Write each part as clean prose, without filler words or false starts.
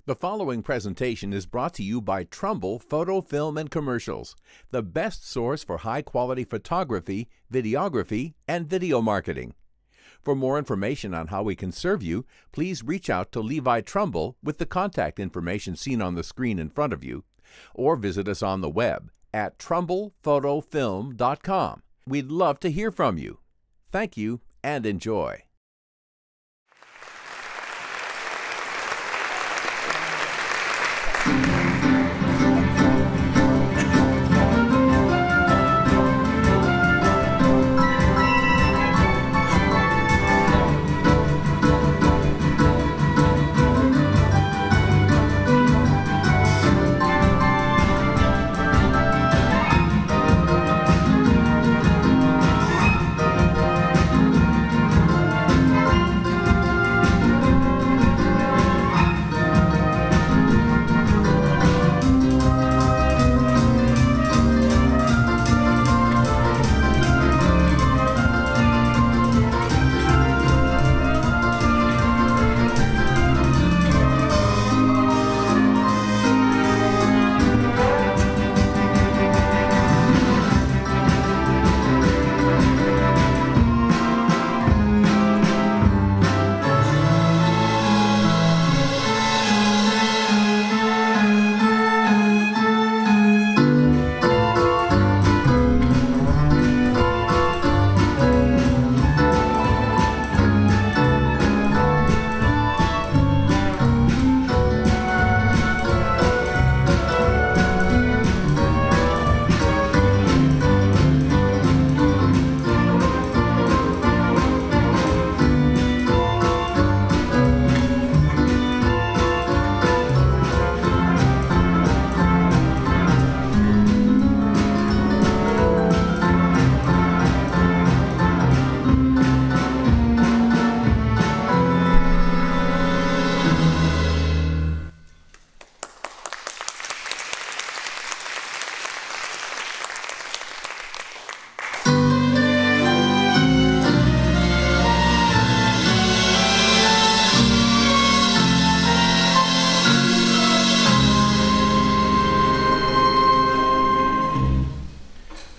The following presentation is brought to you by Trumble Photo, Film, and Commercials, the best source for high-quality photography, videography, and video marketing. For more information on how we can serve you, please reach out to Levi Trumble with the contact information seen on the screen in front of you, or visit us on the web at trumblephotofilm.com. We'd love to hear from you. Thank you and enjoy.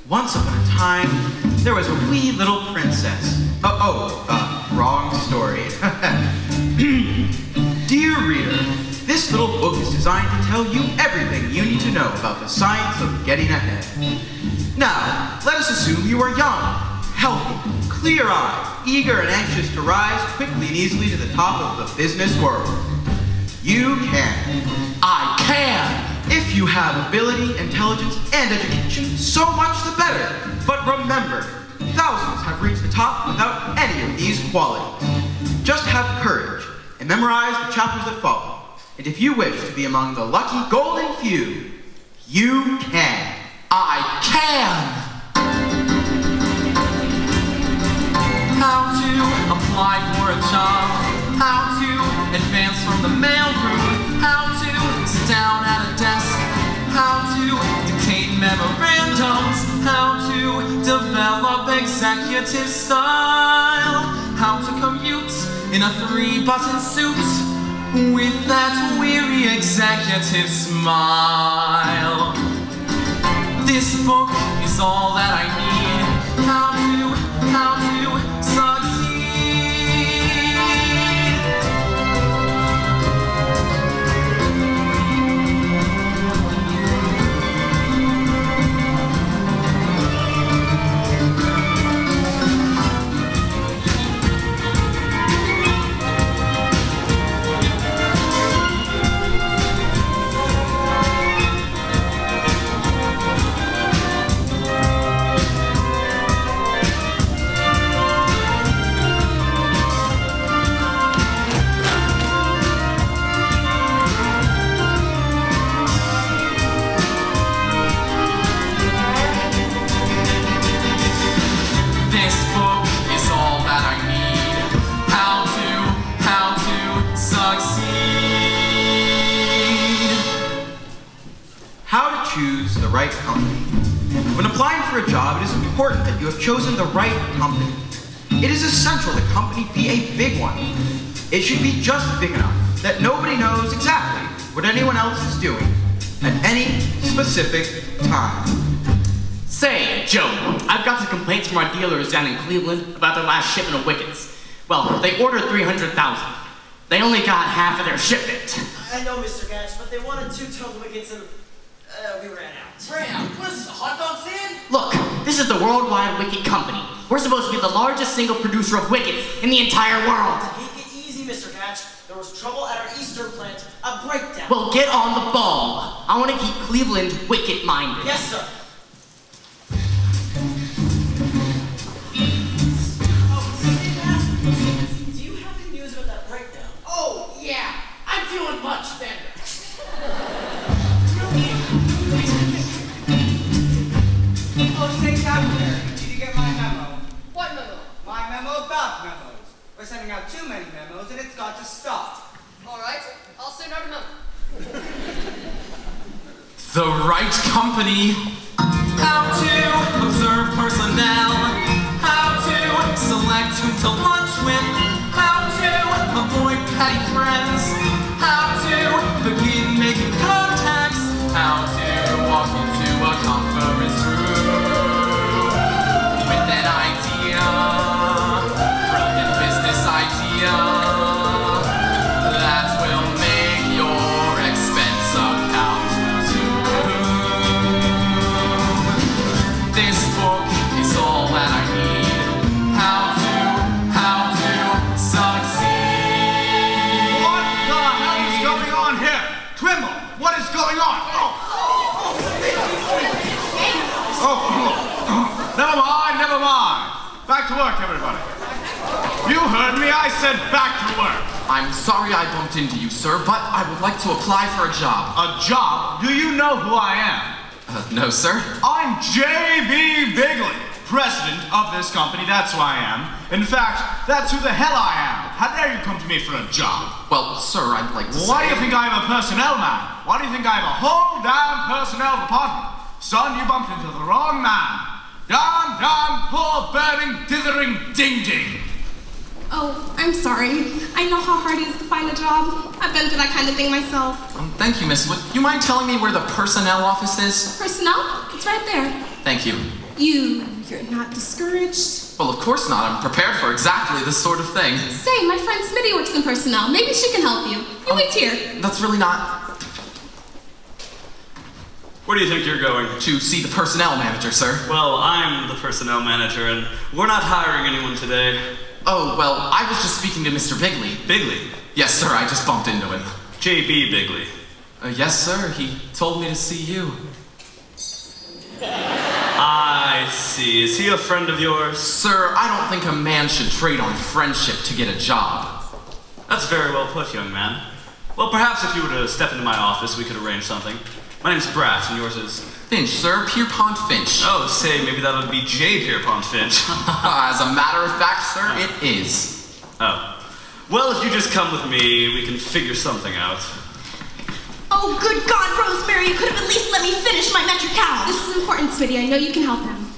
Once upon a time, there was a wee little princess. Wrong story. Dear reader, this little book is designed to tell you everything you need to know about the science of getting ahead. Now, let us assume you are young, healthy, clear-eyed, eager and anxious to rise quickly and easily to the top of the business world. You can. I can. If you have ability, intelligence, and education, so much the better. But remember, thousands have reached the top without any of these qualities. Just have courage and memorize the chapters that follow. And if you wish to be among the lucky golden few, you can. I can! How to apply for a job, how to advance from the mailroom, how to sit down at a desk, how to dictate memorandums, how to develop executive style, how to commute in a 3-button suit with that weary executive smile. This book is all that I need. How to succeed. Choose the right company. When applying for a job, it is important that you have chosen the right company. It is essential the company be a big one. It should be just big enough that nobody knows exactly what anyone else is doing at any specific time. Say, Joe, I've got some complaints from our dealers down in Cleveland about their last shipment of wickets. Well, they ordered 300,000. They only got half of their shipment. I know, Mr. Gatch, but they wanted 2-ton wickets and we ran out. What is this, a hot dog stand? Look, this is the Worldwide Wicket Company. We're supposed to be the largest single producer of wickets in the entire world. Take it easy, Mr. Gatch. There was trouble at our Eastern plant. A breakdown. Well, get on the ball. I want to keep Cleveland wicket-minded. Yes, sir. Do you have any news about that breakdown? Oh, yeah. I'm feeling much better. Oh, say, Tackaberry, did you get my memo? What memo? My memo about memos. We're sending out too many memos, and it's got to stop. All right, I'll send out a memo. The right company. How to observe personnel. How to select whom to lunch with. How to avoid petty friends. How to begin making contacts. How to walk into a conference room with an idea. Brilliant business idea that will make your expense account zoom. This book is all that I need. How to succeed. What the hell is going on here? Twimble, what is going on? Never mind. Back to work, everybody. You heard me, I said back to work. I'm sorry I bumped into you, sir, but I would like to apply for a job. A job? Do you know who I am? No, sir. I'm J.B. Biggley, president of this company, that's who I am. In fact, that's who the hell I am. How dare you come to me for a job? Well, sir, I'd like to say... Why do you think I'm a personnel man? Why do you think I have a whole damn personnel department? Son, you bumped into the wrong man. Damn, poor, burning, dithering ding-ding. Oh, I'm sorry. I know how hard it is to find a job. I've been through that kind of thing myself. Thank you, miss. Would you mind telling me where the personnel office is? Personnel? It's right there. Thank you. You're not discouraged? Well, of course not. I'm prepared for exactly this sort of thing. Say, my friend Smitty works in personnel. Maybe she can help you. You wait here. That's really not... Where do you think you're going? To see the personnel manager, sir. Well, I'm the personnel manager, and we're not hiring anyone today. Oh, well, I was just speaking to Mr. Biggley. Biggley? Yes, sir, I just bumped into him. J.B. Biggley. Yes, sir, he told me to see you. I see. Is he a friend of yours? Sir, I don't think a man should trade on friendship to get a job. That's very well put, young man. Well, perhaps if you were to step into my office, we could arrange something. My name's Bratt, and yours is? Finch, sir. Pierrepont Finch. Oh, say, maybe that would be J. Pierrepont Finch. As a matter of fact, sir, it is. Oh. Well, if you just come with me, we can figure something out. Oh, good God, Rosemary, you could have at least let me finish my metric count. This is important, Smitty. I know you can help him.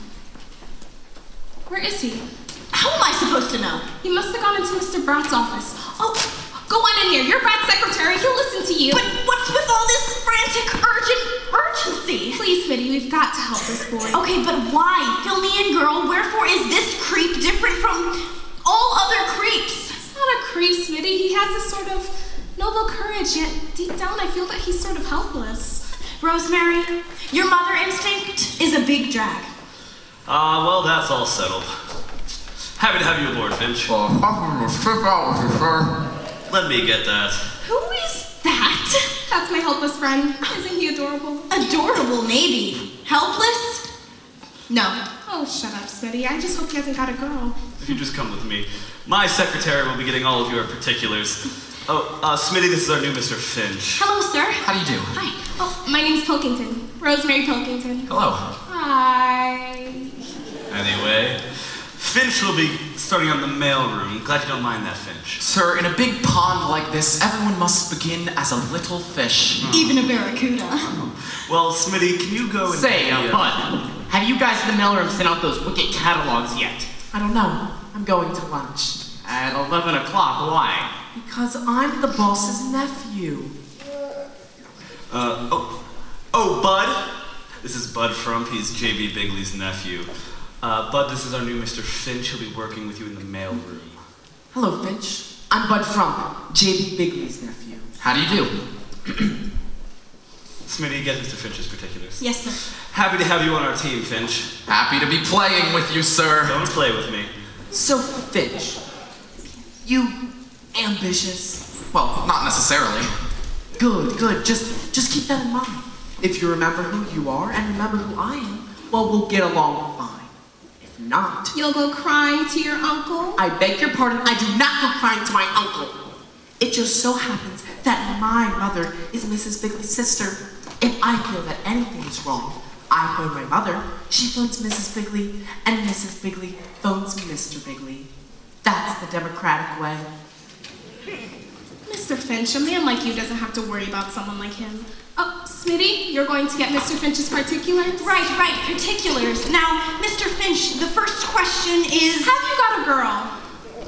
Where is he? How am I supposed to know? He must have gone into Mr. Bratt's office. Oh, go on in here. You're Bratt's secretary. He'll listen to you. But what's with all this frantic, urgency? Please, Smitty, we've got to help this boy. Okay, but why? Fill me in, girl. Wherefore is this creep different from all other creeps? It's not a creep, Smitty. He has this sort of noble courage, yet deep down I feel that he's sort of helpless. Rosemary, your mother instinct is a big drag. Well, that's all settled. Happy to have you aboard, Finch. Let me get that. Who is that? That's my helpless friend. Isn't he adorable? Adorable, maybe. Helpless? No. Oh, shut up, Smitty. I just hope he hasn't got a girl. If you just come with me, my secretary will be getting all of your particulars. Oh, Smitty, this is our new Mr. Finch. Hello, sir. How do you do? Hi. Oh, my name's Pilkington. Rosemary Pilkington. Hello. Hi. Anyway, Finch will be starting on the mailroom. Glad you don't mind that, Finch. Sir, in a big pond like this, everyone must begin as a little fish. Even a barracuda. Well, Smitty, can you go and... Say, Bud, have you guys in the mailroom sent out those wicket catalogs yet? I don't know. I'm going to lunch. At 11 o'clock, why? Because I'm the boss's nephew. Bud. This is Bud Frump. He's J.B. Biggley's nephew. Bud, this is our new Mr. Finch. He'll be working with you in the mail room. Hello, Finch. I'm Bud Frump, J.B. Biggley's nephew. How do you do? Smitty, get Mr. Finch's particulars. Yes, sir. Happy to have you on our team, Finch. Happy to be playing with you, sir. Don't play with me. So, Finch, you ambitious? Well, not necessarily. Good. Just keep that in mind. If you remember who you are and remember who I am, well, we'll get along fine. If not... You'll go crying to your uncle? I beg your pardon, I do not go crying to my uncle. It just so happens that my mother is Mrs. Biggley's sister. If I feel that anything is wrong, I phone my mother, she phones Mrs. Biggley, and Mrs. Biggley phones Mr. Biggley. That's the democratic way. Mr. Finch, a man like you doesn't have to worry about someone like him. Oh, Smitty, you're going to get Mr. Finch's particulars? Right, particulars. Now, Mr. Finch, the first question is... Have you got a girl?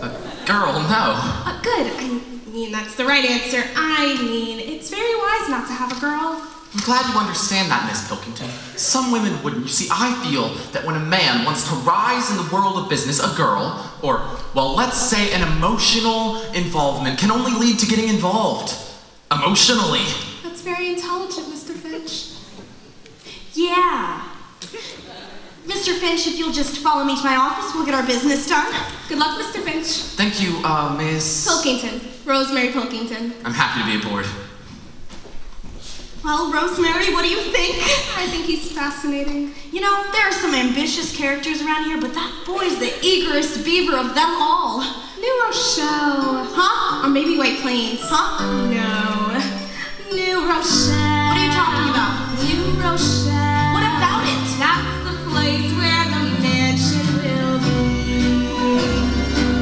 A girl? No. Good. I mean, that's the right answer. I mean, it's very wise not to have a girl. I'm glad you understand that, Miss Pilkington. Some women wouldn't. You see, I feel that when a man wants to rise in the world of business, a girl, or, well, let's say an emotional involvement can only lead to getting involved. Emotionally. That's very intelligent, Mr. Finch. Yeah. Mr. Finch, if you'll just follow me to my office, we'll get our business done. Good luck, Mr. Finch. Thank you, Miss... Pilkington. Rosemary Pilkington. I'm happy to be aboard. Well, Rosemary, what do you think? I think he's fascinating. You know, there are some ambitious characters around here, but that boy's the eagerest beaver of them all. New Rochelle. Huh? Or maybe White Plains. Huh? No. New Rochelle. What are you talking about? New Rochelle. What about it? That's the place where the mansion will be.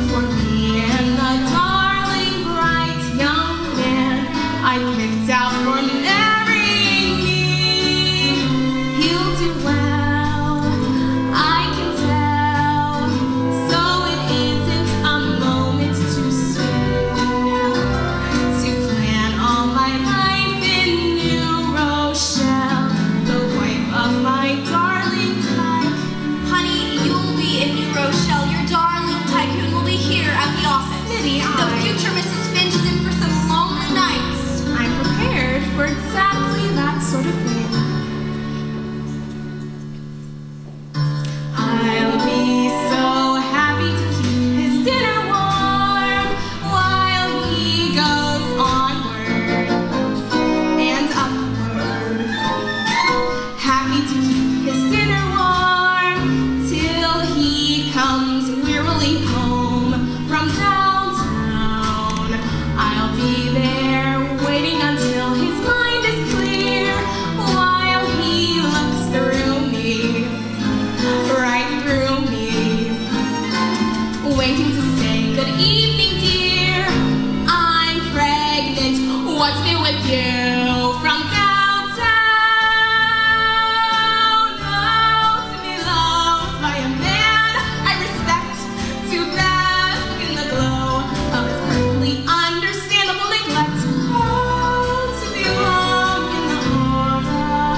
For me and the darling, bright young man I picked out for marrying me. He'll do well, I can tell. So it isn't a moment too soon to plan all my life in New Rochelle, the wife of my darling tyke. Honey, you'll be in New Rochelle. Your darling tycoon will be here at the office. Smitty, The future Mrs. Finch is in for some lonely nights. I'm prepared for exactly that sort of thing. I'll be so happy to keep his dinner warm while he goes onward and upward. Happy to keep his dinner warm till he comes wearily home from downtown. I'll be there waiting until his mind is clear while he looks through me, right through me, waiting to say good evening, dear. I'm pregnant. What's new with you from downtown? Oh, to be loved by a man I respect, to bask in the glow of his perfectly understandable neglect. Oh, to be loved in the aura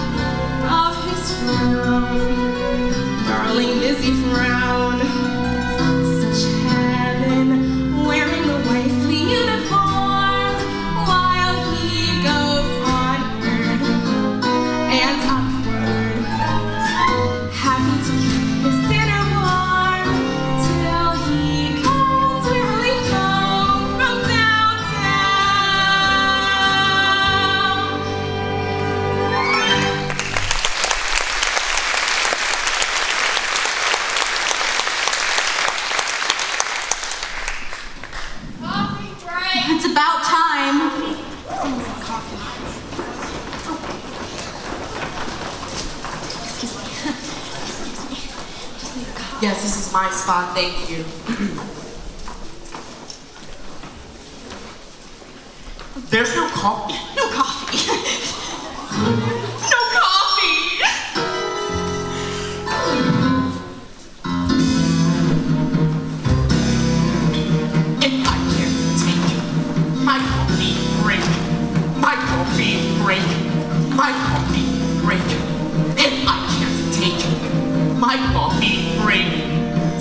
of his frown, darling busy frown. Such heaven, wearing the wifely uniform while he goes onward and upward. Happy to keep his dinner warm till he comes wearily home from downtown. Coffee break. It's about time. Yes, this is my spot, thank you. There's no coffee. No coffee. No coffee. If I can't take my coffee break, my coffee break. If I can't take my coffee break,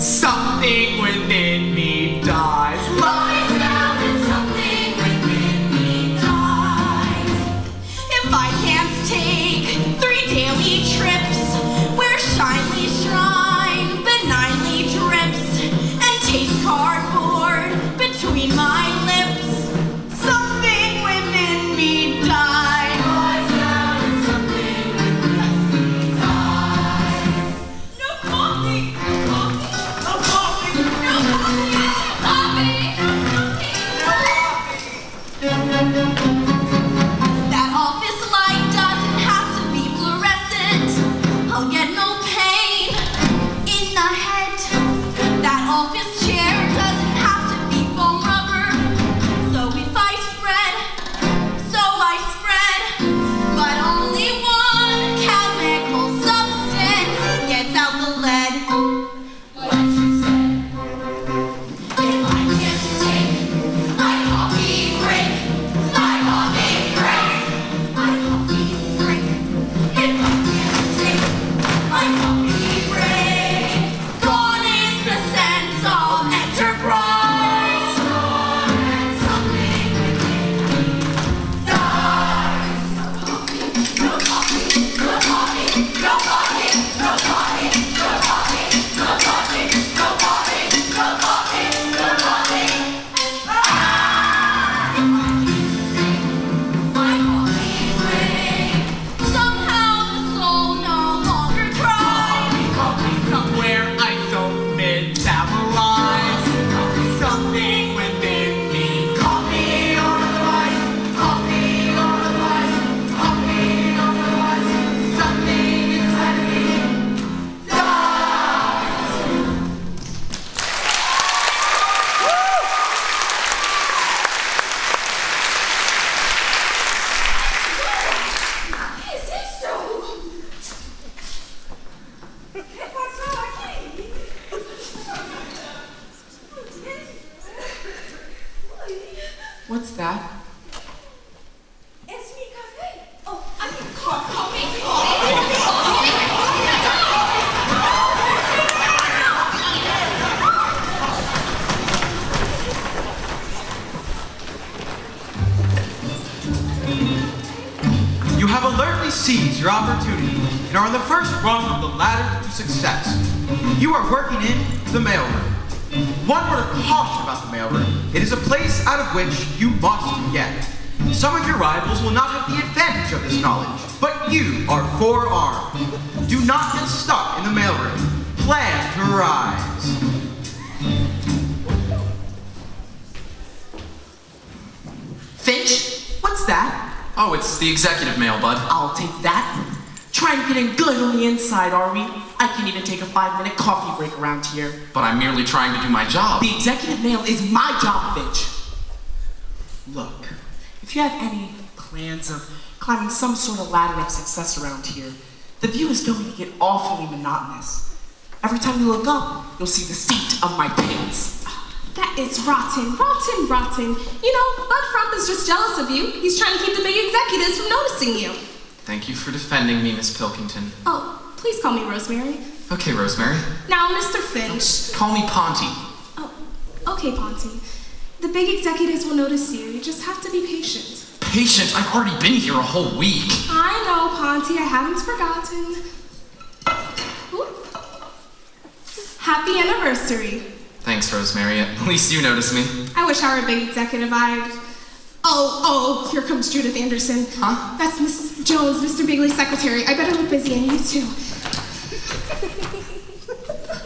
something within me dies. Lies down and something within me dies. If I can't take 3 daily trips where shinely shrine benignly drips and taste cardboard between my lips, something within me dies. Lies down and something within me dies. No coffee! No coffee! No coffee! No coffee! No coffee! That office light doesn't have to be fluorescent. I'll get no pain in the head. That office chair doesn't have to be foam rubber. So if I spread, but only one chemical substance gets out the lead. What she said. If I can't take my coffee break, my coffee break, my coffee break. If I can't take my coffee break, gone is the sense of enterprise. And something within me dies. No coffee, no coffee, no coffee, no coffee, no coffee, no coffee, no coffee, no coffee, no coffee, no coffee. My coffee break. Somehow the soul no longer tries. Somewhere I don't metabolize. Something within me. Coffee on the rise, coffee on the rise, coffee on the rise. Something inside of me dies. Is it so? ¿Qué pasó aquí? What's that? It's mi café. Oh, I mean coffee. You have alertly seized your opportunity and are on the first rung of the ladder to success. You are working in the mailroom. One word of caution about the mailroom: it is a place out of which you must get. Some of your rivals will not have the advantage of this knowledge, but you are forearmed. Do not get stuck in the mailroom. Plan to rise. Finch, what's that? Oh, it's the executive mail, bud. I'll take that. Try and get in good on the inside, are we? I can even take a 5-minute coffee break around here. But I'm merely trying to do my job. The executive mail is my job, Finch. Look, if you have any plans of climbing some sort of ladder of success around here, the view is going to get awfully monotonous. Every time you look up, you'll see the seat of my pants. That is rotten. You know, Bud Frump is just jealous of you. He's trying to keep the big executives from noticing you. Thank you for defending me, Miss Pilkington. Oh, please call me Rosemary. Okay, Rosemary. Now, Mr. Finch. Call me Ponty. Oh, okay, Ponty. The big executives will notice you. You just have to be patient. Patient? I've already been here a whole week. I know, Ponty. I haven't forgotten. Ooh. Happy anniversary. Thanks, Rosemary. At least you noticed me. I wish I were a big executive. Oh, here comes Judith Anderson. Huh? That's Miss Jones, Mr. Biggley's secretary. I better look busy, and you too.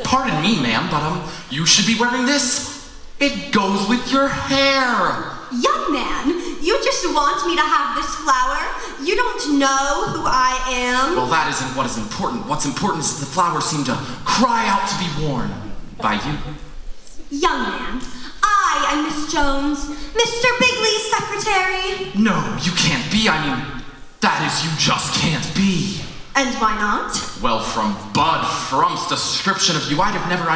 Pardon me, ma'am, but you should be wearing this. It goes with your hair. Young man, you just want me to have this flower. You don't know who I am. Well, that isn't what is important. What's important is that the flowers seem to cry out to be worn by you. Young man, I am Miss Jones, Mr. Biggley's secretary. No, you can't be. I mean, that is, you just can't be. And why not? Well, from Bud Frump's description of you, I'd have never,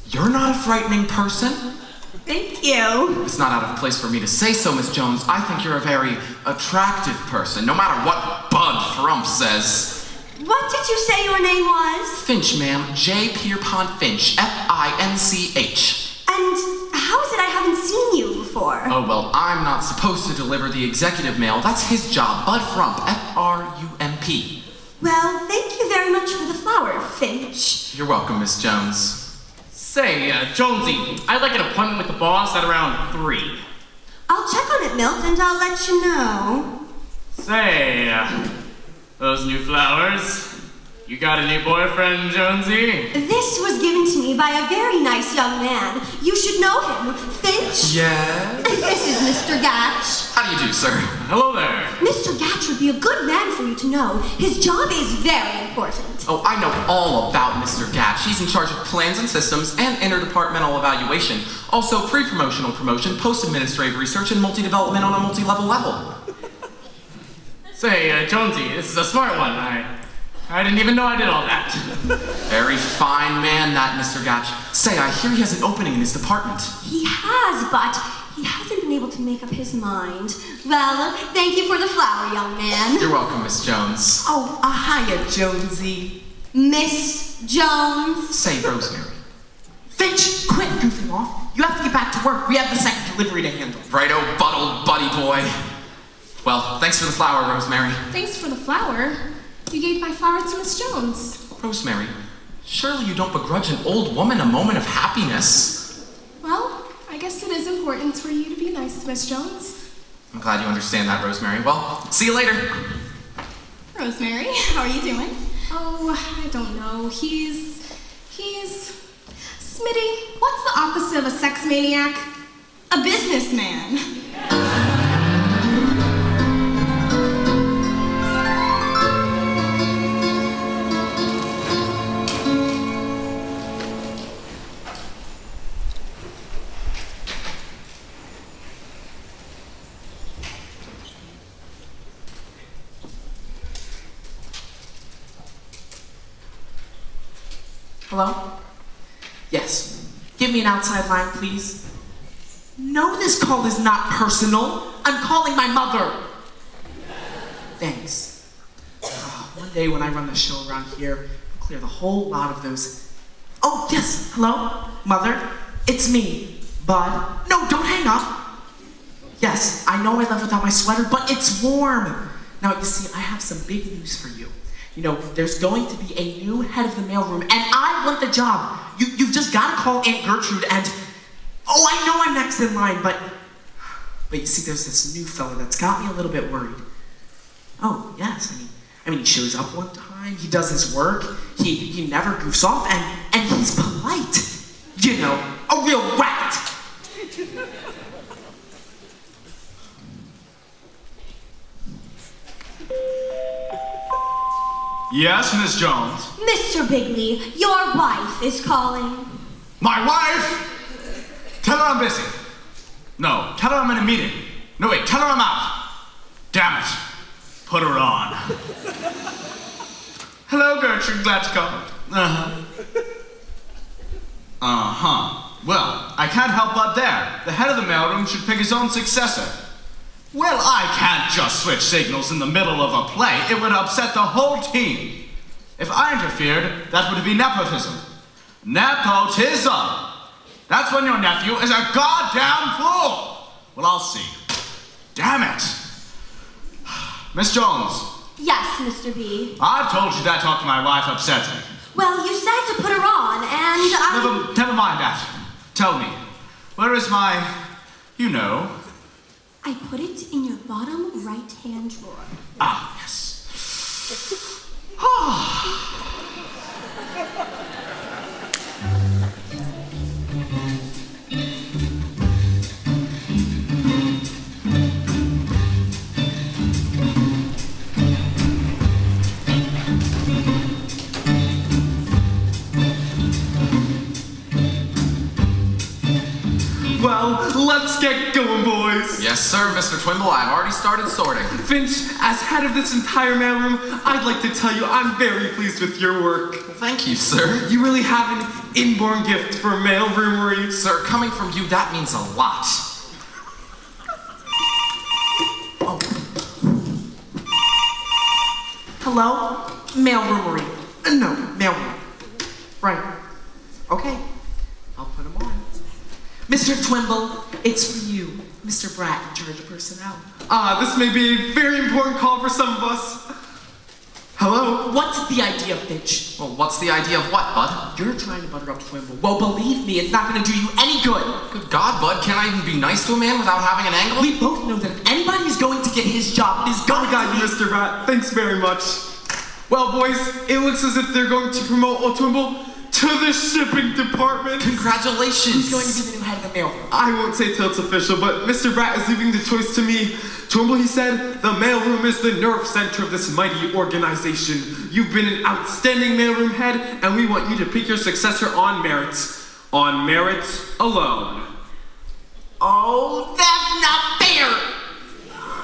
you're not a frightening person. Thank you. It's not out of place for me to say so, Miss Jones. I think you're a very attractive person, no matter what Bud Bud Frump says. What did you say your name was? Finch, ma'am. J. Pierrepont Finch. F-I-N-C-H. And how is it I haven't seen you before? Oh, well, I'm not supposed to deliver the executive mail. That's his job. Bud Frump. F-R-U-M-P. Well, thank you very much for the flower, Finch. You're welcome, Miss Jones. Say, Jonesy, I'd like an appointment with the boss at around 3. I'll check on it, Mllton, and I'll let you know. Say, those new flowers? You got a new boyfriend, Jonesy? This was given to me by a very nice young man. You should know him. Finch? Yes? This is Mr. Gatch. How do you do, sir? Hello there. Mr. Gatch would be a good man for you to know. His job is very important. Oh, I know all about Mr. Gatch. He's in charge of plans and systems and interdepartmental evaluation. Also, pre-promotional promotion, post-administrative research, and multi-development on a multi-level level. Say, Jonesy, this is a smart one. I didn't even know I did all that. Very fine man, that Mr. Gatch. Say, I hear he has an opening in his department. He has, but he hasn't been able to make up his mind. Well, thank you for the flower, young man. You're welcome, Miss Jones. Oh, hiya, Jonesy. Miss Jones. Say, Rosemary. Finch, quit goofing off. You have to get back to work. We have the second delivery to handle. Righto, old buddy boy. Well, thanks for the flower, Rosemary. Thanks for the flower. You gave my flower to Miss Jones. Rosemary, surely you don't begrudge an old woman a moment of happiness. Well, I guess it is important for you to be nice to Miss Jones. I'm glad you understand that, Rosemary. Well, see you later. Rosemary, how are you doing? Oh, I don't know. He's... Smitty, what's the opposite of a sex maniac? A businessman. Hello? Yes. Give me an outside line, please. No, this call is not personal. I'm calling my mother. Thanks. One day when I run the show around here, I'll clear the whole lot of those. Oh, yes. Hello? Mother? It's me. Bud? No, don't hang up. Yes, I know I left without my sweater, but it's warm. Now, you see, I have some big news for you. You know, there's going to be a new head of the mailroom, and I want the job. You've just got to call Aunt Gertrude and... Oh, I know I'm next in line, but you see, there's this new fella that's got me a little bit worried. Oh, yes, I mean, he shows up one time, he does his work, he never goofs off, and he's polite. You know, a real rat. Yes, Miss Jones? Mr. Biggley, your wife is calling. My wife? Tell her I'm busy. No, tell her I'm in a meeting. No, wait, tell her I'm out. Damn it. Put her on. Hello, Gertrude, glad you called. Well, I can't help but there. The head of the mailroom should pick his own successor. Well, I can't just switch signals in the middle of a play. It would upset the whole team. If I interfered, that would be nepotism. Nepotism! That's when your nephew is a goddamn fool! Well, I'll see. Damn it! Miss Jones. Yes, Mr. B. I've told you that talk to my wife upsets me. Well, you said to put her on, and Never mind that. Tell me, where is my, you know... I put it in your bottom right-hand drawer. Ah, yes. Well, let's get going, boys. Yes, sir, Mr. Twimble. I've already started sorting. Finch, as head of this entire mailroom, I'd like to tell you I'm very pleased with your work. Thank you, sir. You really have an inborn gift for mailroomery. Sir, coming from you, that means a lot. Hello? Mailroomery. No, mailroom. Right. Okay. I'll put him on. Mr. Twimble, it's for you. Mr. Bratt, in charge of personnel. This may be a very important call for some of us. Hello? What's the idea, Finch? Well, what's the idea of what, Bud? You're trying to butter up Twimble. Well, believe me, it's not going to do you any good. Good God, Bud, can I even be nice to a man without having an angle? We both know that if anybody is going to get his job, it is going to be... Mr. Bratt. Thanks very much. Well, boys, it looks as if they're going to promote Twimble to the shipping department. Congratulations. Who's going to be the new head of the mailroom? I won't say till it's official, but Mr. Bratt is leaving the choice to me. Twimble, he said, the mailroom is the nerve center of this mighty organization. You've been an outstanding mailroom head, and we want you to pick your successor on merits. On merits alone. Oh, that's not fair!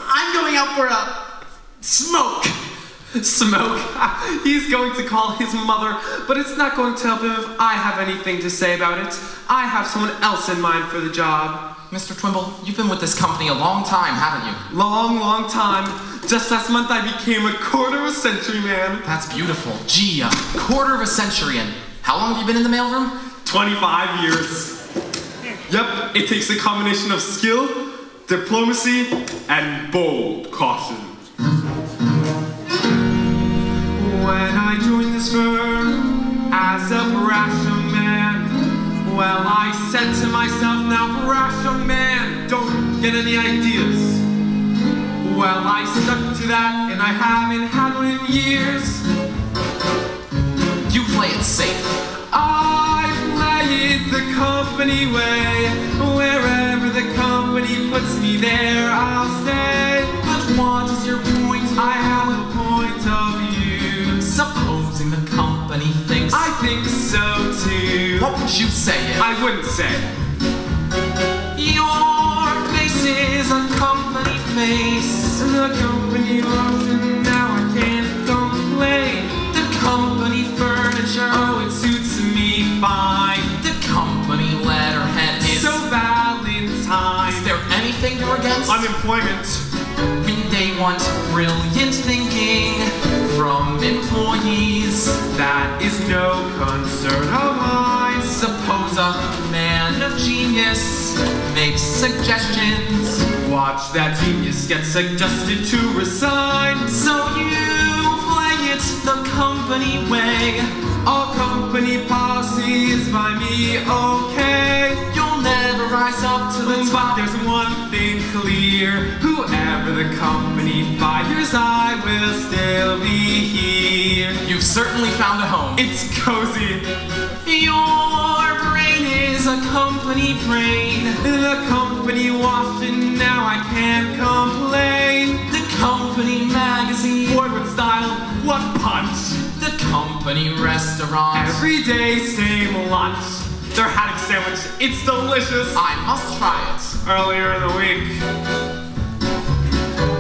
I'm going out for a smoke. Smoke? He's going to call his mother, but it's not going to help him if I have anything to say about it. I have someone else in mind for the job. Mr. Twimble, you've been with this company a long time, haven't you? Long, long time. Just last month I became a quarter-of-a-century man. That's beautiful. Gee, a quarter of a century, and how long have you been in the mailroom? 25 years. Yep, it takes a combination of skill, diplomacy, and bold caution. When I joined this firm as a brash young man, well, I said to myself, now brash young man, don't get any ideas. Well, I stuck to that, and I haven't had one in years. You play it safe. I play it the company way. Wherever the company puts me there, I'll stay. But what is your point? I have a point of view. Supposing the company thinks... I think so too. What would you say if... I wouldn't say. Your face is a company face. The company lost and now I can't complain. The company furniture, oh, it suits me fine. The company letterhead is... so Valentine. Is there anything you're against? Unemployment. When they want brilliant thinking from employees, that is no concern of mine. Suppose a man of genius makes suggestions. Watch that genius get suggested to resign. So you play it the company way. All company policy is by me, okay. You'll never rise up to the top. But there's one thing clear. Whoever the company fires, I will still be here. You've certainly found a home. It's cozy. Your brain is a company brain. The company washed and now I can't complain. The company magazine. Boy with style, what punch. The company restaurant. Every day, same lunch. Their haddock sandwich, it's delicious. I must try it. Earlier in the week.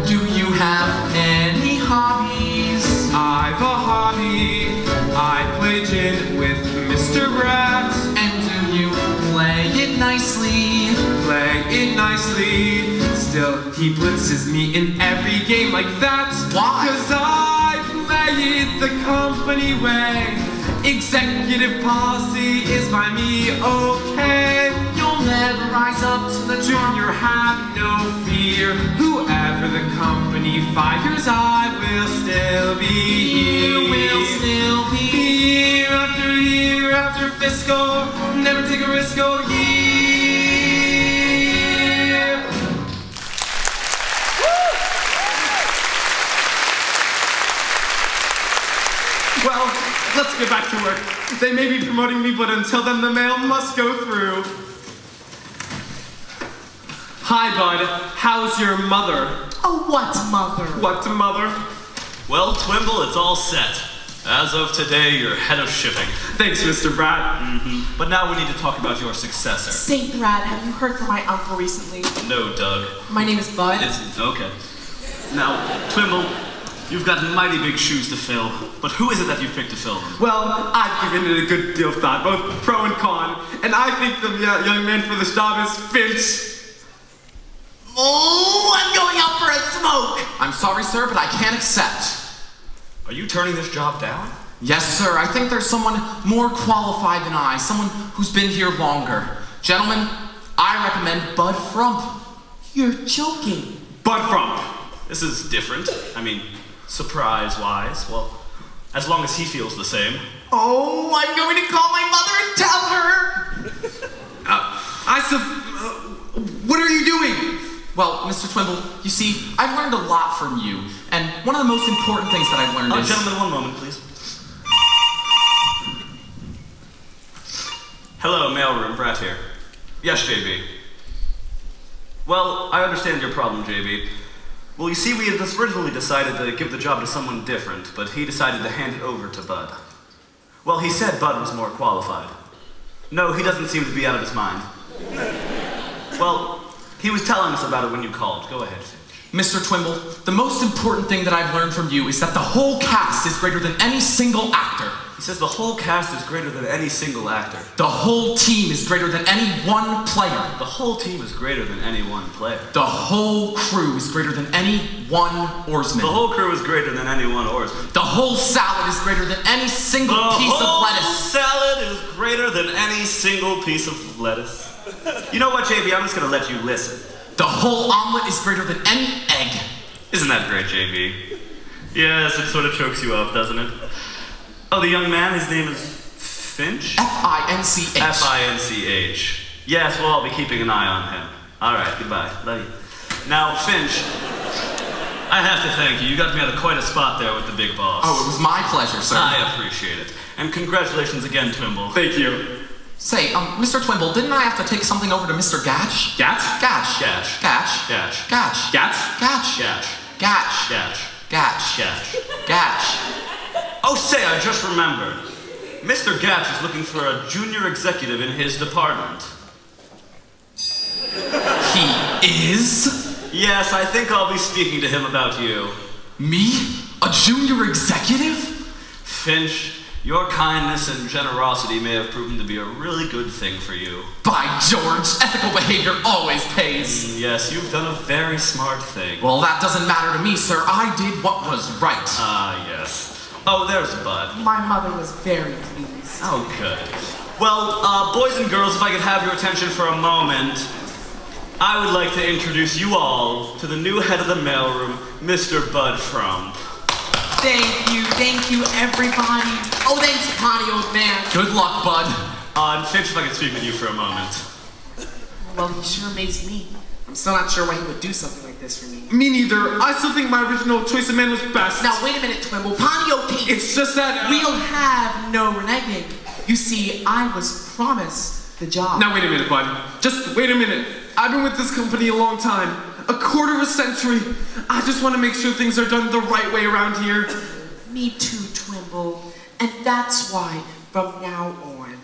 Do you have any hobbies? I've a hobby. I play gin with Mr. Bratt. And do you play it nicely? Play it nicely. Still, he blitzes me in every game like that. Why? 'Cause I play it the company way. Executive policy is by me, okay. You'll never rise up to the top. Junior, have no fear. Whoever the company fires, I will still be here. You will still be year after year after fiscal. Never take a risk all year. Well, let's get back to work. They may be promoting me, but until then, the mail must go through. Hi, Bud. How's your mother? Oh, what mother? What mother? Well, Twimble, it's all set. As of today, you're head of shipping. Thanks, Mr. Bratt. But now we need to talk about your successor. Say, Brad, have you heard from my uncle recently? No, Doug. My name is Bud. Okay. Now, Twimble, you've got mighty big shoes to fill, but who is it that you've picked to fill them? Well, I've given it a good deal of thought, both pro and con, and I think the young man for this job is Finch. Oh, I'm going out for a smoke. I'm sorry, sir, but I can't accept. Are you turning this job down? Yes, sir. I think there's someone more qualified than I, someone who's been here longer. Gentlemen, I recommend Bud Frump. You're joking. Bud Frump. This is different. I mean, surprise-wise. Well, as long as he feels the same. Oh, I'm going to call my mother and tell her! What are you doing? Well, Mr. Twimble, you see, I've learned a lot from you, and one of the most important things that I've learned is... Gentlemen, one moment, please. Hello, mailroom, Bratt here. Yes, JB. Well, I understand your problem, JB. Well, you see, we had originally decided to give the job to someone different, but he decided to hand it over to Bud. Well, he said Bud was more qualified. No, he doesn't seem to be out of his mind. Well, he was telling us about it when you called. Go ahead, Finch. Mr. Twimble, the most important thing that I've learned from you is that the whole cast is greater than any single actor. He says the whole cast is greater than any single actor. The whole team is greater than any one player. The whole team is greater than any one player. The whole crew is greater than any one oarsman. The whole crew is greater than any one oarsman. The whole salad is greater than any single piece of lettuce. The whole salad is greater than any single piece of lettuce. You know what, JB? I'm just gonna let you listen. The whole omelet is greater than any egg. Isn't that great, JB? Yes, it sort of chokes you up, doesn't it? Oh, the young man, his name is Finch? F-I-N-C-H. F-I-N-C-H. Yes, well, I'll be keeping an eye on him. All right, goodbye. Love you. Now, Finch, I have to thank you. You got me out of quite a spot there with the big boss. Oh, it was my pleasure, sir. I appreciate it. And congratulations again, Twimble. Thank you. Say, Mr. Twimble, didn't I have to take something over to Mr. Gatch? Gatch? Gatch. Gatch. Gatch. Gatch. Gatch. Gatch? Gatch. Gatch. Gatch. Gatch. Gatch. Gatch. Gatch. Oh, say, I just remembered. Mr. Gatch is looking for a junior executive in his department. He is? Yes, I think I'll be speaking to him about you. Me? A junior executive? Finch, your kindness and generosity may have proven to be a really good thing for you. By George, ethical behavior always pays. Yes, you've done a very smart thing. Well, that doesn't matter to me, sir. I did what was right. Ah, yes. Oh, there's Bud. My mother was very pleased. Oh, good. Well, boys and girls, if I could have your attention for a moment, I would like to introduce you all to the new head of the mailroom, Mr. Bud Frump. Thank you, everybody. Oh, thanks, Connie, old man. Good luck, Bud. And Finch, if I could speak with you for a moment. Well, he sure amazed me. I'm still not sure why he would do something like this for me. Me neither. I still think my original choice of man was best. Now, wait a minute, Twimble. Ponyo Pete. It's just that... We'll have no reneging. You see, I was promised the job. Now, wait a minute, Bud. Just wait a minute. I've been with this company a long time. A quarter of a century. I just want to make sure things are done the right way around here. Me too, Twimble. And that's why, from now on,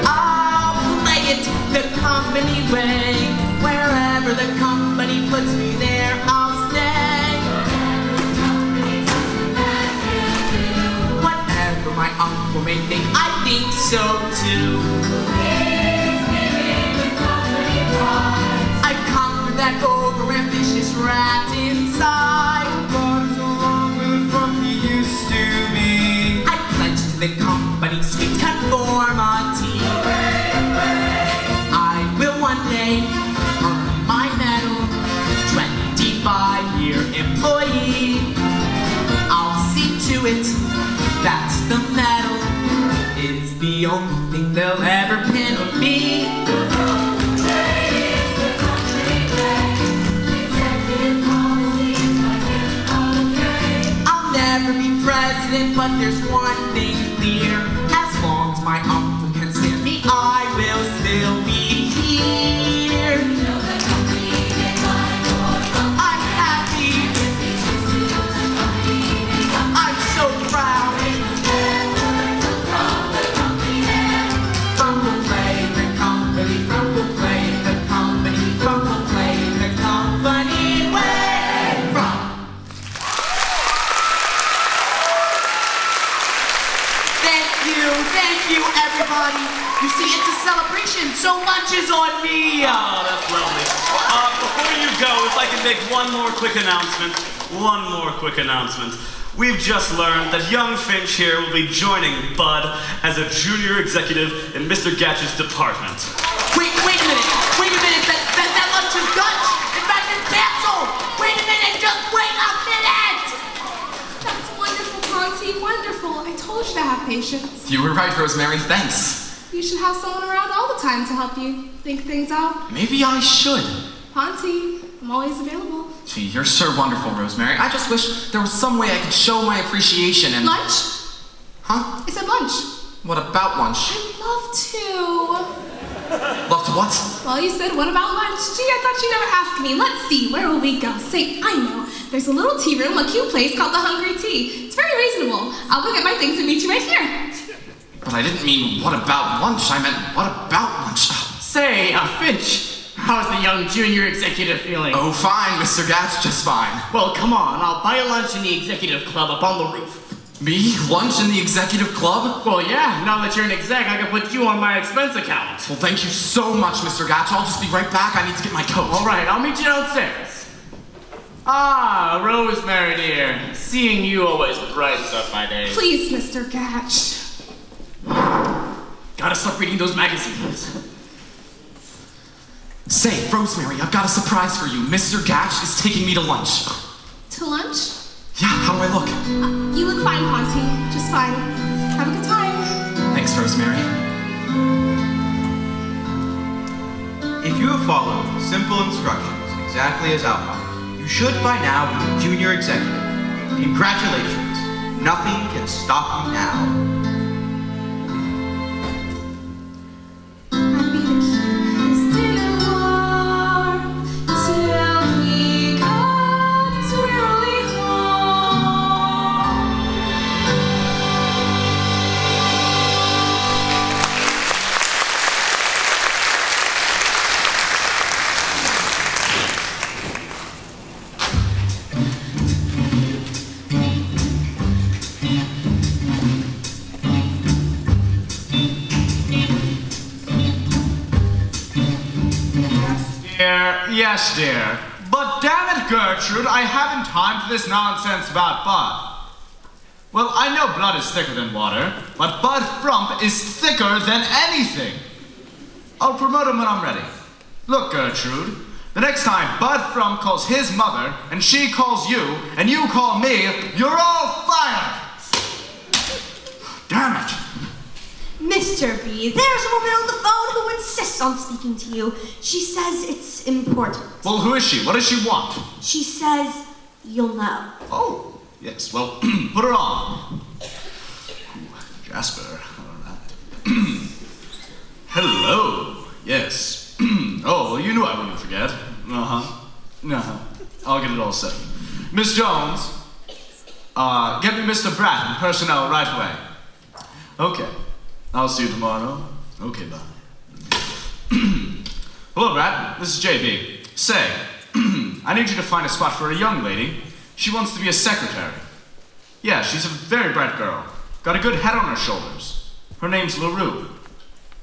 I'll play it the company way. Wherever the company puts me there, I'll stay. Whatever my uncle may think, I think so too. I've conquered that over-ambitious rat inside. What's wrong with Frump he used to be? I pledge to the company's sweet conformity. I will one day earn my medal, 25-year employee. I'll see to it that the medal is the only thing they'll ever pin on me. I'll never be president, but there's one thing clear. As long as my uncle can stand me, I will still be here. I'm happy. I'm so proud. Frump will play the company. Frump will play the company. Frump will play the company way. Frump. Thank you, everybody. You see, it's a celebration. So much is on me. Oh, that's lovely. Before you go, if I can make one more quick announcement. we've just learned that young Finch here will be joining Bud as a junior executive in Mr. Gatch's department. Wait a minute. That lunch is Dutch. In fact, it's canceled. Wait a minute. Just wait a minute. That's wonderful, Ponty. Wonderful. I told you to have patience. You were right, Rosemary. Thanks. You should have someone around all the time to help you think things out. Maybe I should. Ponty, I'm always available. Gee, you're sure wonderful, Rosemary. I just wish there was some way I could show my appreciation and... Lunch? Huh? I said lunch. What about lunch? I'd love to. Love to what? Well, you said, what about lunch? Gee, I thought you never asked me. Let's see, where will we go? Say, I know. There's a little tea room, a cute place called the Hungry Tea. It's very reasonable. I'll go get my things and meet you right here. But I didn't mean what about lunch. I meant what about lunch? Say, Finch, how's the young junior executive feeling? Oh, fine, Mr. Gatch, just fine. Well, come on. I'll buy you lunch in the executive club up on the roof. Me? Lunch in the executive club? Well, yeah. Now that you're an exec, I can put you on my expense account. Well, thank you so much, Mr. Gatch. I'll just be right back. I need to get my coat. All right, I'll meet you downstairs. Ah, Rosemary, dear. Seeing you always brightens up my day. Please, Mr. Gatch. Gotta stop reading those magazines. Say, Rosemary, I've got a surprise for you. Mr. Gatch is taking me to lunch. To lunch? Yeah, how do I look? You look fine, Ponty. Just fine. Have a good time. Thanks, Rosemary. If you have followed simple instructions exactly as outlined, you should by now be a junior executive. Congratulations. Nothing can stop you now. Yes, dear. But damn it, Gertrude, I haven't time for this nonsense about Bud. Well, I know blood is thicker than water, but Bud Frump is thicker than anything. I'll promote him when I'm ready. Look, Gertrude, the next time Bud Frump calls his mother, and she calls you, and you call me, you're all fired! Damn it! Mr. B, there's a woman on the phone who insists on speaking to you. She says it's important. Well, who is she? What does she want? She says you'll know. Oh, yes, well, put her on. Ooh, Jasper, all right. Hello, yes. Oh, well, you knew I wouldn't forget. I'll get it all set. Miss Jones, get me Mr. Bratt in personnel right away. Okay. I'll see you tomorrow. Okay, bye. Hello, Bratt. This is JB. Say, I need you to find a spot for a young lady. She wants to be a secretary. Yeah, she's a very bright girl. Got a good head on her shoulders. Her name's LaRue.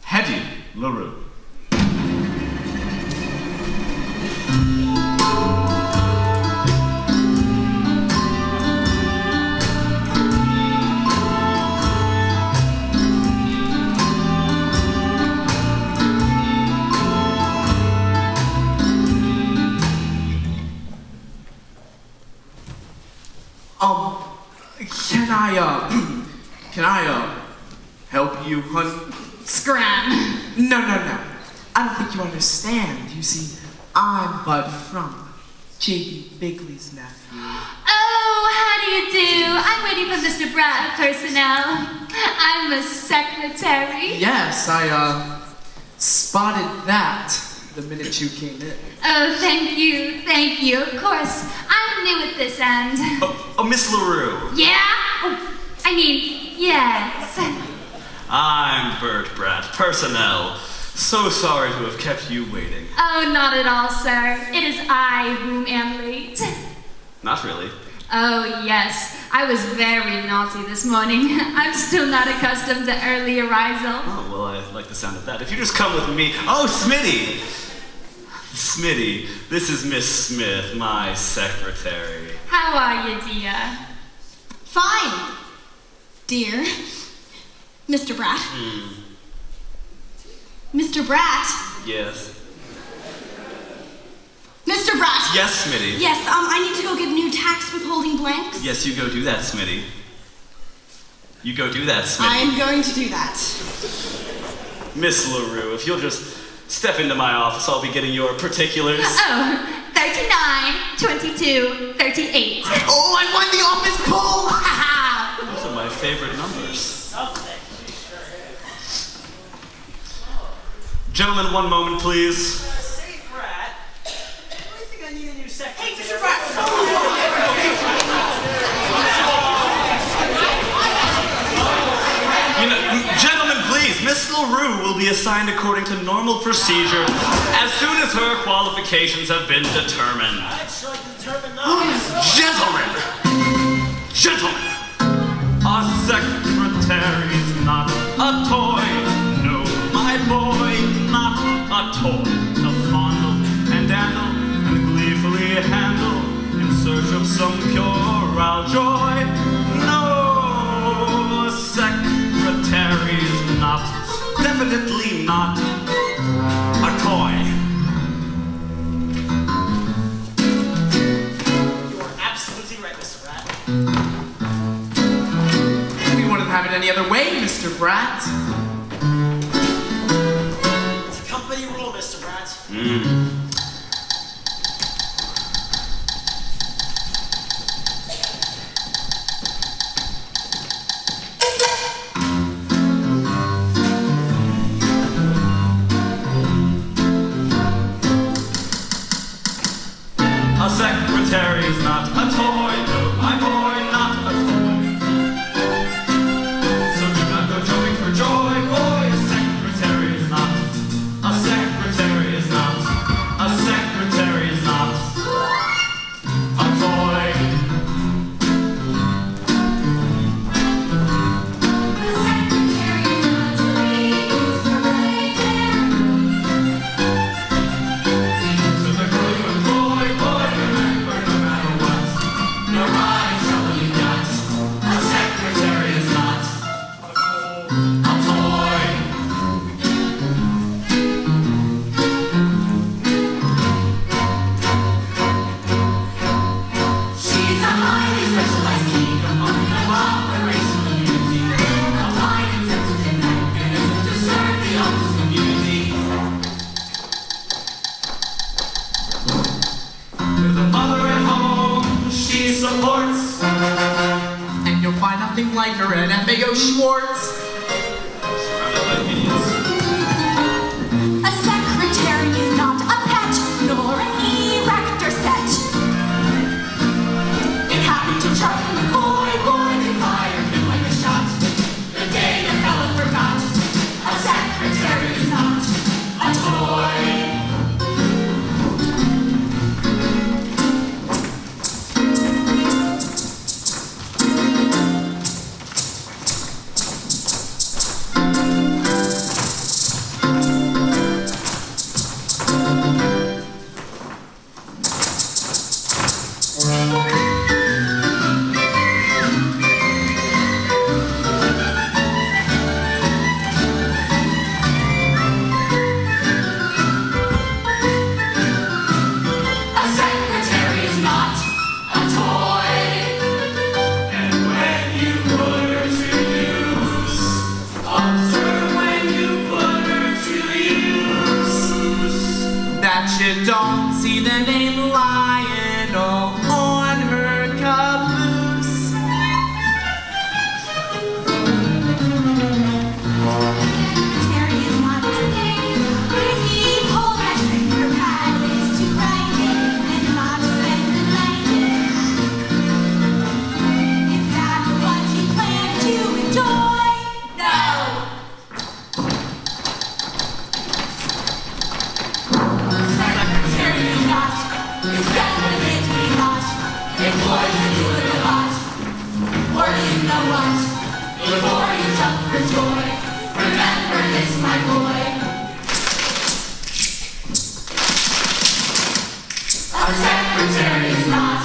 Hedy LaRue. Can I help you, honey? Scram. No. I don't think you understand. You see, I'm Bud Frump, J.B. Biggley's nephew. Oh, how do you do? I'm waiting for Mr. Bratt of personnel. I'm a secretary. Yes, I, spotted that the minute you came in. Oh, thank you. Of course, I'm new at this end. Oh, Miss LaRue. Yeah? Oh, I mean, yes. I'm Bert Bratt, personnel. So sorry to have kept you waiting. Oh, not at all, sir. It is I whom am late. Not really. Oh, yes. I was very naughty this morning. I'm still not accustomed to early arisal. Oh, well, I like the sound of that. If you just come with me... Oh, Smitty! Smitty, this is Miss Smith, my secretary. How are you, dear? Fine, dear. Mr. Bratt. Mr. Bratt? Yes. Mr. Bratt! Yes, Smitty. Yes, I need to go get new tax withholding blanks. Yes, you go do that, Smitty. You go do that, Smitty. I am going to do that. Miss LaRue, if you'll just step into my office, I'll be getting your particulars. Oh, 39, 22, 38. Oh, I won the office poll! Those are my favorite numbers. Gentlemen, one moment, please. Say, Bratt, what do you think I need a new secretary? Hey, Mr. Bratt! Gentlemen, please, Miss LaRue will be assigned according to normal procedure as soon as her qualifications have been determined. I'd sure like to determine those. Gentlemen, a secretary's not a toy. No, my boy, not a toy to fondle and dandle and gleefully handle in search of some puerile joy. No, a secretary's not, definitely not a toy. You are absolutely right, Mr. Bratt. We wouldn't have it any other way, Mr. Bratt. It's a company rule, Mr. Bratt. A secretary's not a toy, no, my boy, not a toy. So do not go jumping for joy, boy. A secretary is not. A secretary is not. A secretary is not a toy. The secretary is not to be used for right there. So the girl you employ, boy, remember no matter what, no ride trouble you got. A secretary is not a toy. She's a highly specialized team component of operational unity, applied insensitive mechanism to serve the office community. With a mother at home, she supports. And you'll find nothing like her at F.A.O. Schwartz. Surrounded by idiots. A secretary is not a pet, nor an erector set. It happened to Charlie McCoy, boy, they fired him like a shot. The day the fella forgot, a secretary is not a toy. A secretary is not a toy. And when you put her to use, observe when you put her to use. That you don't see the name Lionel on her caboose. Secretary is not a thing. If he pulled that trigger, pad is to write it and not spend the night in. Is that what you plan to enjoy? No! Secretary is not, is definitely not, employed to do it a lot. Or you know what? Before you jump for joy, remember this, my boy. A secretary is not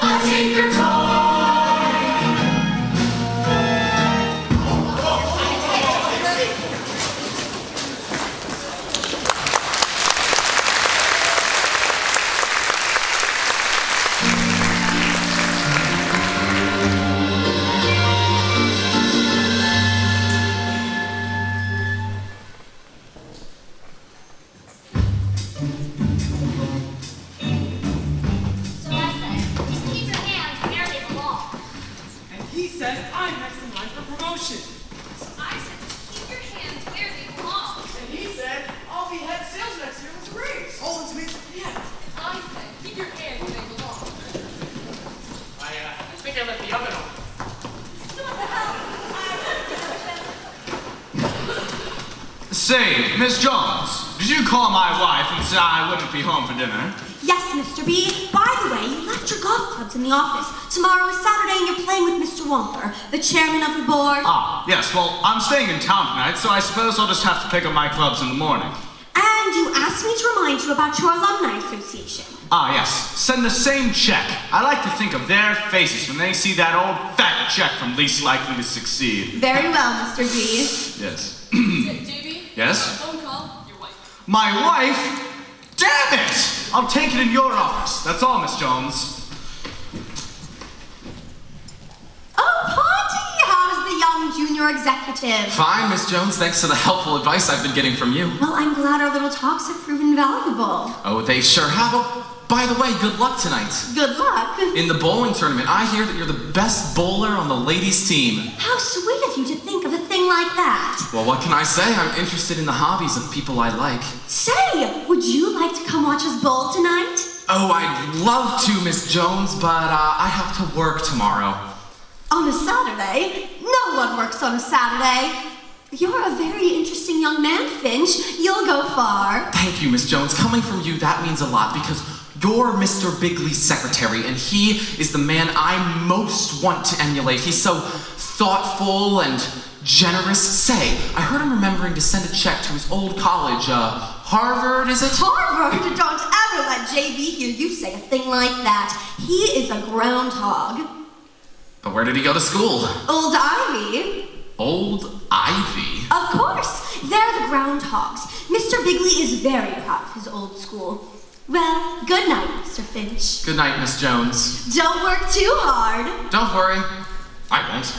a tinker toy. said I'm next in line for promotion. I said keep your hands where they belong. And he said, I'll be head sales next year with a raise. Oh, it's me. Yeah. I said keep your hands where they belong. I think I left the oven on. What the hell? Say, Miss Jones, did you call my wife and say I wouldn't be home for dinner? Yes, Mr. B. By the way, you left your golf clubs in the office. Tomorrow is Saturday and you're playing with Mr. Womper, the chairman of the board. Ah, yes, well, I'm staying in town tonight, so I suppose I'll just have to pick up my clubs in the morning. And you asked me to remind you about your alumni association. Ah, yes, send the same check. I like to think of their faces when they see that old fat check from Least Likely to Succeed. Very well, Mr. B. Yes. JB? Yes? Phone call, your wife. My wife? Damn it! I'll take it in your office. That's all, Miss Jones. Oh, Ponty! How's the young junior executive? Fine, Miss Jones. Thanks for the helpful advice I've been getting from you. Well, I'm glad our little talks have proven valuable. Oh, they sure have. Oh, by the way, good luck tonight. Good luck. In the bowling tournament, I hear that you're the best bowler on the ladies' team. How sweet of you to think of a thing like that. Well, what can I say? I'm interested in the hobbies of people I like. Say, would you like to come watch us bowl tonight? Oh, I'd love to, Miss Jones, but I have to work tomorrow. On a Saturday? No one works on a Saturday. You're a very interesting young man, Finch. You'll go far. Thank you, Miss Jones. Coming from you, that means a lot, because you're Mr. Biggley's secretary, and he is the man I most want to emulate. He's so thoughtful and generous. Say, I heard him remembering to send a check to his old college, Harvard, is it? Harvard? Don't ever let JB hear you say a thing like that. He is a groundhog. But where did he go to school? Old Ivy. Old Ivy? Of course. They're the groundhogs. Mr. Biggley is very proud of his old school. Well, good night, Mr. Finch. Good night, Miss Jones. Don't work too hard. Don't worry. I won't.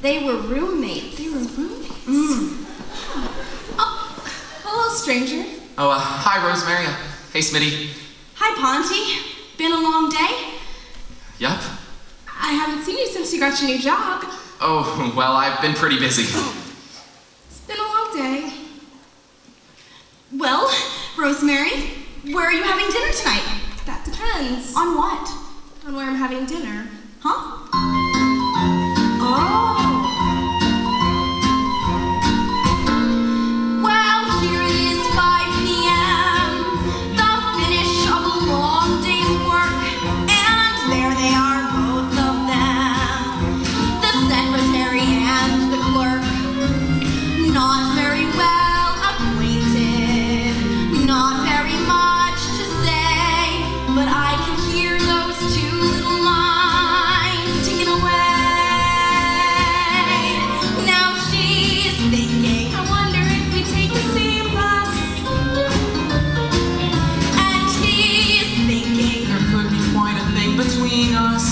They were roommates. They were roommates? Oh, hello, stranger. Oh, hi, Rosemary. Hey, Smitty. Hi, Ponty. Been a long day? Yep. I haven't seen you since you got your new job. Oh, well, I've been pretty busy. It's been a long day. Well, Rosemary, where are you having dinner tonight? That depends. On what? On where I'm having dinner. Huh? Oh. Well, here it is 5 p.m. The finish of a long day's work. And there they are, both of them. The secretary and the clerk. Not very well acquainted. Not very much to say. But I can hear those two little minds ticking away. Now she's thinking, I wonder if we take the same bus. And he's thinking, There could be quite a thing between us.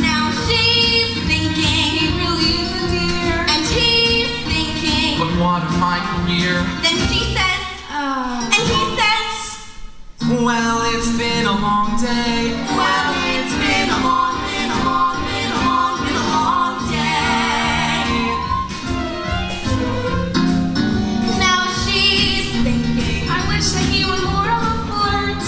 now she's thinking, he really is a dear. And he's thinking, But what of my career? then she says, and he says, Well, it's been a long day. well, it's been a long, been a long, been a long, been a long day. Now she's thinking, I wish that he were more of a flirt.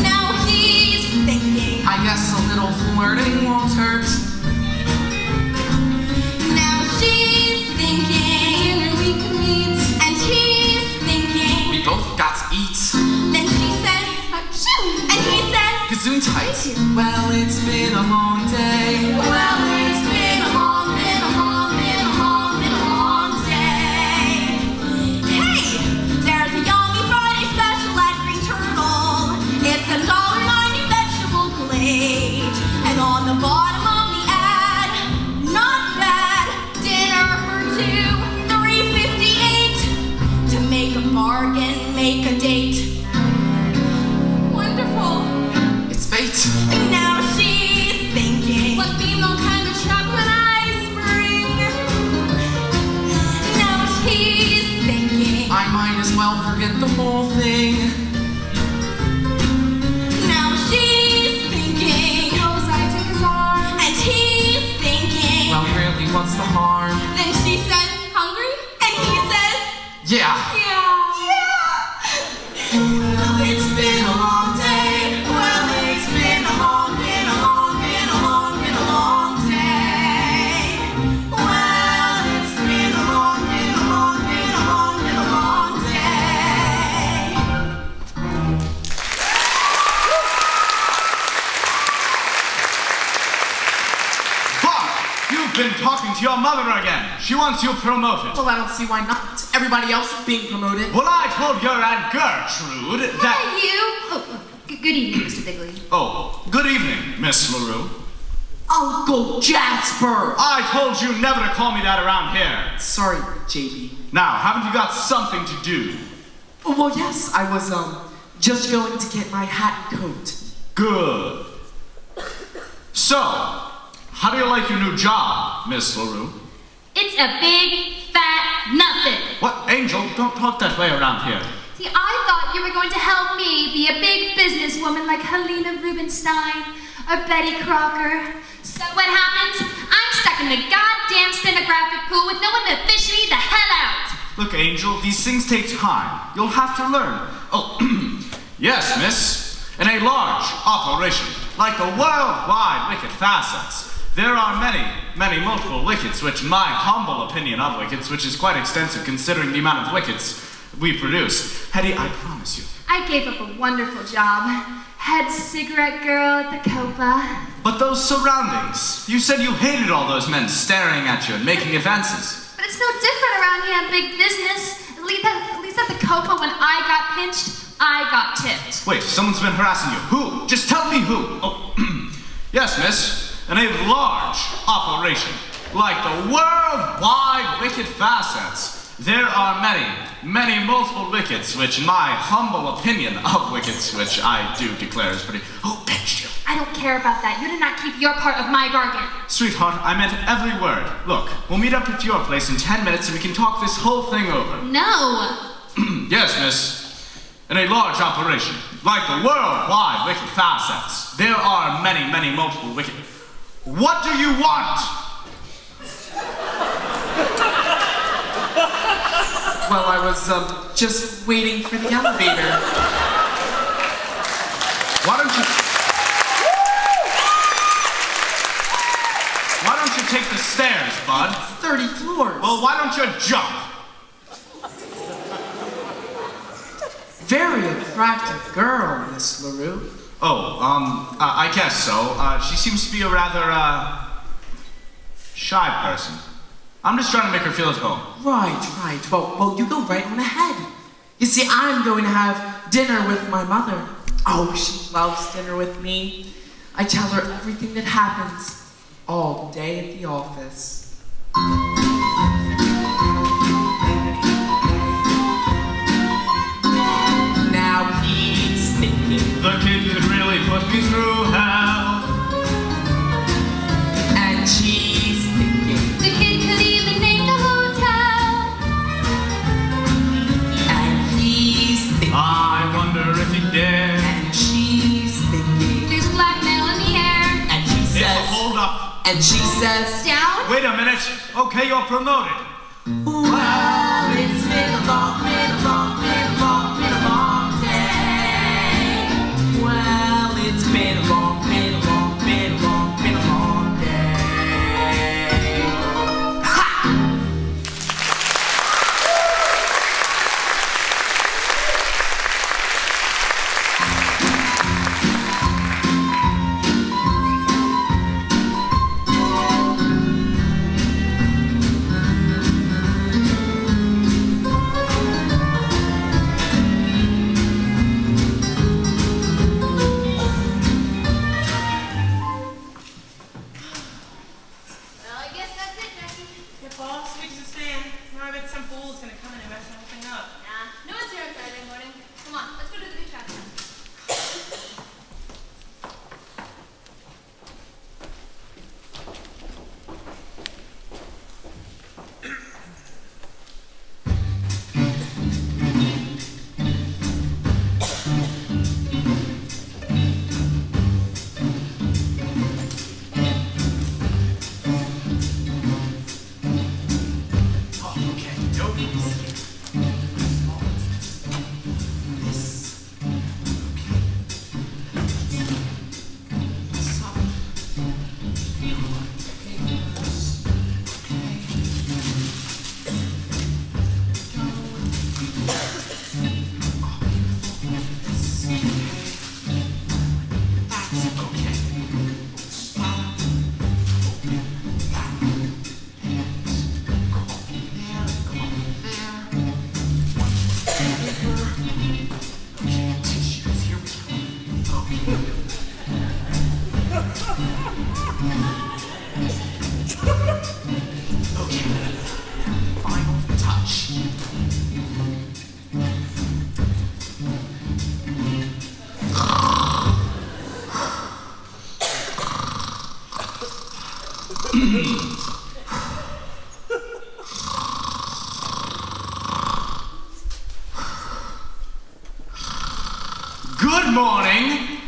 now he's thinking, I guess a little flirting won't hurt. now she's thinking, Dinner we could meet. and he's thinking. We both got to eat. Then she says, and he says, Gesundheit. Well, it's been a long day. well, it's been a long, been a long, been a long, been a long day. Hey, there's a Yummy Friday special at Green Turtle. It's a $1.90 vegetable plate. And on the bottom of the ad, not bad, dinner for two, $3.58. To make a bargain, make a date. Wonderful. It's fate. And now been talking to your mother again. She wants you promoted. Well, I don't see why not. Everybody else is being promoted. Well, I told your Aunt Gertrude that... Hi, you. Oh, good evening, Mr. Biggley. Oh, good evening, Miss LaRue. Uncle Jasper! I told you never to call me that around here. Sorry, JB. Now, haven't you got something to do? Oh, well, yes, I was, just going to get my hat and coat. Good. So, how do you like your new job, Miss LaRue? It's a big, fat nothing. What, Angel? Don't talk that way around here. See, I thought you were going to help me be a big businesswoman like Helena Rubinstein or Betty Crocker. So what happens? I'm stuck in the goddamn stenographic pool with no one to fish me the hell out. Look, Angel, these things take time. You'll have to learn. Oh, yes, miss. In a large operation, like the worldwide wicket facets, there are many multiple wickets, which my humble opinion of wickets, which is quite extensive considering the amount of wickets we produce. Hedy, I promise you. I gave up a wonderful job. Head cigarette girl at the Copa. But those surroundings. You said you hated all those men staring at you and making advances. But it's no different around here in big business. At least at the Copa, when I got pinched, I got tipped. Wait, someone's been harassing you. Who? Just tell me who. Oh, yes, miss. In a large operation, like the worldwide wicket facets, there are many multiple wickets, which in my humble opinion of wickets, which I do declare is pretty... Who pinched you? I don't care about that. You did not keep your part of my bargain. Sweetheart, I meant every word. Look, we'll meet up at your place in 10 minutes and we can talk this whole thing over. No. Yes, miss. In a large operation, like the worldwide wicket facets, there are many multiple wicket... What do you want? Well, I was, just waiting for the elevator. Why don't you take the stairs, bud? 30 floors. Well, why don't you jump? Very attractive girl, Miss LaRue. Oh, I guess so. She seems to be a rather, shy person. I'm just trying to make her feel at home. Right. Well, you go right on ahead. You see, I'm going to have dinner with my mother. Oh, she loves dinner with me. I tell her everything that happens all day at the office. Now he's thinking the kid could really put me through hell. And she's thinking the kid could even name the hotel. And he's thinking I wonder if he dare. And she's thinking there's blackmail in the air. And she says hold up. And she says down. Wait a minute. Okay, you're promoted. Well, it's been a long day. Well, it's been a long day. Ha! Good morning.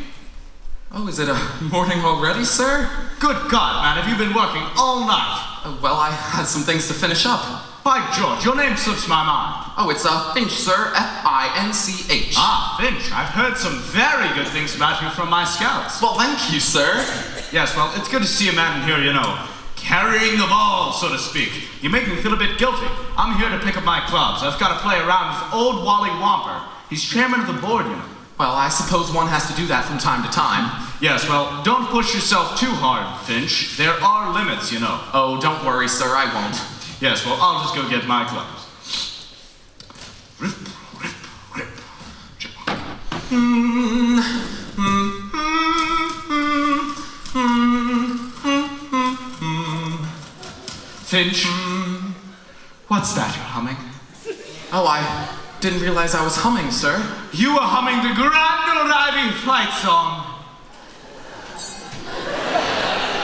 Oh, is it a morning already, sir? Good God, man, have you been working all night? Well, I had some things to finish up. By George, your name slips my mind. Oh, it's Finch, sir. F-I-N-C-H. Ah, Finch. I've heard some very good things about you from my scouts. Well, thank you, sir. Yes, well, it's good to see a man in here, you know, carrying the ball, so to speak. You make me feel a bit guilty. I'm here to pick up my clubs. I've got to play around with old Wally Womper. He's chairman of the board, you know. Well, I suppose one has to do that from time to time. Yes, well, don't push yourself too hard, Finch. There are limits, you know. Oh, don't worry, sir, I won't. Yes, well, I'll just go get my clubs. Rip, rip, rip. Finch, what's that you're humming? Oh, I didn't realize I was humming, sir. You were humming the Grand Old Ivy Flight Song.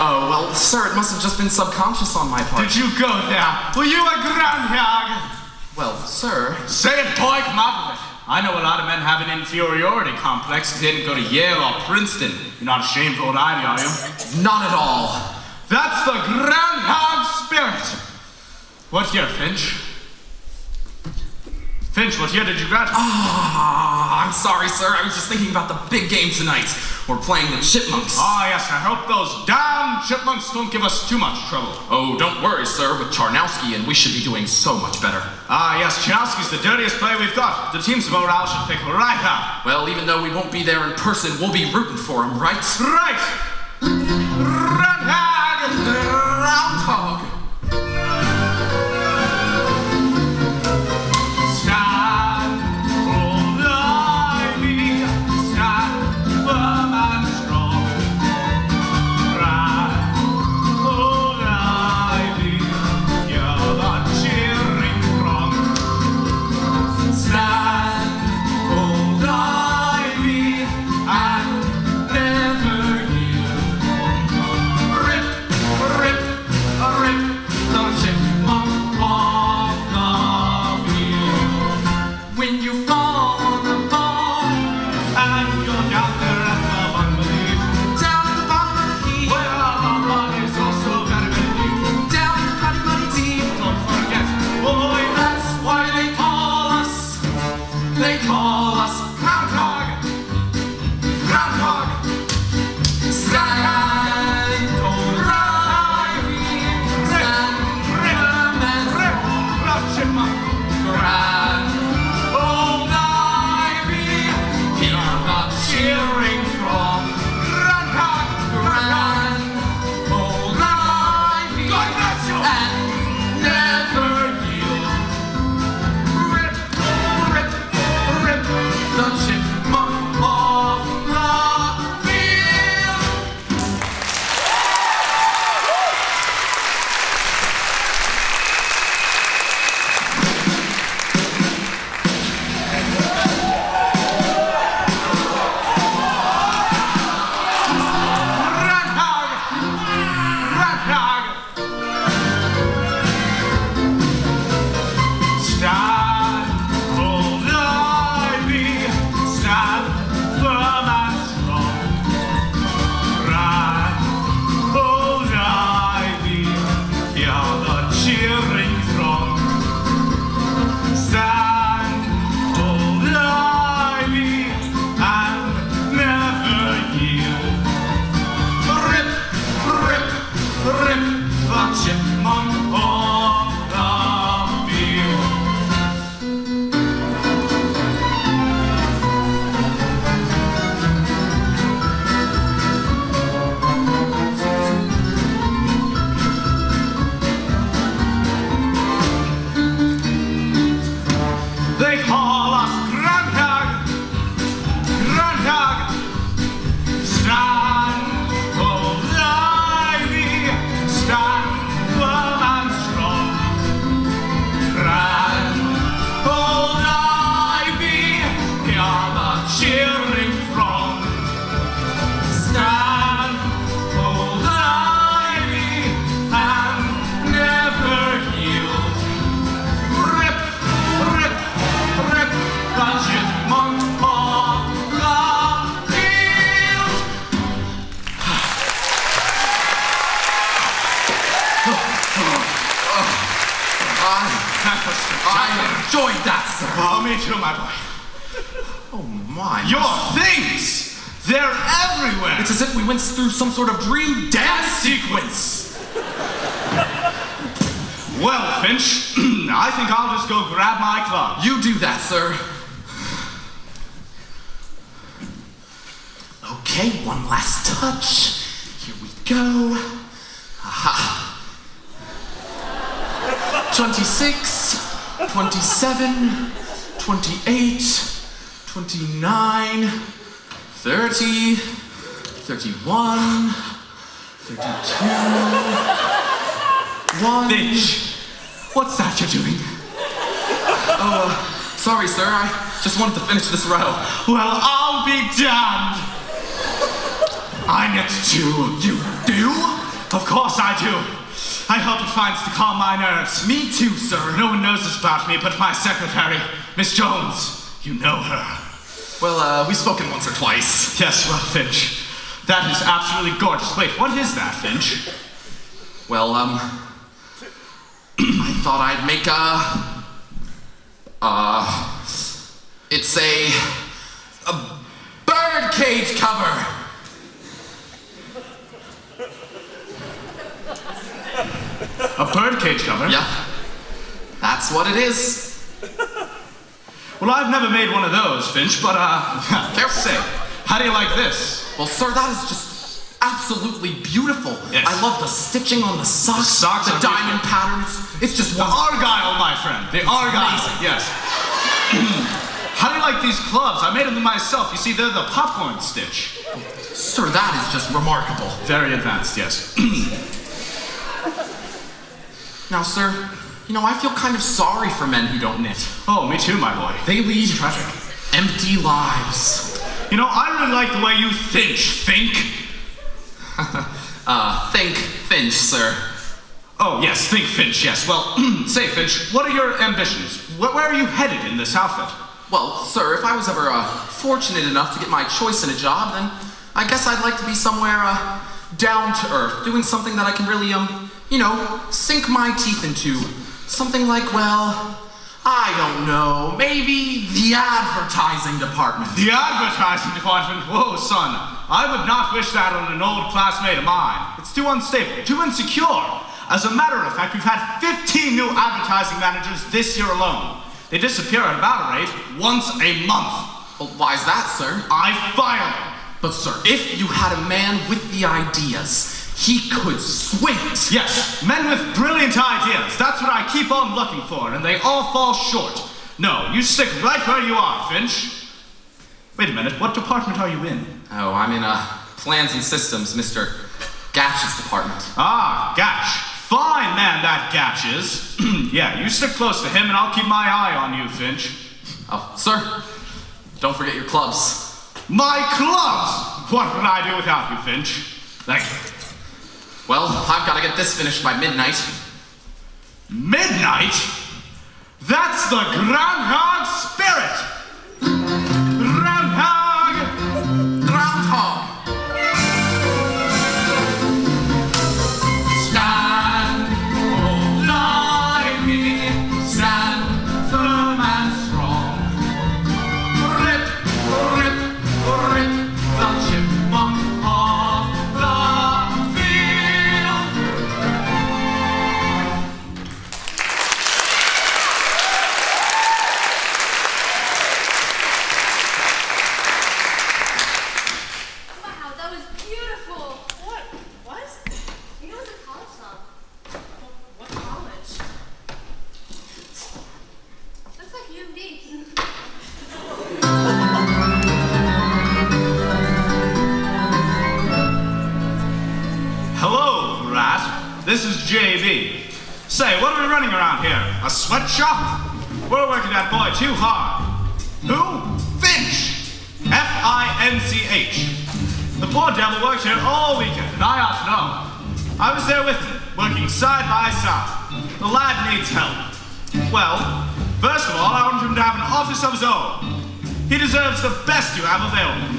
Oh, well, sir, it must have just been subconscious on my part. Did you go there? Were you a groundhog? Well, sir... Say it, boy, come out with it. I know a lot of men have an inferiority complex because they didn't go to Yale or Princeton. You're not ashamed of Old Ivy, are you? Not at all. That's the groundhog spirit. What year, Finch? Finch, what year did you graduate? Ah, I'm sorry, sir. I was just thinking about the big game tonight. We're playing the Chipmunks. Ah, yes, I hope those damn Chipmunks don't give us too much trouble. Oh, don't worry, sir. With Charnowski, and we should be doing so much better. Ah, yes, Charnowski's the dirtiest player we've got. The team's morale should pick right up. Well, even though we won't be there in person, we'll be rooting for him, right? Right! Groundhog! Groundhog! Cheering enjoyed that, sir. Oh, me too, my boy. Oh, my. Your things! They're everywhere! It's as if we went through some sort of dream dance sequence. Well, Finch, I think I'll just go grab my club. You do that, sir. Okay, one last touch. Here we go. Aha. 26, 27, 28, 29, 30, 31, 32, 1. Finch, what's that you're doing? Oh, sorry, sir. I just wanted to finish this row. Well, I'll be damned. I knit too. You do? Of course I do. I hope it finds to calm my nerves. Me too, sir. No one knows this about me but my secretary, Miss Jones. You know her. Well, we've spoken once or twice. Yes, well, Finch, that is absolutely gorgeous. Wait, what is that, Finch? Well, I thought I'd make it's a birdcage cover. A birdcage cover? Yeah, that's what it is. Well, I've never made one of those, Finch, but, careful. Say, how do you like this? Well, sir, that is just absolutely beautiful. Yes. I love the stitching on the socks, the diamond patterns. It's just the Argyle, my friend. The Argyle. Amazing. Yes. How do you like these clubs? I made them myself. You see, they're the popcorn stitch. Sir, that is just remarkable. Very advanced, yes. Now, sir, you know, I feel kind of sorry for men who don't knit. Oh, me too, my boy. They lead tragic, empty lives. You know, I really like the way you think. Think Finch, sir. Oh, yes, think Finch, yes. Well, say, Finch, what are your ambitions? Where are you headed in this outfit? Well, sir, if I was ever fortunate enough to get my choice in a job, then I guess I'd like to be somewhere down to earth, doing something that I can really, you know, sink my teeth into. Something like, well, I don't know, maybe the advertising department. The advertising department? Whoa, son. I would not wish that on an old classmate of mine. It's too unstable, too insecure. As a matter of fact, we've had 15 new advertising managers this year alone. They disappear at about a rate once a month. Well, why's that, sir? I fire them. But, sir, if you had a man with the ideas, he could swing it. Yes, men with brilliant ideas. That's what I keep on looking for, and they all fall short. No, you stick right where you are, Finch. Wait a minute, what department are you in? Oh, I'm in, plans and systems, Mr. Gatch's department. Ah, Gatch. Fine man, that Gatch is. Yeah, you stick close to him, and I'll keep my eye on you, Finch. Oh, sir, don't forget your clubs. My clubs! What would I do without you, Finch? Thank you. Well, I've got to get this finished by midnight. Midnight? That's the groundhog spirit! Groundhog! Groundhog! Stand, oh, like me, stand firm and strong. Rip, rip, rip the chipmunk off the field. Wow, that was beautiful. What? What? You know it's a college song. What college? Looks like UMD. Hello, Bratt. This is JB. Say, what are we running around here? A sweatshop? We're working that boy too hard. Who? Finch! F-I-N-C-H. The poor devil worked here all weekend, and I ought to know. I was there with him, working side by side. The lad needs help. Well, first of all, I want him to have an office of his own. He deserves the best you have available.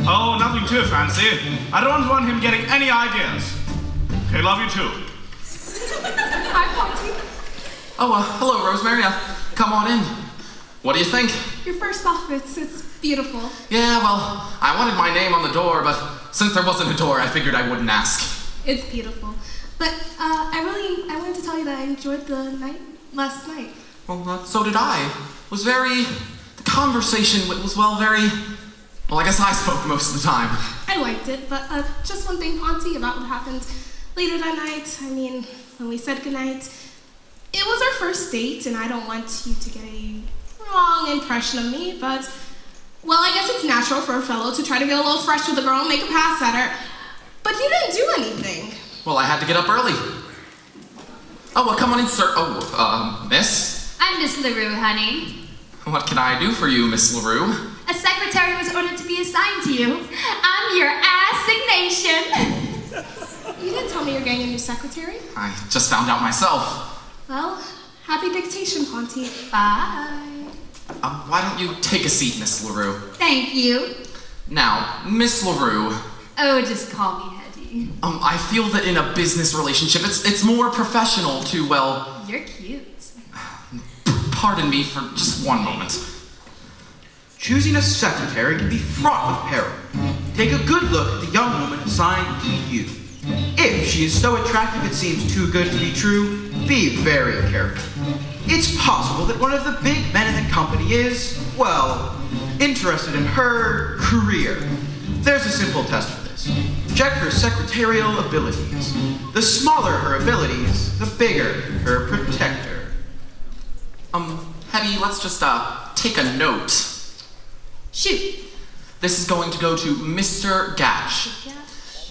Oh, nothing too fancy. I don't want him getting any ideas. Okay, love you too. Hi, Ponty. Oh, hello, Rosemary. Come on in. What do you think? Your first office, it's beautiful. Yeah, well, I wanted my name on the door, but since there wasn't a door, I figured I wouldn't ask. It's beautiful. But I wanted to tell you that I enjoyed the night last night. Well, so did I. The conversation was, well, I guess I spoke most of the time. I liked it, but just one thing, Ponty, about what happened later that night. I mean, when we said goodnight, it was our first date, and I don't want you to get a wrong impression of me, but, well, I guess it's natural for a fellow to try to get a little fresh with a girl and make a pass at her. But you didn't do anything. Well, I had to get up early. Oh, well, come on in, sir. Oh, miss? I'm Miss LaRue, honey. What can I do for you, Miss LaRue? A secretary was ordered to be assigned to you. I'm your assignation. You didn't tell me you're getting a new secretary. I just found out myself. Well, happy dictation, Ponty. Bye. Why don't you take a seat, Miss LaRue? Thank you. Now, Miss LaRue. Oh, just call me Hedy. I feel that in a business relationship, it's more professional to, well... You're cute. Pardon me for just one moment. Choosing a secretary can be fraught with peril. Take a good look at the young woman assigned to you. If she is so attractive it seems too good to be true, be very careful. It's possible that one of the big men in the company is, well, interested in her career. There's a simple test for this. Check her secretarial abilities. The smaller her abilities, the bigger her protector. Hedy, let's just, take a note. Shoot. This is going to go to Mr. Gatch.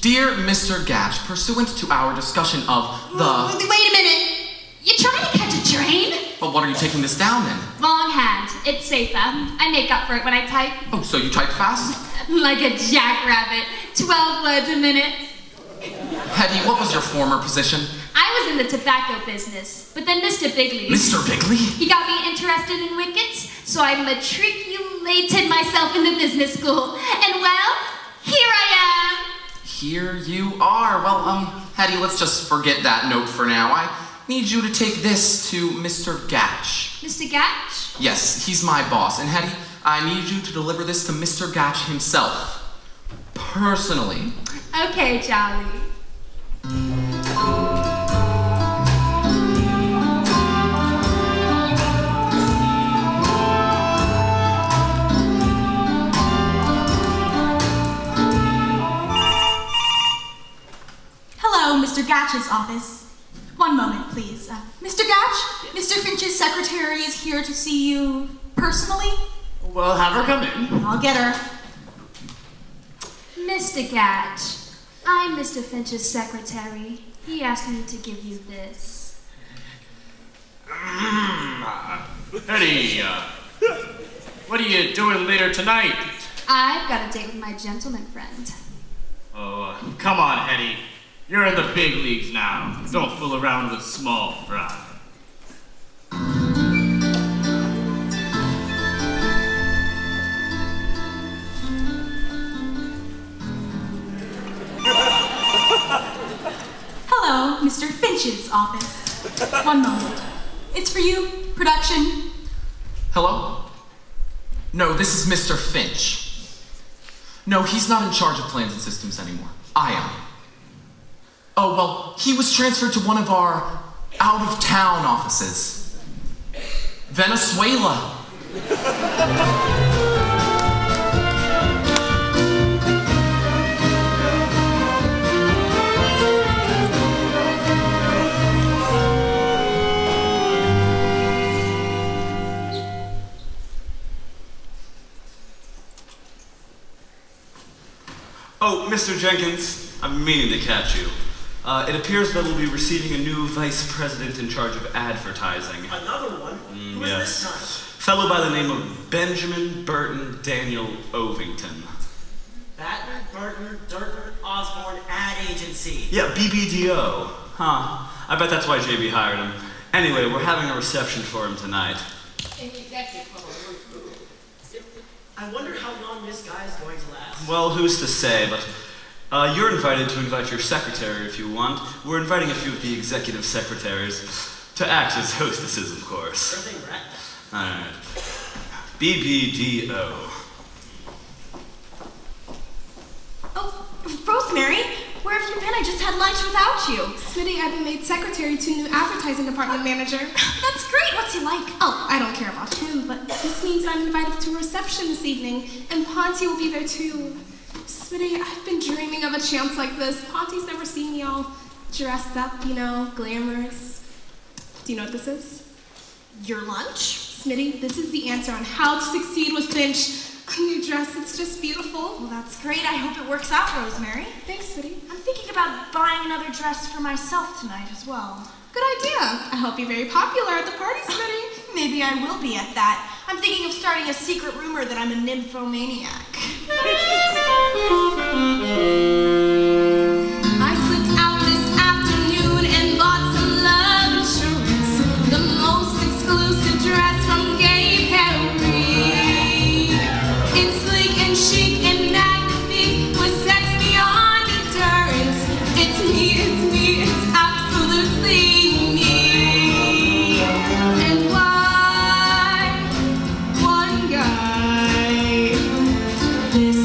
Dear Mr. Gatch, pursuant to our discussion of the... Wait a minute. You trying to catch a train? Well, what are you taking this down in? Longhand. It's safer. I make up for it when I type. Oh, so you type fast? Like a jackrabbit. 12 words a minute. Hedy, what was your former position? I was in the tobacco business, but then Mr. Biggley... Mr. Biggley? He got me interested in wickets, so I matriculated myself in the business school. And well, here I am. Here you are. Well, Hedy, let's just forget that note for now. I need you to take this to Mr. Gatch. Mr. Gatch? Yes, he's my boss. And Hedy, I need you to deliver this to Mr. Gatch himself. Personally. Okay, Charlie. Hello, Mr. Gatch's office. One moment, please. Mr. Gatch, Mr. Finch's secretary is here to see you personally. Well, have her come in. I'll get her. Mr. Gatch, I'm Mr. Finch's secretary. He asked me to give you this. Hedy, what are you doing later tonight? I've got a date with my gentleman friend. Oh, come on, Hedy. You're in the big leagues now. Don't fool around with small fry. Hello, Mr. Finch's office. One moment. It's for you, production. Hello? No, this is Mr. Finch. No, he's not in charge of plans and systems anymore. I am. Oh, well, he was transferred to one of our out-of-town offices. Venezuela. Oh, Mr. Jenklns, I've been meaning to catch you. It appears that we'll be receiving a new vice president in charge of advertising. Another one? Who is Yes. this time? Fellow by the name of Benjamin Burton Daniel Ovington. Batman, Burton, Durton, Osborne Ad Agency. Yeah, BBDO. Huh. I bet that's why JB hired him. Anyway, we're having a reception for him tonight. I wonder how long this guy is going to last. Well, who's to say, but you're invited to invite your secretary if you want. We're inviting a few of the executive secretaries to act as hostesses, of course. Sure thing, Bratt. Alright. BBDO. Oh, Rosemary, where have you been? I just had lunch without you. Smitty, I've been made secretary to new advertising department manager. That's great. What's he like? Oh, I don't care about him, but this means I'm invited to a reception this evening, and Ponty will be there too. Smitty, I've been dreaming of a chance like this. Ponty's never seen me all dressed up, you know, glamorous. Do you know what this is? Your lunch? Smitty, this is the answer on how to succeed with Finch. A new dress, it's just beautiful. Well, that's great. I hope it works out, Rosemary. Thanks, Smitty. I'm thinking about buying another dress for myself tonight as well. Good idea. I hope you're very popular at the party, Smitty. Maybe I will be at that. I'm thinking of starting a secret rumor that I'm a nymphomaniac. I slipped out this afternoon and bought some love insurance. The most exclusive dress from Gay Perry. It's sleek and chic and magnifique with sex beyond endurance. It's me, it's absolutely me. And why one guy? This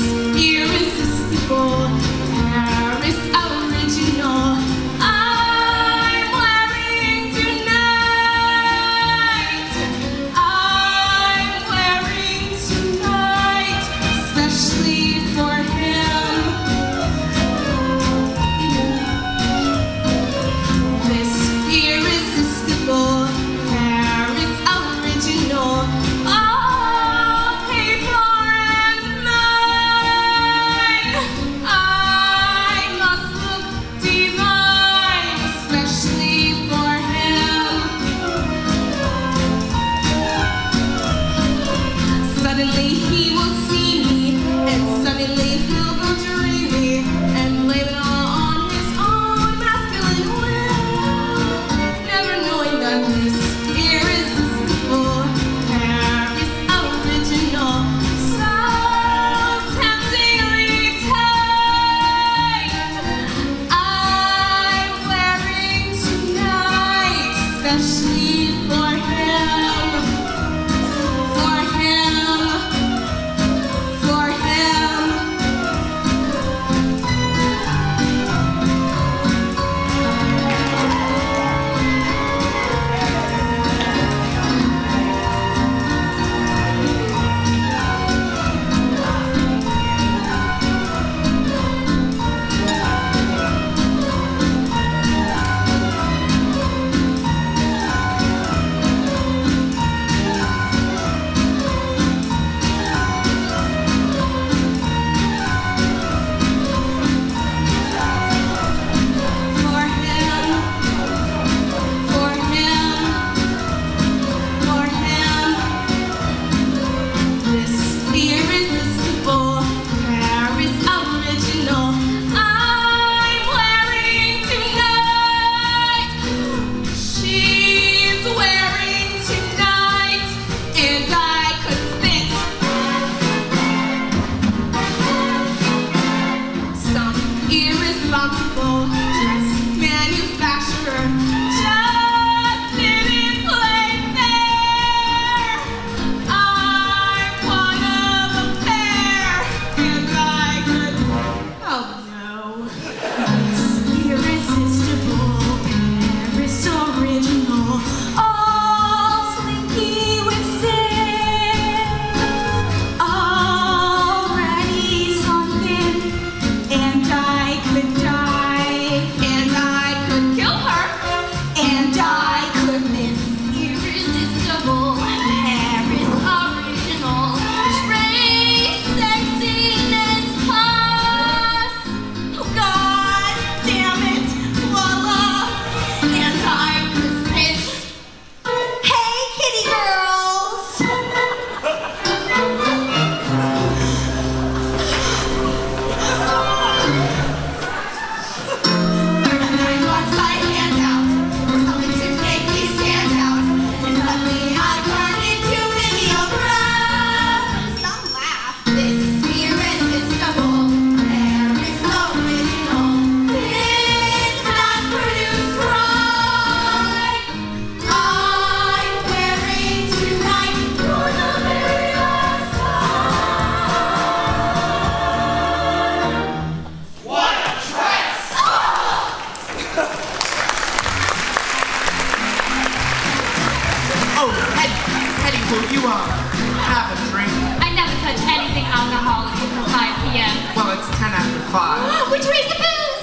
5. Which way's the booze?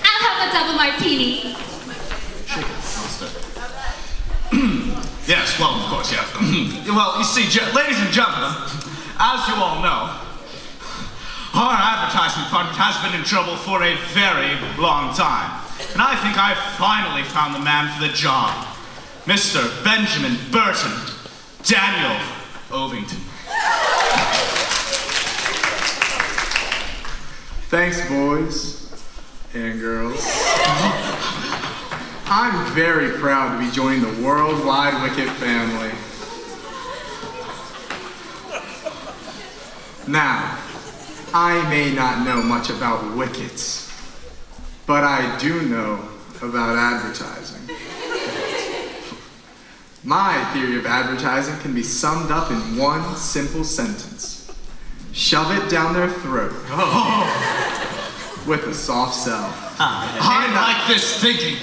I'll have a double martini. Yes, well, of course, yeah. Well, you see, ladies and gentlemen, as you all know, our advertising department has been in trouble for a very long time. And I think I finally found the man for the job. Mr. Benjamin Burton Daniel Ovington. Thanks, boys and girls. I'm very proud to be joining the worldwide Wicket family. Now, I may not know much about wickets, but I do know about advertising. My theory of advertising can be summed up in one simple sentence. Shove it down their throat. With a soft sell. I like this thinking.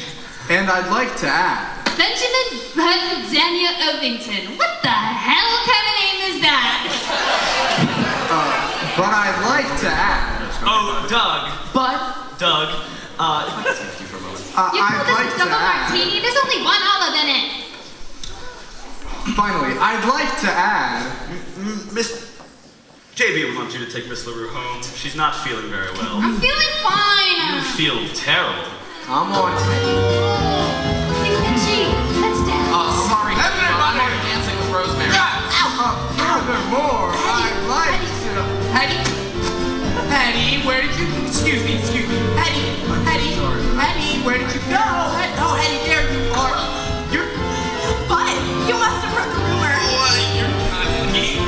And I'd like to add... Benjamin Burton Daniel Ovington. What the hell kind of name is that? But I'd like to add... Oh, Doug. But? Doug, if I could speak to you for a moment. You call this a double martini? There's only one olive in it. Finally, I'd like to add... Miss... JB would want you to take Miss LaRue home. She's not feeling very well. I'm feeling fine. You feel terrible. Come on. Hey, Finchie, let's dance. Sorry, I'm already dancing with Rosemary. Furthermore, I'd like to... Hedy, where did you... Excuse me. Hedy, where did you go? Oh, Hedy, there you are. But you must have heard the rumor. What? You're not me.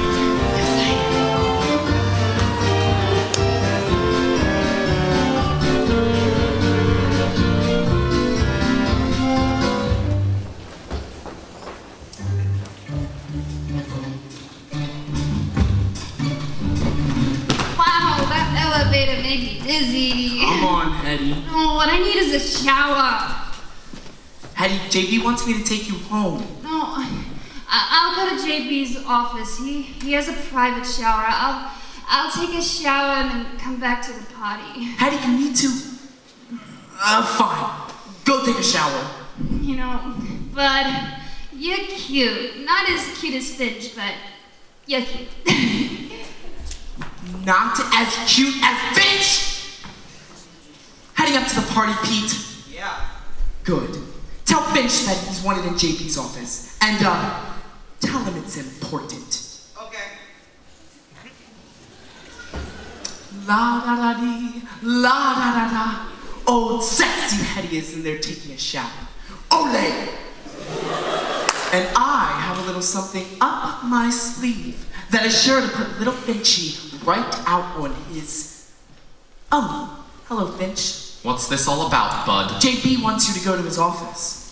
Elevator made me dizzy. Come on, Hedy. Oh, what I need is a shower. Hedy, JB wants me to take you home. No, I'll go to JB's office. He has a private shower. I'll take a shower and then come back to the party. Hedy, you need to... fine. Go take a shower. You know, Bud, you're cute. Not as cute as Finch, but you're cute. Not as cute as Finch! Heading up to the party, Pete. Yeah. Good. Tell Finch that he's wanted in JP's office. And, tell him it's important. Okay. La-da-da-dee, la-da-da-da. Old sexy Hedy is in there taking a shower. Ole! And I have a little something up my sleeve that is sure to put little Finchie right out on his... Oh, hello, Finch. What's this all about, Bud? JB wants you to go to his office.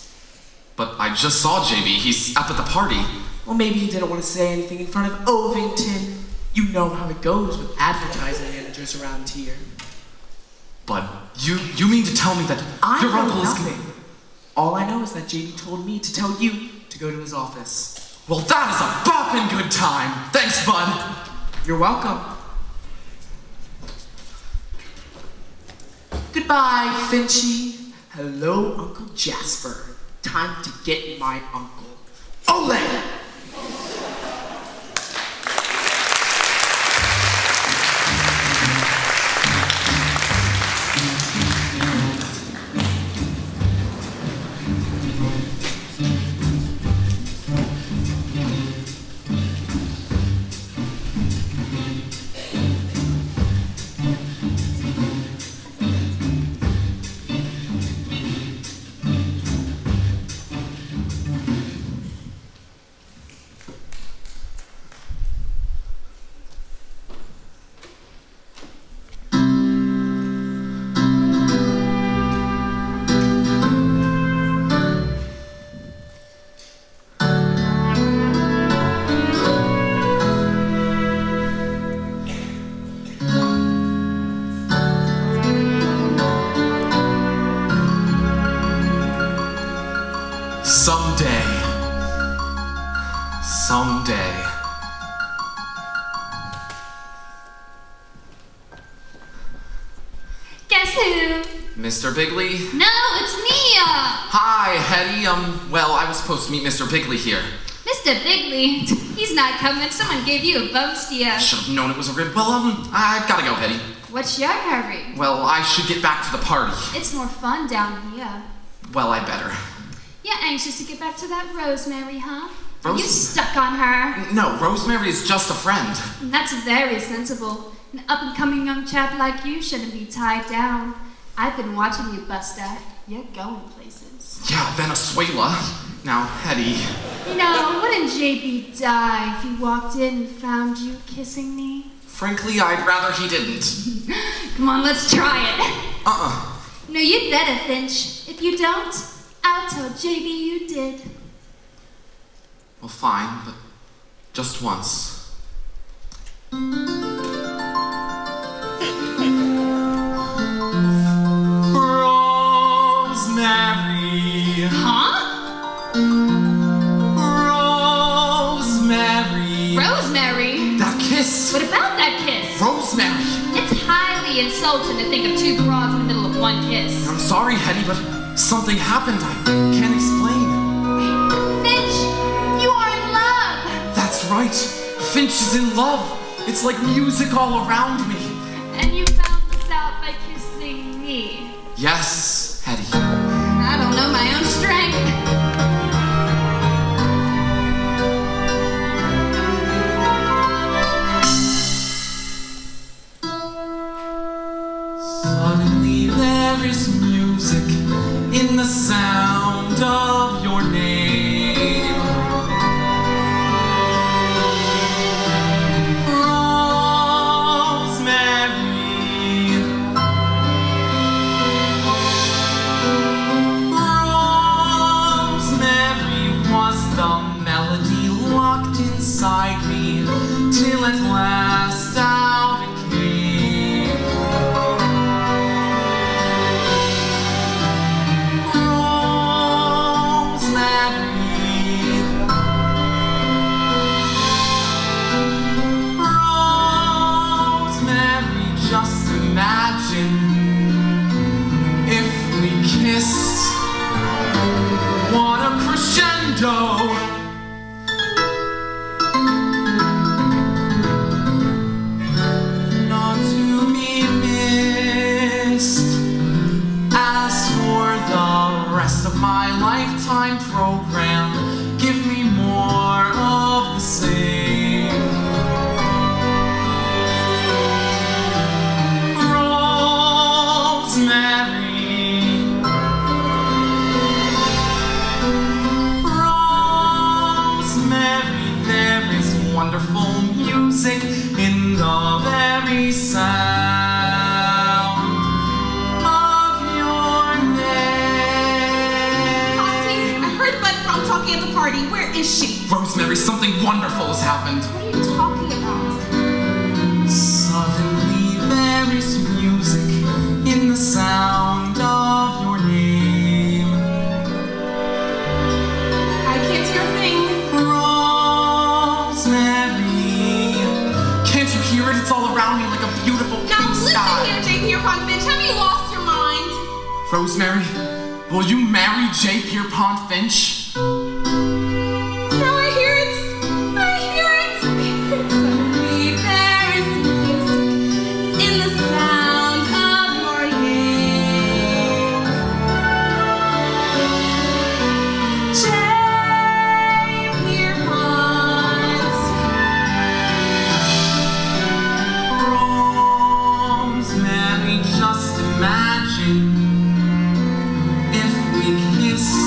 But I just saw JB. He's up at the party. Well, maybe he didn't want to say anything in front of Ovington. You know how it goes with advertising managers around here. Bud, you mean to tell me that your uncle is... Nothing. All I know is that JB told me to tell you to go to his office. Well, that is a boppin' good time. Thanks, Bud. You're welcome. Goodbye, Finchie. Hello, Uncle Jasper. Time to get my uncle. Ole! Guess who? Mr. Biggley? No, it's Mia. Hi, Hedy. Well, I was supposed to meet Mr. Biggley here. Mr. Biggley, he's not coming. Someone gave you a boast here. Should have known it was a rib. Well, I've gotta go, Hedy. What's your hurry? Well, I should get back to the party. It's more fun down here. Well, I better. You're anxious to get back to that Rosemary, huh? Are you stuck on her? No, Rosemary is just a friend. That's very sensible. An up-and-coming young chap like you shouldn't be tied down. I've been watching you, Buster. You're going places. Yeah, Venezuela. Now, Hedy. You know, wouldn't JB die if he walked in and found you kissing me? Frankly, I'd rather he didn't. Come on, let's try it. No, you'd better, Finch. If you don't, I'll tell JB you did. Well, fine, but just once. Rosemary. Huh? Rosemary. Rosemary? That kiss. What about that kiss? Rosemary. It's highly insulting to think of two broads in the middle of one kiss. I'm sorry, Hedy, but something happened. I can't explain. Finch, you are in love. That's right. Finch is in love. It's like music all around me. And you found this out by kissing me. Yes, Hedy. I don't know my own strength. Suddenly there is music in the sound of your name. Rosemary was the melody locked inside me till at last out it came. Rosemary, just imagine if we kissed. What a crescendo! Not to be missed. As for the rest of my lifetime program, give me more of the same. Rosemary. Wonderful music in the very sound of your name. Auntie, I heard Bud Frump talking at the party. Where is she? Rosemary, something wonderful has happened. What are you talking about? Suddenly there is music in the sound of your name. I can't hear a thing. Can't you hear it? It's all around me like a beautiful pink sky. Now listen here, J. Pierrepont Finch. Have you lost your mind? Rosemary, will you marry J. Pierrepont Finch? Now I hear it. I hear it. Suddenly there is music in the sound of your name. J. Pierrepont. Rosemary, just imagine if we kissed.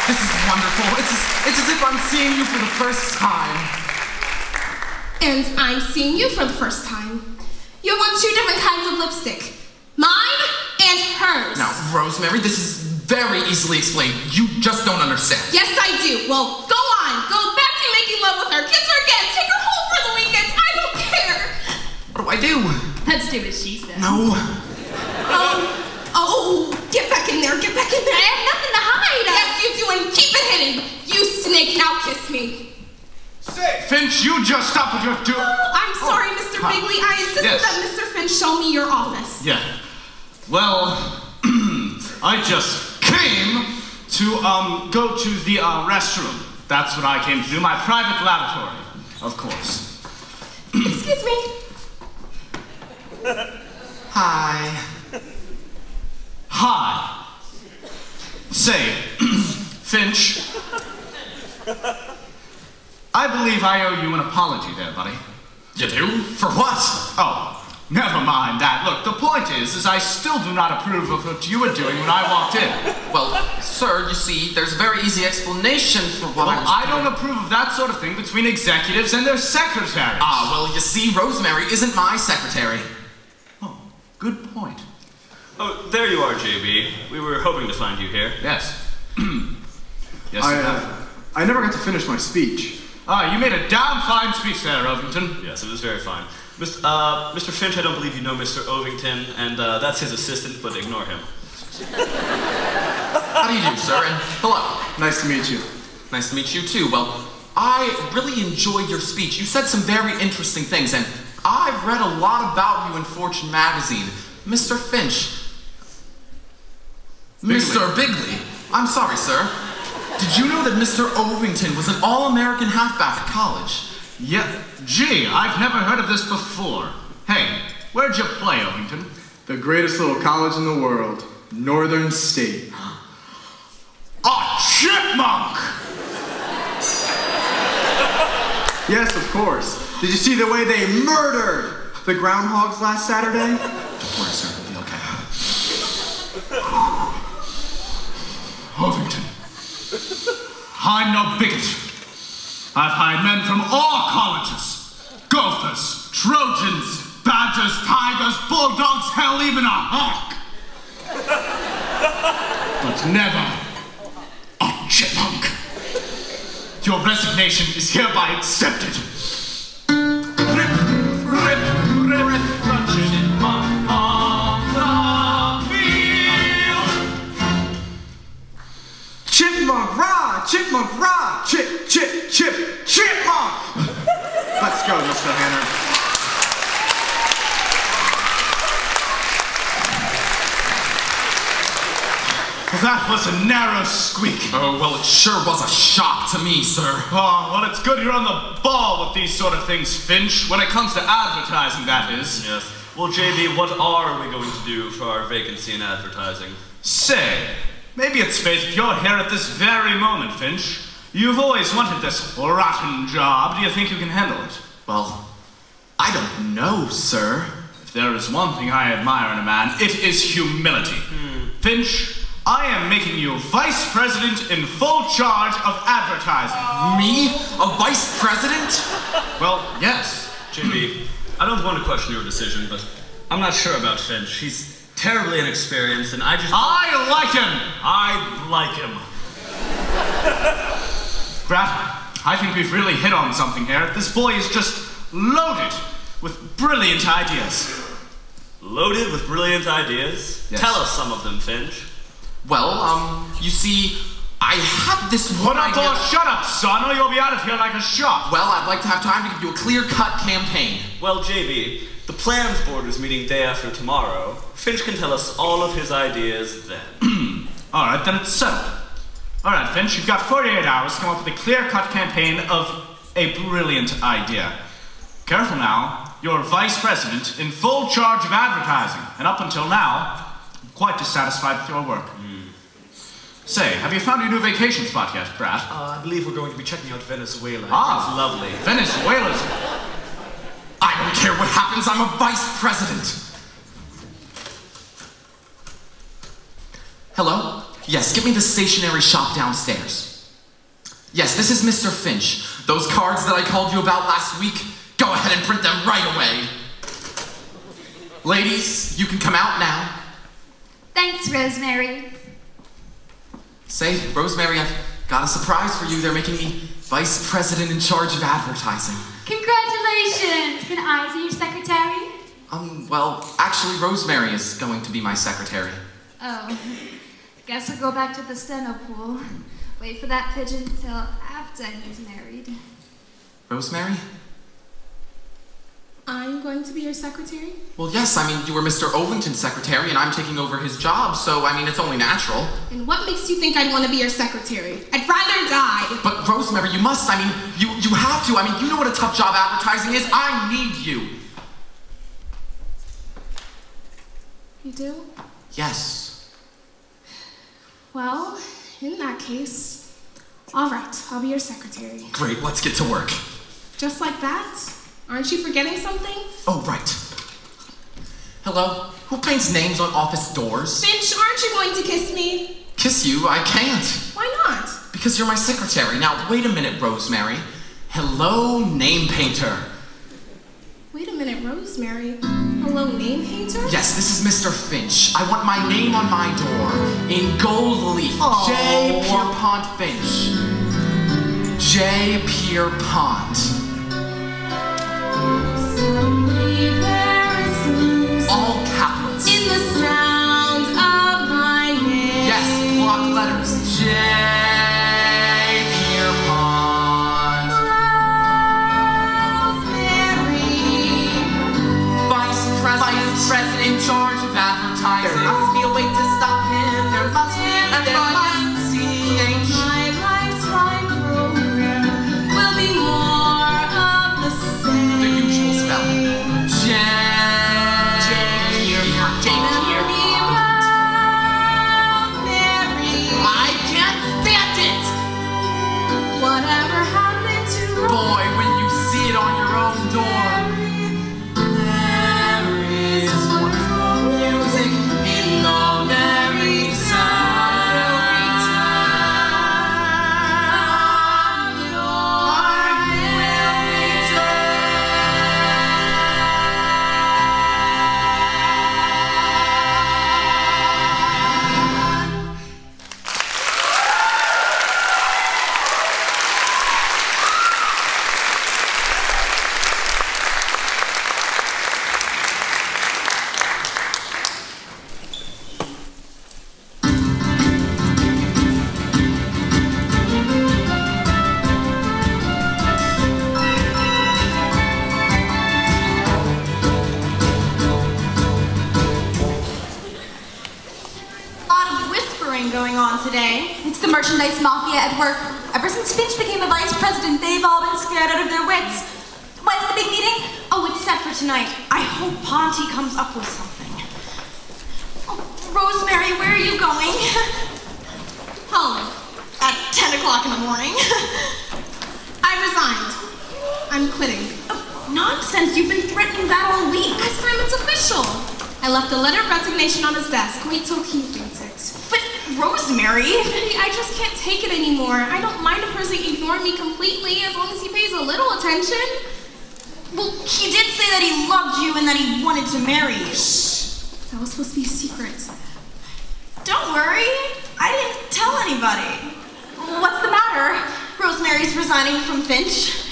This is wonderful. It's as if I'm seeing you for the first time. And I'm seeing you for the first time. You have on 2 different kinds of lipstick. Mine and hers. Now, Rosemary, this is very easily explained. You just don't understand. Yes, I do. Well, go on. Go back to making love with her. Kiss her again. Take her home for the weekend. I don't care. What do I do? Let's do as she said. No. Oh, get back in there. Get back in there. I have nothing to hide. Yes, you do, and keep it hidden. You snake. Now kiss me. Finch, you just stop with your I'm sorry, Mr. Biggley. I insisted that Mr. Finch show me your office. Yeah. Well, I just came to go to the restroom. That's what I came to do. My private lavatory, of course. Excuse me. Hi. Hi. Say, Finch. I believe I owe you an apology there, buddy. You do? For what? Oh, never mind that. Look, the point is I still do not approve of what you were doing when I walked in. Well, sir, you see, there's a very easy explanation for what I don't approve of that sort of thing between executives and their secretaries. Ah, well, you see, Rosemary isn't my secretary. Oh, good point. Oh, there you are, JB. We were hoping to find you here. Yes. Yes, I never got to finish my speech. You made a damn fine speech there, Ovington. Yes, it was very fine. Mr. Finch, I don't believe you know Mr. Ovington, and that's his assistant, but ignore him. How do you do, sir? And hello. Nice to meet you. Nice to meet you, too. Well, I really enjoyed your speech. You said some very interesting things, and I've read a lot about you in Fortune magazine. Mr. Finch. Biggley. Mr. Biggley. I'm sorry, sir. Did you know that Mr. Ovington was an all-American halfback at college? Yeah. Gee, I've never heard of this before. Hey, where'd you play, Ovington? The greatest little college in the world, Northern State. A chipmunk! Yes, of course. Did you see the way they murdered the groundhogs last Saturday? Don't worry, sir. It'll be okay. Ovington. I'm no bigot. I've hired men from all colleges. Gophers, Trojans, Badgers, Tigers, Bulldogs, hell, even a hawk. But never a chipmunk. Your resignation is hereby accepted. Rip, rip, rip, rip, chipmunk on the field. Chipmunk, rah! Chipmunk, rah! Chip, chip, chip, chipmunk! Let's go, Mr. Hanner. That was a narrow squeak. Oh, well, it sure was a shock to me, sir. Oh, well, it's good you're on the ball with these sort of things, Finch. When it comes to advertising, that is. Yes. Well, JB, what are we going to do for our vacancy in advertising? Say, maybe it's fate that you're here at this very moment, Finch. You've always wanted this rotten job. Do you think you can handle it? Well, I don't know, sir. If there is one thing I admire in a man, it is humility. Finch, I am making you vice president in full charge of advertising. Me? A vice president? Well, yes. JB, I don't want to question your decision, but I'm not sure about Finch. He's terribly inexperienced, and I like him! I like him. Bratt, I think we've really hit on something here. This boy is just loaded with brilliant ideas. Loaded with brilliant ideas? Yes. Tell us some of them, Finch. Well, you see, I had this one idea. Shut up, son, or you'll be out of here like a shot. Well, I'd like to have time to give you a clear-cut campaign. Well, JB, the plans board is meeting day after tomorrow. Finch can tell us all of his ideas then. All right, then it's settled. All right, Finch, you've got 48 hours to come up with a clear-cut campaign of a brilliant idea. Careful now, you're vice president in full charge of advertising, and up until now, I'm quite dissatisfied with your work. Say, have you found your new vacation spot yet, Bratt? I believe we're going to be checking out Venezuela. Ah, it's lovely. Venezuela's... I don't care what happens, I'm a vice president. Hello? Yes, get me the stationery shop downstairs. Yes, this is Mr. Finch. Those cards that I called you about last week, go ahead and print them right away. Ladies, you can come out now. Thanks, Rosemary. Say, Rosemary, I've got a surprise for you. They're making me vice president in charge of advertising. Congratulations! Can I be your secretary? Well, actually, Rosemary is going to be my secretary. Oh, guess I'll go back to the steno pool. Wait for that pigeon till after he's married. Rosemary? I'm going to be your secretary? Well, yes, I mean, you were Mr. Ovington's secretary, and I'm taking over his job, so, I mean, it's only natural. And what makes you think I'd want to be your secretary? I'd rather die. But, Rosemary, you must, I mean, you have to. I mean, you know what a tough job advertising is. I need you. You do? Yes. Well, in that case, all right, I'll be your secretary. Great, let's get to work. Just like that? Aren't you forgetting something? Oh, right. Hello? Who paints names on office doors? Finch, aren't you going to kiss me? Kiss you? I can't. Why not? Because you're my secretary. Now, wait a minute, Rosemary. Hello, name painter. Wait a minute, Rosemary. Hello, name painter? Yes, this is Mr. Finch. I want my name on my door in gold leaf. Oh. J. Pierrepont Finch. J. Pierrepont. All capitals. In the sound of my name. Yes, block letters. J. Pierrepont. Rosemary. Vice President in charge of advertising. There must be a way to stop him. There must be. And there must CH. My lifetime program will be more of the same. The usual spelling. I can't stand it! Whatever happened to Boy, when you see it on your own door. There is wonderful music in the merry sound. Going on today. It's the merchandise mafia at work. Ever since Finch became the vice president, they've all been scared out of their wits. When's the big meeting? Oh, it's set for tonight. I hope Ponty comes up with something. Oh, Rosemary, where are you going? home At 10 o'clock in the morning. I resigned. I'm quitting. Oh, nonsense. You've been threatening that all week. This time it's official. I left a letter of resignation on his desk. Wait till he reads it. But, Rosemary... I just can't take it anymore. I don't mind a person ignoring me completely as long as he pays a little attention. Well, he did say that he loved you and that he wanted to marry you. Shh. That was supposed to be a secret. Don't worry. I didn't tell anybody. What's the matter? Rosemary's resigning from Finch.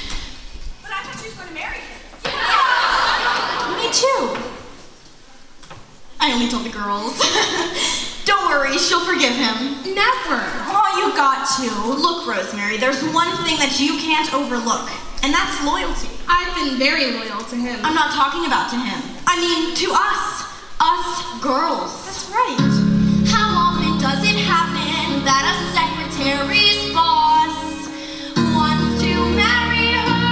But I thought she was going to marry him. Yeah. Me too. I only told the girls. Don't worry, she'll forgive him. Never. Oh, you got to. Look, Rosemary, there's one thing that you can't overlook, and that's loyalty. I've been very loyal to him. I'm not talking about to him. I mean, to us. Us girls. That's right. How often does it happen that a secretary's boss wants to marry her?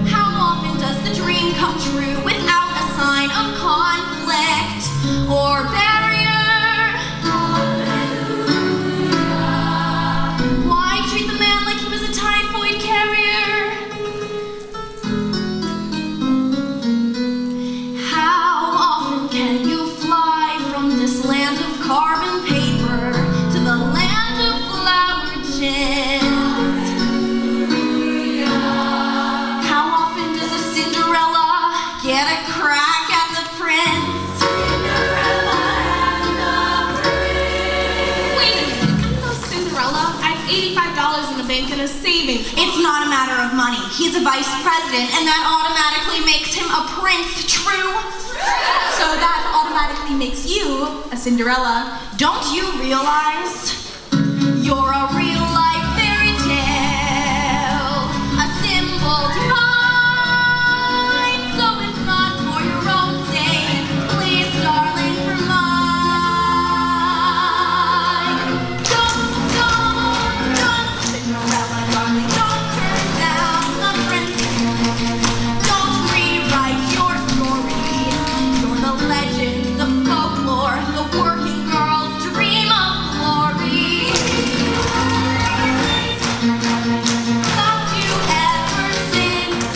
How often does the dream come true without a sign of conflict or barrier? Why treat the man like he was a typhoid carrier? How carbon paper to the land of flower gems. How often does a Cinderella get a crack at the prince? Wait a minute, I'm no Cinderella. I have $85 in the bank and a savings. It's not a matter of money. He's a vice president, and that automatically makes him a prince, true? So that automatically makes you a Cinderella. Don't you realize you're a real-life fairy tale, a symbol divine? So if not for your own sake, please, darling, for mine. Don't, Cinderella, darling, don't turn down the prince. Don't rewrite your story. You're the legend, the folklore, the working girl's dream of glory. Loved you ever since.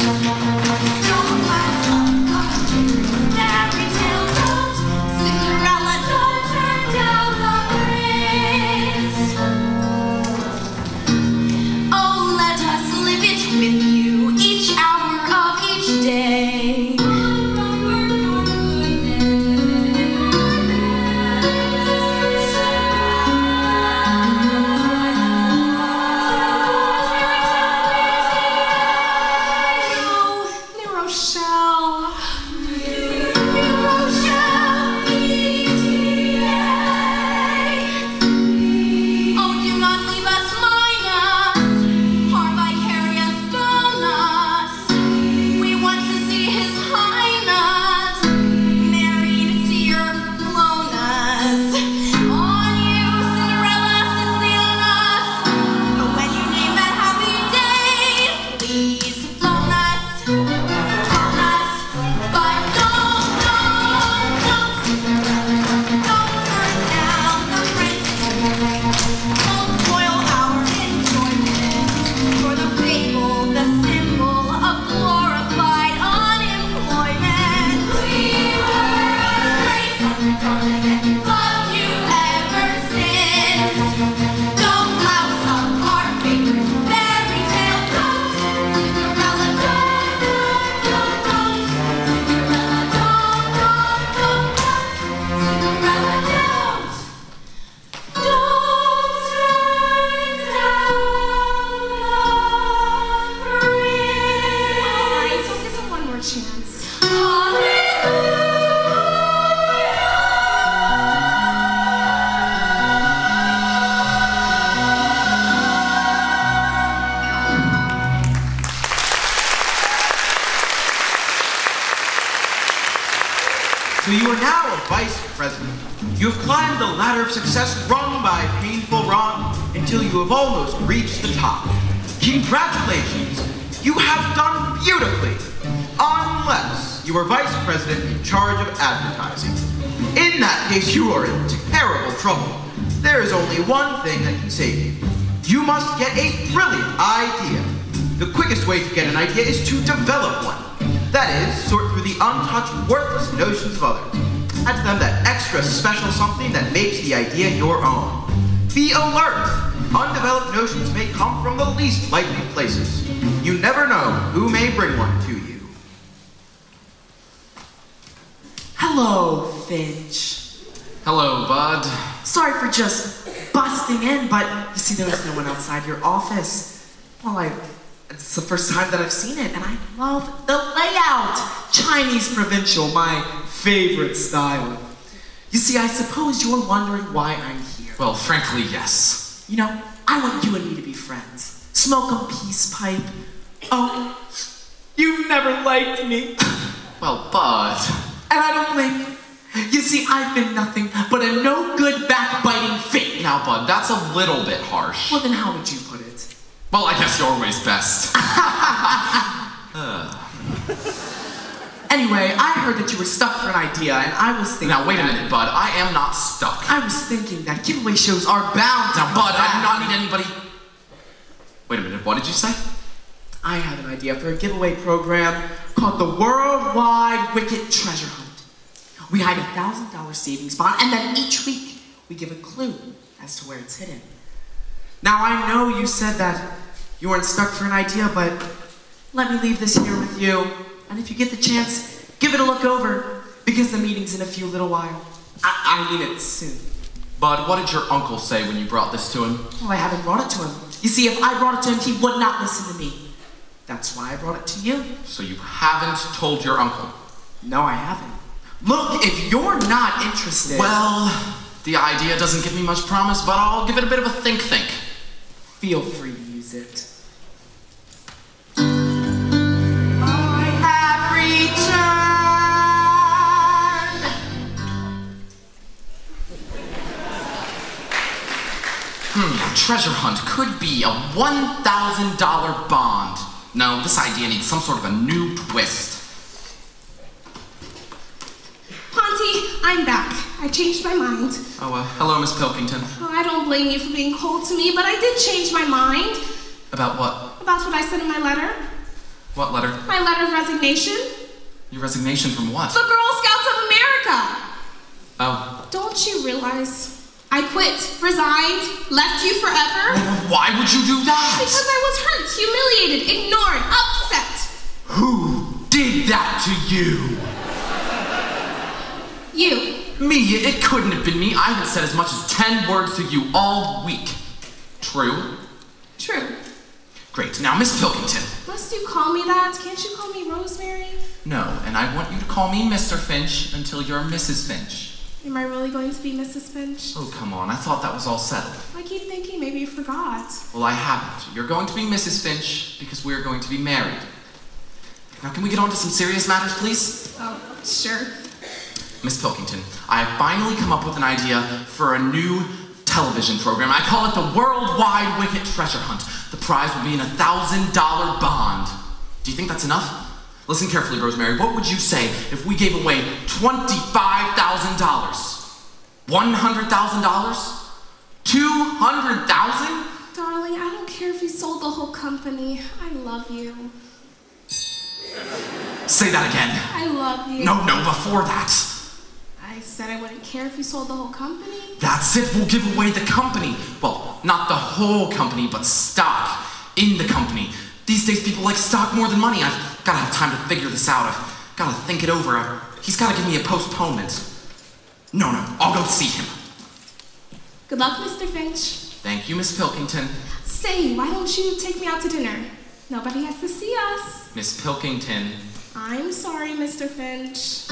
Don't last fairy tale, don't, Cinderella, don't turn down the prince. Oh, let us live it with you each hour of each day. New Rochelle. Oh, do not leave us minus our vicarious bonus. We want to see His Highness married to your Lonas. On you, Cinderella, sits the onus. So when you name that happy day, please loan us, but don't, Cinderella, don't turn down the prince. Don't spoil our enjoyment for the fable, the symbol of glorified unemployment. We were raised on the darling and loved you ever since. Don't louse up our favorite fairy tale, don't, Cinderella, don't, Cinderella, Cinderella, don't. Alright, so give it one more chance. So you are now a vice president. You have climbed the ladder of success rung by painful rung until you have almost reached the top. Congratulations! You have done beautifully. Unless you are vice president in charge of advertising. In that case, you are in terrible trouble. There is only one thing that can save you. You must get a brilliant idea. The quickest way to get an idea is to develop one. That is, sort through the untouched, worthless notions of others. Add to them that extra special something that makes the idea your own. Be alert! Undeveloped notions may come from the least likely places. You never know who may bring one to you. Hello, Finch. Hello, Bud. Sorry for just busting in, but you see, there was no one outside your office. Well, it's the first time that I've seen it, and I love the layout. Chinese provincial, my favorite style. You see, I suppose you're wondering why I'm here. Well, frankly, yes. You know, I want you and me to be friends. Smoke a peace pipe. Oh, you never liked me. Well, Bud. And I don't blame you. You see, I've been nothing but a no-good backbiting fake. Now, Bud, that's a little bit harsh. Well, then how would you put it? Well, I guess your way's best. Anyway, I heard that you were stuck for an idea, and I was thinking... Now, wait a minute, Bud. I am not stuck. I was thinking that giveaway shows are bound to... Now, Bud, I do not need anybody... Wait a minute, what did you say? I have an idea for a giveaway program called the Worldwide Wicked Treasure Hunt. We hide a $1,000 savings bond, and then each week we we give a clue as to where it's hidden. Now, I know you said that you weren't stuck for an idea, but let me leave this here with you. And if you get the chance, give it a look over, because the meeting's in a few little while. I mean it soon. Bud, what did your uncle say when you brought this to him? Well, I haven't brought it to him. You see, if I brought it to him, he would not listen to me. That's why I brought it to you. So you haven't told your uncle? No, I haven't. Look, if you're not interested... Well, the idea doesn't give me much promise, but I'll give it a bit of a think. Feel free to use it. Treasure hunt could be a $1,000 bond. No, this idea needs some sort of a new twist. Ponty, I'm back. I changed my mind. Oh, hello, Miss Pilkington. Oh, I don't blame you for being cold to me, but I did change my mind. About what? About what I said in my letter. What letter? My letter of resignation. Your resignation from what? The Girl Scouts of America. Oh. Don't you realize I quit, resigned, left you forever? Why would you do that? Because I was hurt, humiliated, ignored, upset. Who did that to you? You. Me? It couldn't have been me. I haven't said as much as 10 words to you all week. True? True. Great. Now, Miss Pilkington. Must you call me that? Can't you call me Rosemary? No, and I want you to call me Mr. Finch until you're Mrs. Finch. Am I really going to be Mrs. Finch? Oh, come on. I thought that was all settled. I keep thinking maybe you forgot. Well, I haven't. You're going to be Mrs. Finch because we're going to be married. Now, can we get on to some serious matters, please? Oh, sure. Miss Pilkington, I have finally come up with an idea for a new television program. I call it the Worldwide Wicket Treasure Hunt. The prize will be an $1,000 bond. Do you think that's enough? Listen carefully, Rosemary. What would you say if we gave away $25,000? $100,000? $200,000? Darling, I don't care if you sold the whole company. I love you. Say that again. I love you. No, before that. I said I wouldn't care if you sold the whole company. That's it. We'll give away the company. Well, not the whole company, but stock in the company. These days, people like stock more than money. I've got to have time to figure this out. I've got to think it over. He's got to give me a postponement. No, I'll go see him. Good luck, Mr. Finch. Thank you, Miss Pilkington. Say, why don't you take me out to dinner? Nobody has to see us. Miss Pilkington. I'm sorry, Mr. Finch.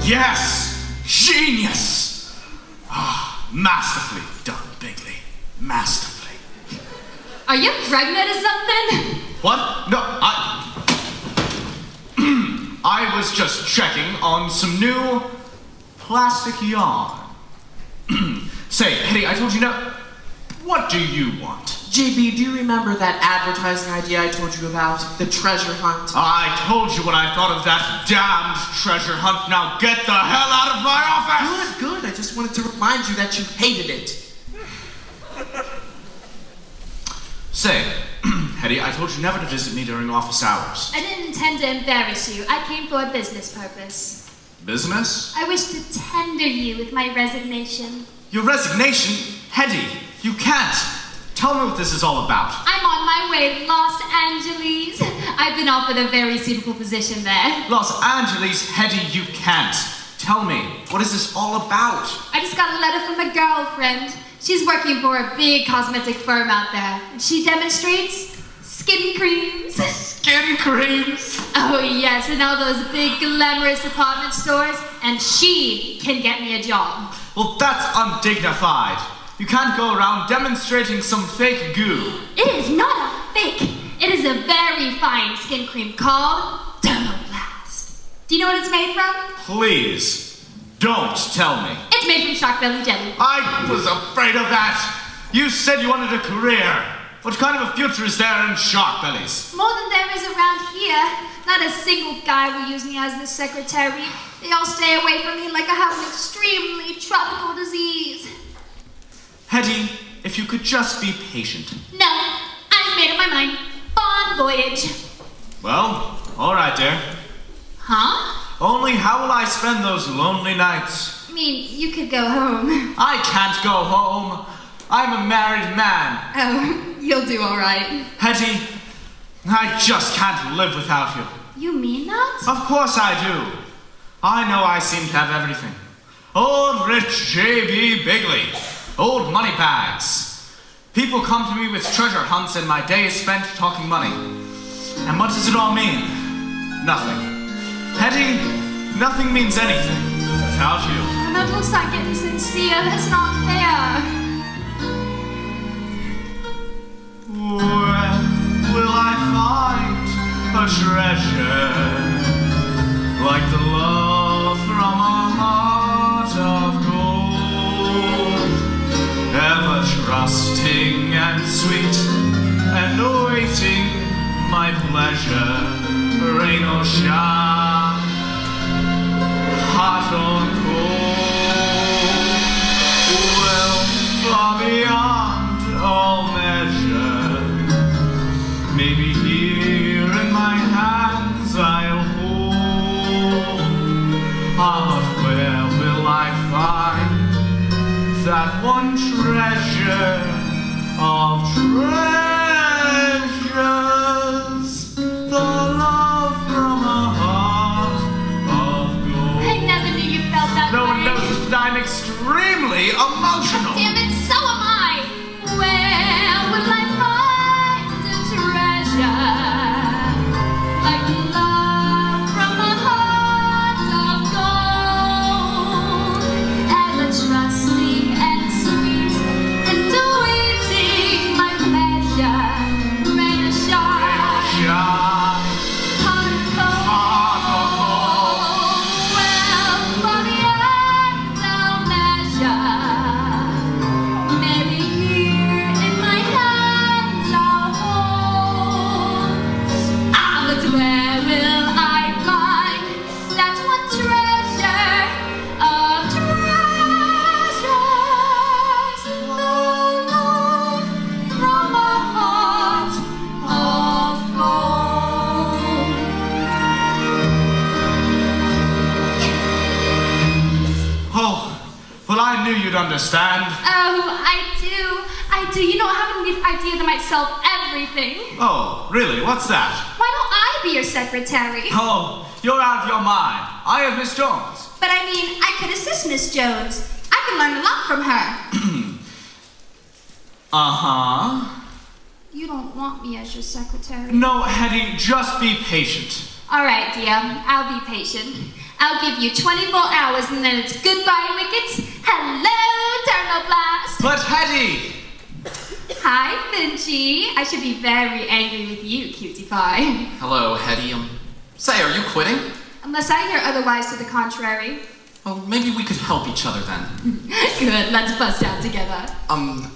Yes! Genius! Masterfully done, Biggley. Masterfully. Are you pregnant or something? What? No, I was just checking on some new plastic yarn. Say, Hedy, I told you no. What do you want? JB, do you remember that advertising idea I told you about? The treasure hunt? I told you when I thought of that damned treasure hunt. Now get the hell out of my office! Good. I just wanted to remind you that you hated it. Say, Hedy, I told you never to visit me during office hours. I didn't intend to embarrass you. I came for a business purpose. Business? I wish to tender you with my resignation. Your resignation? Hedy, you can't. Tell me what this is all about. I'm on my way, Los Angeles. I've been offered a very suitable position there. Los Angeles, Hedy, you can't. Tell me, what is this all about? I just got a letter from a girlfriend. She's working for a big cosmetic firm out there. And she demonstrates skin creams. Skin creams? Oh, yes, and all those big glamorous department stores. And she can get me a job. Well, that's undignified. You can't go around demonstrating some fake goo. It is not a fake. It is a very fine skin cream called Thermoblast. Do you know what it's made from? Please, don't tell me. It's made from shark belly jelly. I was afraid of that. You said you wanted a career. What kind of a future is there in shark bellies? More than there is around here. Not a single guy will use me as the secretary. They all stay away from me like I have an extremely tropical disease. Hedy, if you could just be patient. No, I've made up my mind. Bon voyage. Well, all right, dear. Huh? Only how will I spend those lonely nights? I mean, you could go home. I can't go home. I'm a married man. Oh, you'll do all right. Hedy, I just can't live without you. You mean that? Of course I do. I know I seem to have everything. Old rich J.B. Biggley. Old money bags. People come to me with treasure hunts and my day is spent talking money. And what does it all mean? Nothing. Hedy, nothing means anything without you. That looks like getting sincere. That's not fair. Where will I find a treasure like the love from a heart of gold, ever trusting and sweet and awaiting my pleasure, rain or shine, hot or cold? Well, far beyond all measure, maybe here in my hands I'll hold. Ah, but where will I find that one treasure of treasures, the love from a heart of gold? I never knew you felt that way. No one knows that I'm extremely emotional. Damn it, so am I. Where will I find a treasure like love from a heart of gold, ever trusting and sweet and awaiting my pleasure, rain or shine, hot or cold? Well, far beyond all measure, maybe here in my hands I'll hold. Ah, but where will I find that one treasure of treasures, the love from a heart of gold? Oh, well, I knew you'd understand. Oh, I do. You know, I have a neat idea that might solve everything. Oh, really? What's that? Why don't I be your secretary? Oh, you're out of your mind. I have Miss Jones. But I mean, I could assist Miss Jones. I can learn a lot from her. Uh-huh. You don't want me as your secretary. No, Hedy, just be patient. All right, dear. I'll be patient. I'll give you 24 hours and then it's goodbye, wickets. Hello, Thermoblast. But Hedy! Hi, Finchy. I should be very angry with you, cutie pie. Hello, Hedy. Say, are you quitting? Unless I hear otherwise to the contrary. Well, maybe we could help each other then. Good, let's bust out together.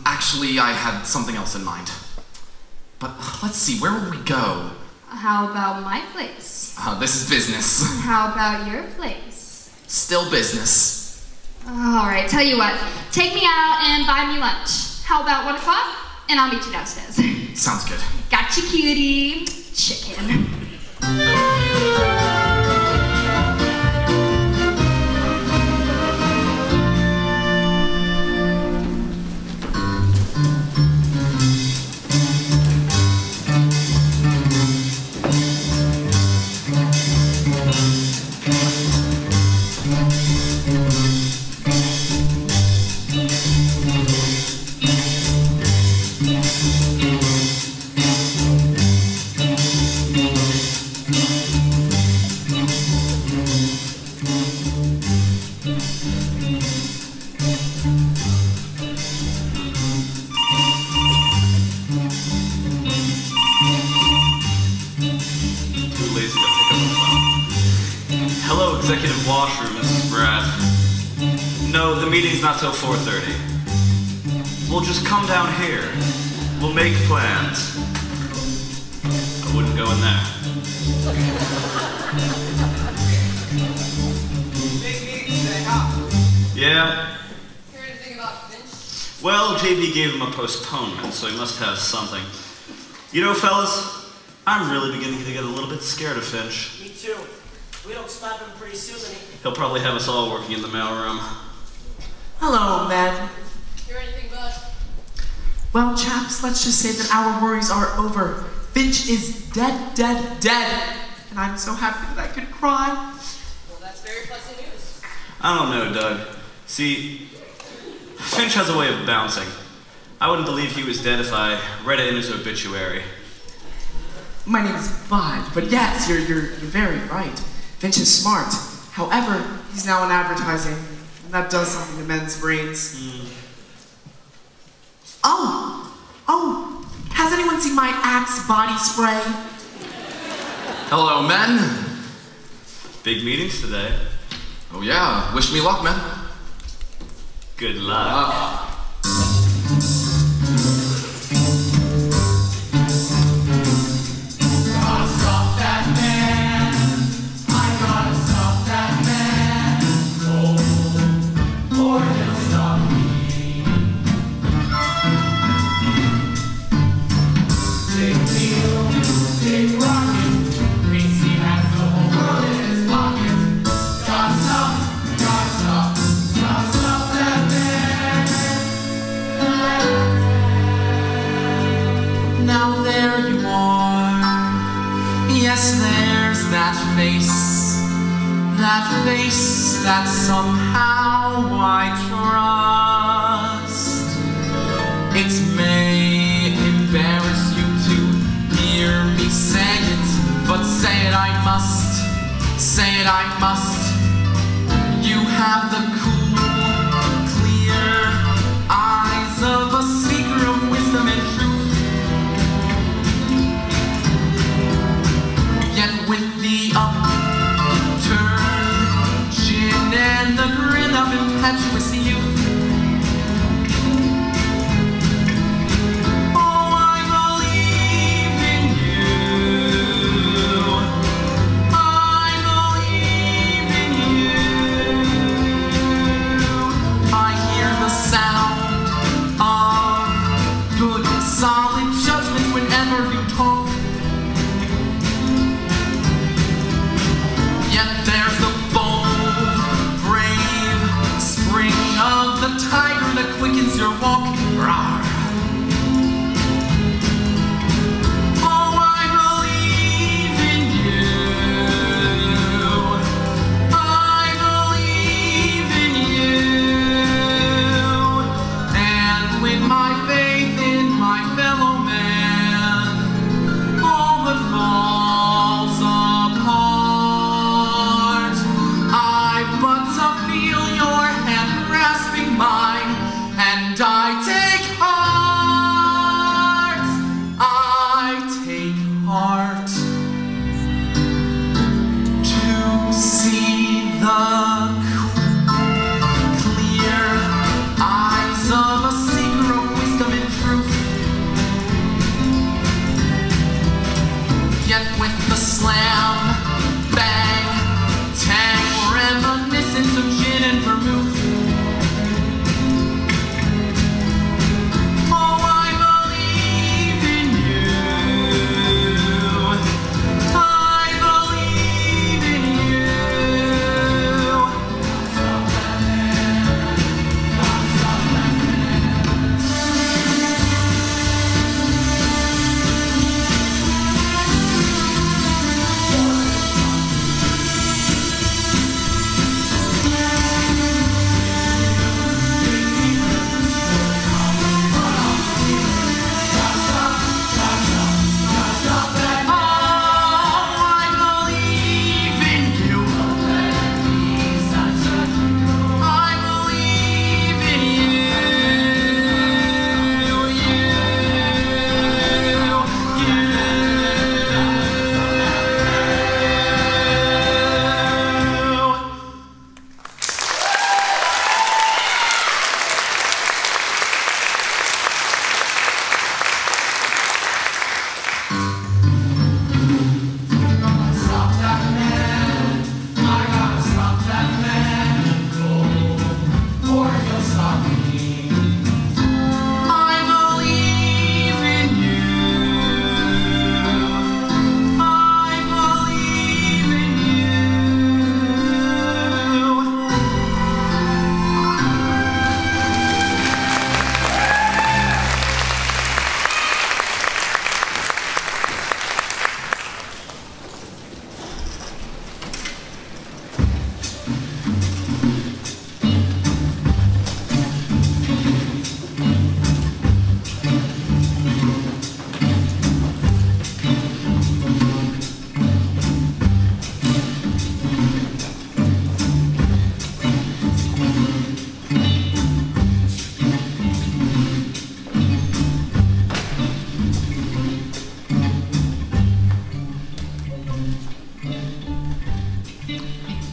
Actually, I had something else in mind. But let's see, where would we go? How about my place? This is business. How about your place? Still business. All right, tell you what. Take me out and buy me lunch. How about 1 o'clock? And I'll meet you downstairs. Sounds good. Gotcha, cutie. Chicken. executive washroom, Mrs. Bratt. No, the meeting's not till 4:30. We'll just come down here. We'll make plans. I wouldn't go in there. Big meeting today, huh? Yeah? Hear anything about Finch? Well, JB gave him a postponement, so he must have something. You know, fellas, I'm really beginning to get a little bit scared of Finch. Me too. If we don't stop him pretty soon, then He'll probably have us all working in the mailroom. Hello, men. Hear anything, Bud? Well, chaps, let's just say that our worries are over. Finch is dead, dead, dead. And I'm so happy that I could cry. Well, that's very pleasant news. I don't know, Doug. See, Finch has a way of bouncing. I wouldn't believe he was dead if I read it in his obituary. My name is Bud, but yes, you're very right. Finch is smart. However, he's now in advertising, and that does something to men's brains. Oh, has anyone seen my Axe body spray? Hello, men. Big meetings today. Oh yeah, wish me luck, men. Good luck. That face that somehow I trust. It may embarrass you to hear me say it, but say it I must, say it I must. You have the cool, clear eyes of a seeker of wisdom and truth. Yet with the upturned chin and the grin of impetuous youth, oh, I believe in you. I believe in you. I hear the sound of good, solid judgment whenever you talk. Yet there's the bold, brave spring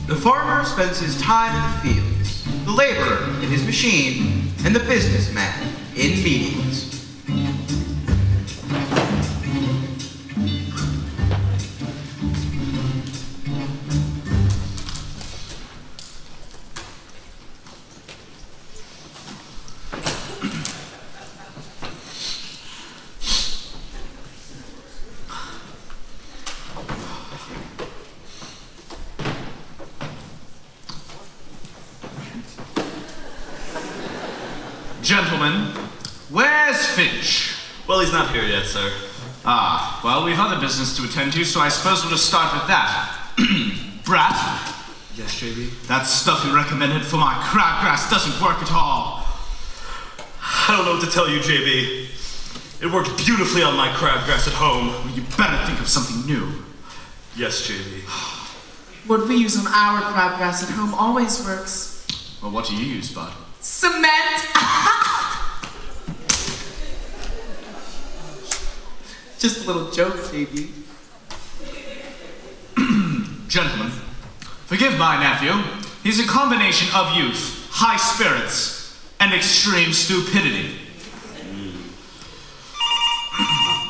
The farmer spends his time in the fields, the laborer in his machine, and the businessman in meetings. Gentlemen, where's Finch? Well, he's not here yet, sir. Ah, well, we've other business to attend to, so I suppose we'll just start with that. Bratt? Yes, JB? That stuff you recommended for my crabgrass doesn't work at all. I don't know what to tell you, JB. It worked beautifully on my crabgrass at home. Well, you better think of something new. Yes, JB. What we use on our crabgrass at home always works. Well, what do you use, bud? Cement! Just a little joke, baby. Gentlemen, forgive my nephew. He's a combination of youth, high spirits, and extreme stupidity.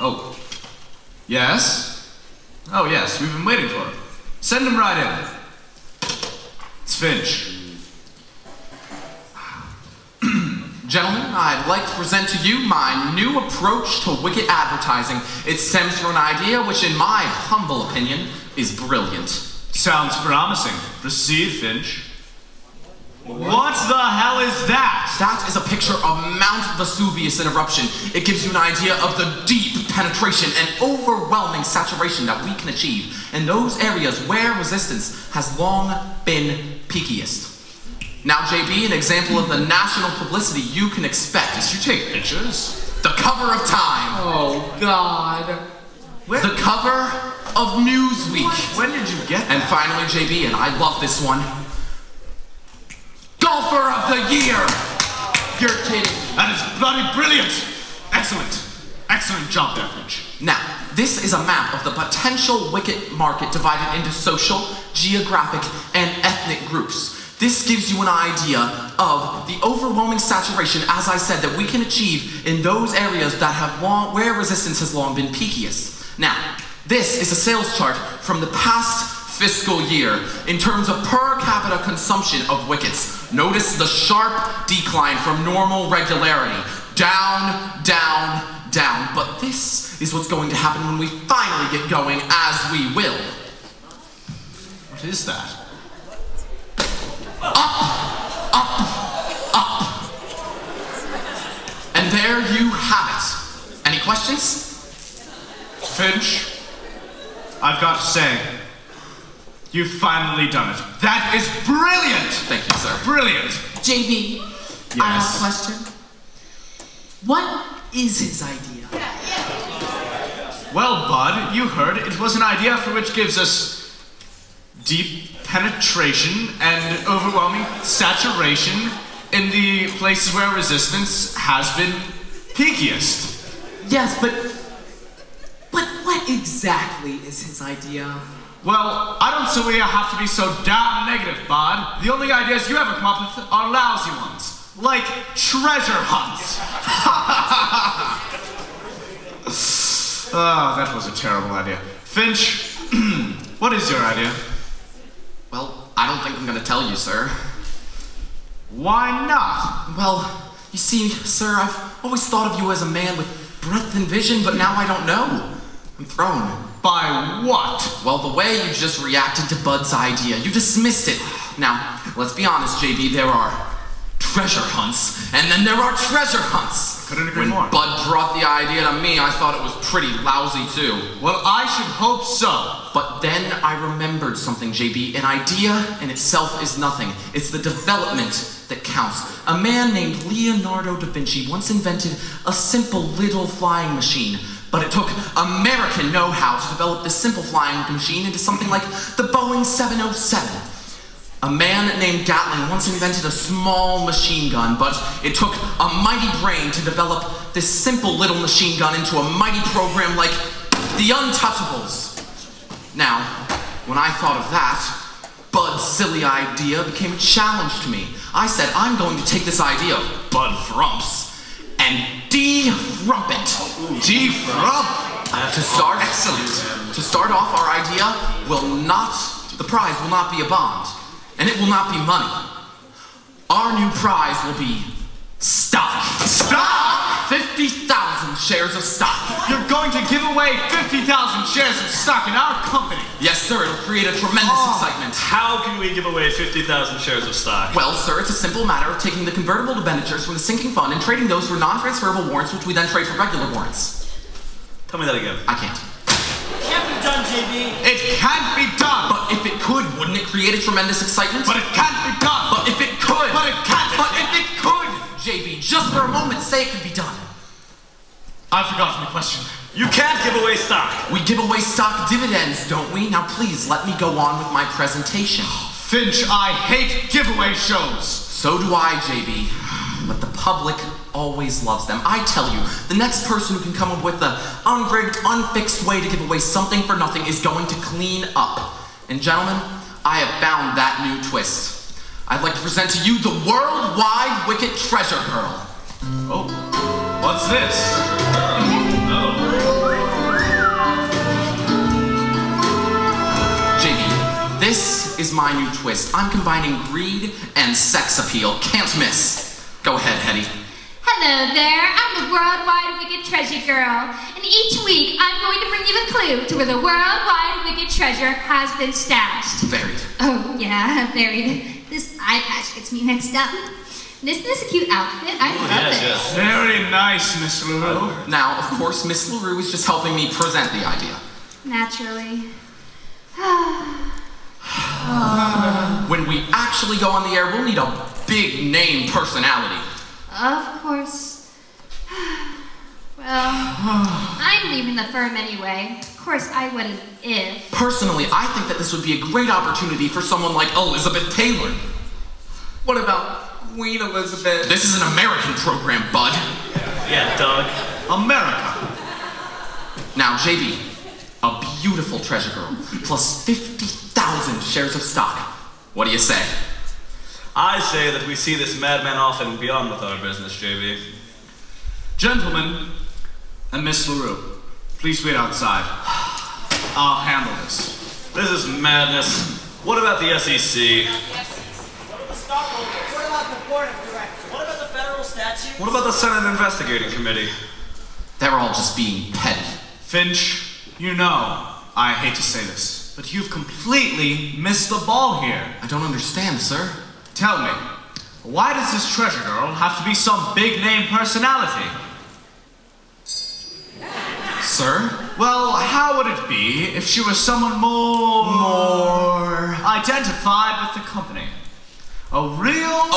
Oh. Yes? Oh, yes, we've been waiting for him. Send him right in. It's Finch. Gentlemen, I'd like to present to you my new approach to wicket advertising. It stems from an idea which, in my humble opinion, is brilliant. Sounds promising. Proceed, Finch. What the hell is that? That is a picture of Mount Vesuvius in eruption. It gives you an idea of the deep penetration and overwhelming saturation that we can achieve in those areas where resistance has long been peakiest. Now, JB, an example of the national publicity you can expect. Did you take pictures? The cover of Time. Oh, God. The cover of Newsweek. When did you get that? And finally, JB, and I love this one, Golfer of the Year. You're kidding. That is bloody brilliant. Excellent. Excellent job there, Finch. Now, this is a map of the potential wicket market divided into social, geographic, and ethnic groups. This gives you an idea of the overwhelming saturation, as I said, that we can achieve in those areas that have where resistance has long been peakiest. Now, this is a sales chart from the past fiscal year in terms of per capita consumption of wickets. Notice the sharp decline from normal regularity. Down, down, down. But this is what's going to happen when we finally get going, as we will. What is that? Up, up, up. And there you have it. Any questions? Finch, I've got to say, you've finally done it. That is brilliant! Thank you, sir. Brilliant! JB, yes? I have a question. What is his idea? Well, Bud, you heard. It was an idea for which gives us deep penetration and overwhelming saturation in the places where resistance has been peakiest. Yes, but what exactly is his idea? Well, I don't see why you have to be so damn negative, Bud. The only ideas you ever come up with are lousy ones, like treasure hunts. Oh, that was a terrible idea. Finch, what is your idea? Well, I don't think I'm going to tell you, sir. Why not? Well, you see, sir, I've always thought of you as a man with breadth and vision, but now I don't know. I'm thrown. By what? Well, the way you just reacted to Bud's idea. You dismissed it. Now, let's be honest, JB, there are treasure hunts, and then there are treasure hunts. Couldn't agree when more. Bud brought the idea to me, I thought it was pretty lousy, too. Well, I should hope so. But then I remembered something, JB. An idea in itself is nothing. It's the development that counts. A man named Leonardo da Vinci once invented a simple little flying machine. But it took American know-how to develop this simple flying machine into something like the Boeing 707. A man named Gatling once invented a small machine gun, but it took a mighty brain to develop this simple little machine gun into a mighty program like the Untouchables. Now, When I thought of that, Bud's silly idea became a challenge to me. I said, I'm going to take this idea of Bud Frump's and de-frump it. De-frump? To start off, our idea the prize will not be a bond, and it will not be money. Our new prize will be stock. Stock? 50,000 shares of stock. You're going to give away 50,000 shares of stock in our company? Yes, sir. It'll create a tremendous excitement. How can we give away 50,000 shares of stock? Well, sir, it's a simple matter of taking the convertible debentures from the sinking fund and trading those for non-transferable warrants, which we then trade for regular warrants. Tell me that again. I can't. It can't be done, JB. It can't be done. But if it could, wouldn't it create a tremendous excitement? But it can't be done. But if it could. But it can't. But if it could. JB, just for a moment, say it could be done. I've forgotten the question. You can't give away stock. We give away stock dividends, don't we? Now please, let me go on with my presentation. Finch, I hate giveaway shows. So do I, JB. But the public always loves them. I tell you, the next person who can come up with the unrigged, unfixed way to give away something for nothing is going to clean up. And gentlemen, I have found that new twist. I'd like to present to you the worldwide Wicked Treasure Girl. Oh, what's this? JB, this is my new twist. I'm combining greed and sex appeal. Can't miss. Go ahead, Hedy. Hello there, I'm the Worldwide Wicked Treasure Girl, and each week I'm going to bring you a clue to where the Worldwide Wicked Treasure has been stashed. Buried. Oh, yeah, buried. This eye patch gets me mixed up. Isn't this a cute outfit? I love it. Yes. Very nice, Miss LaRue. Now, of course, Miss LaRue is just helping me present the idea. Naturally. When we actually go on the air, we'll need a big name personality. Of course. Well, I'm leaving the firm anyway. Of course, I wouldn't if. Personally, I think that this would be a great opportunity for someone like Elizabeth Taylor. What about Queen Elizabeth? This is an American program, bud. Yeah, Doug. America. Now, JB, a beautiful treasure girl, plus 50,000 shares of stock. What do you say? I say that we see this madman off and be on with our business, JB. Gentlemen, and Miss LaRue, please wait outside. I'll handle this. This is madness. What about the SEC? What about the stockholders? What about the board of directors? What about the federal statutes? What about the Senate Investigating Committee? They're all just being petty. Finch, you know, I hate to say this, but you've completely missed the ball here. I don't understand, sir. Tell me, why does this treasure girl have to be some big-name personality? Sir? Well, how would it be if she was someone more identified with the company? A real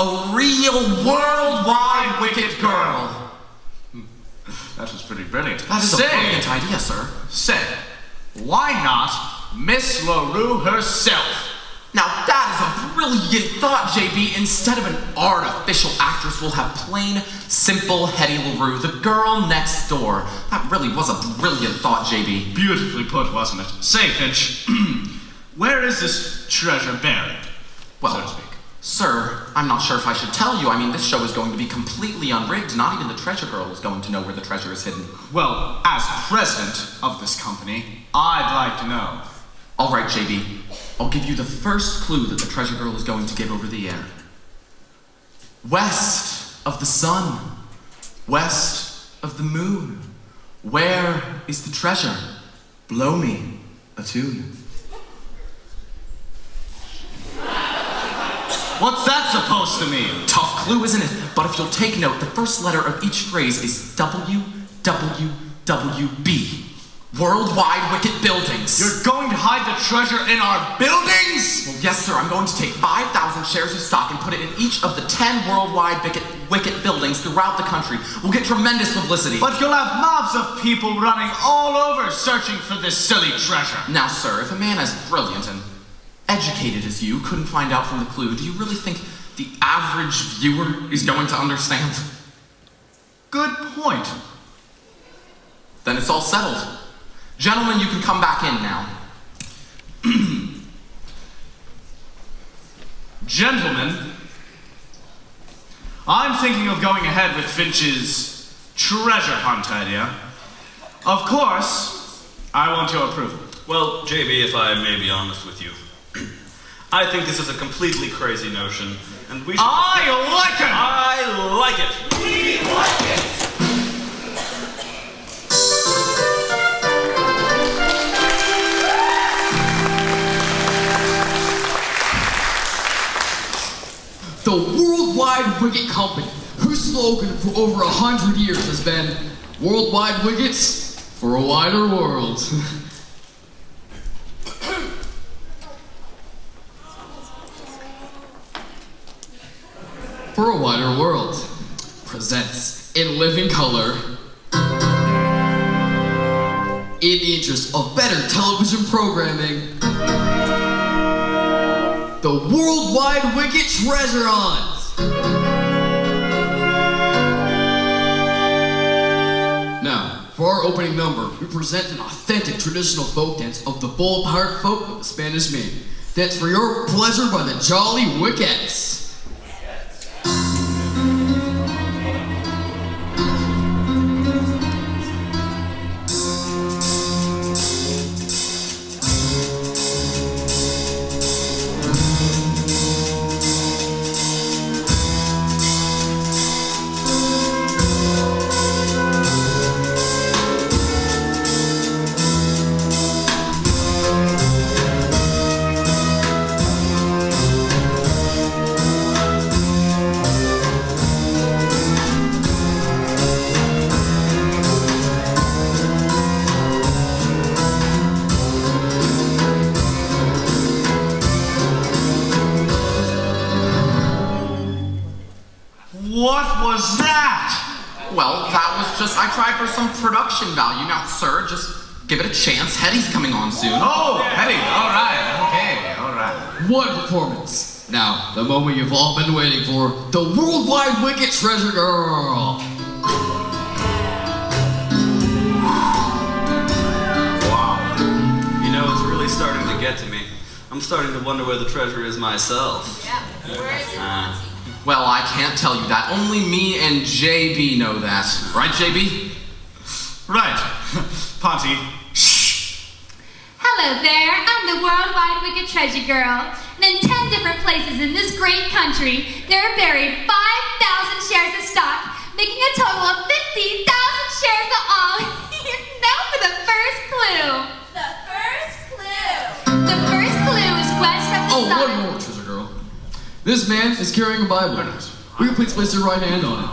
worldwide wicked girl. That was pretty brilliant. That is a brilliant idea, sir. Say, why not Miss LaRue herself? Now that is a brilliant thought, JB. Instead of an artificial actress, we'll have plain, simple Hedy LaRue, the girl next door. That really was a brilliant thought, JB. Beautifully put, wasn't it? Say, Finch, where is this treasure buried, well, so to speak? Sir, I'm not sure if I should tell you. I mean, this show is going to be completely unrigged. Not even the treasure girl is going to know where the treasure is hidden. Well, as president of this company, I'd like to know. All right, JB. I'll give you the first clue that the treasure girl is going to give over the air. West of the sun, west of the moon, where is the treasure? Blow me a tune. What's that supposed to mean? Tough clue, isn't it? But if you'll take note, the first letter of each phrase is WWWB. Worldwide Wicked Buildings. You're going to hide the treasure in our buildings? Well, yes, sir. I'm going to take 5,000 shares of stock and put it in each of the 10 worldwide wicked buildings throughout the country. We'll get tremendous publicity. But you'll have mobs of people running all over searching for this silly treasure. Now, sir, if a man as brilliant and educated as you couldn't find out from the clue, do you really think the average viewer is going to understand? Good point. Then it's all settled. Gentlemen, you can come back in now. Gentlemen, I'm thinking of going ahead with Finch's treasure hunt idea. Of course, I want your approval. Well, JB, if I may be honest with you, I think this is a completely crazy notion, and we should... I like it! I like it! We like it! The Worldwide Wicket Company, whose slogan for over 100 years has been Worldwide Wickets for a wider world. For a Wider World presents in living color, in the interest of better television programming, the Worldwide Wicket Treasure Hunt. Now, for our opening number, we present an authentic traditional folk dance of the bold heart folk of the Spanish Main. Dance for your pleasure by the Jolly Wickets. I tried for some production value. Now, sir, just give it a chance. Hedy's coming on soon. Oh, Hedy. All right. Okay. All right. What performance. Now, the moment you've all been waiting for. The Worldwide Wicket Treasure Girl. Wow. You know, it's really starting to get to me. I'm starting to wonder where the treasure is myself. Yeah. Where is it? Well, I can't tell you that. Only me and JB know that. Right, JB? Right. Ponty. Hello there. I'm the Worldwide Wicket Treasure Girl. And in 10 different places in this great country, there are buried 5,000 shares of stock, making a total of 50,000 shares of all. Now for the first clue. The first clue. The first clue is west from the sun. One more, Treasure Girl. This man is carrying a Bible. Will you please place your right hand on it?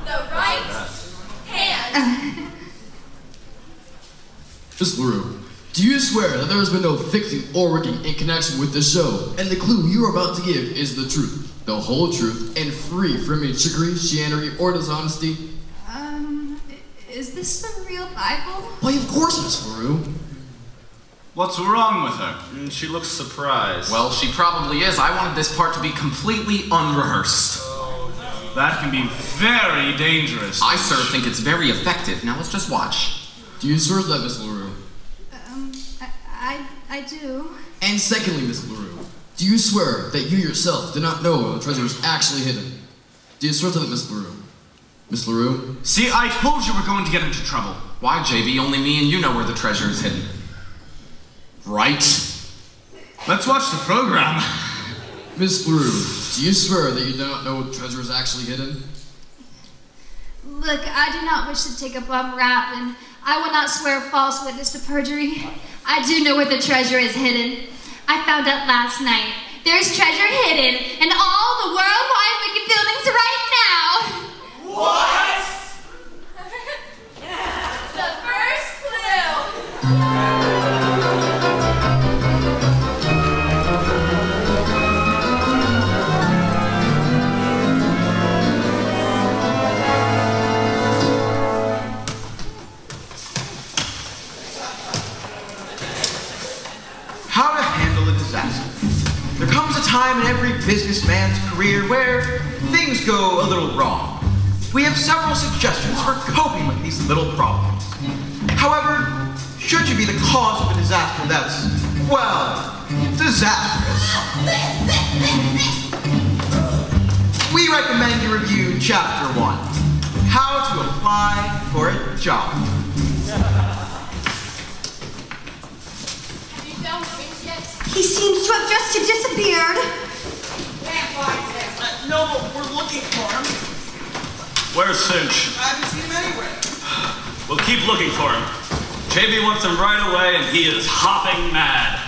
The right hand. Miss LaRue, do you swear that there has been no fixing or rigging in connection with this show, and the clue you are about to give is the truth, the whole truth, and free from any trickery, chicanery, or dishonesty? Is this the real Bible? Why, of course, Miss LaRue. What's wrong with her? She looks surprised. Well, she probably is. I wanted this part to be completely unrehearsed. That can be very dangerous. I, sir, think it's very effective. Now let's just watch. Do you swear that, Miss LaRue? I do. And secondly, Miss LaRue, do you swear that you yourself did not know where the treasure is actually hidden? Do you swear to that, Miss LaRue? Miss LaRue? See, I told you we're going to get into trouble. Why, JB? Only me and you know where the treasure is hidden. Right? Let's watch the program. Miss LaRue, do you swear that you do not know where the treasure is actually hidden? Look, I do not wish to take a bum rap, and I will not swear false witness to perjury. I do know where the treasure is hidden. I found out last night. There's treasure hidden in all the Worldwide Wicket buildings right now. What? The first clue. How to handle a disaster. There comes a time in every businessman's career where things go a little wrong. We have several suggestions for coping with these little problems. However, should you be the cause of a disaster that's, well, disastrous. We recommend you review Chapter 1, How to Apply for a Job. Have you found Finch yet? He seems to have just disappeared. Can't find him. No, but we're looking for him. Where's Finch? I haven't seen him anywhere. We'll keep looking for him. JB wants him right away, and he is hopping mad.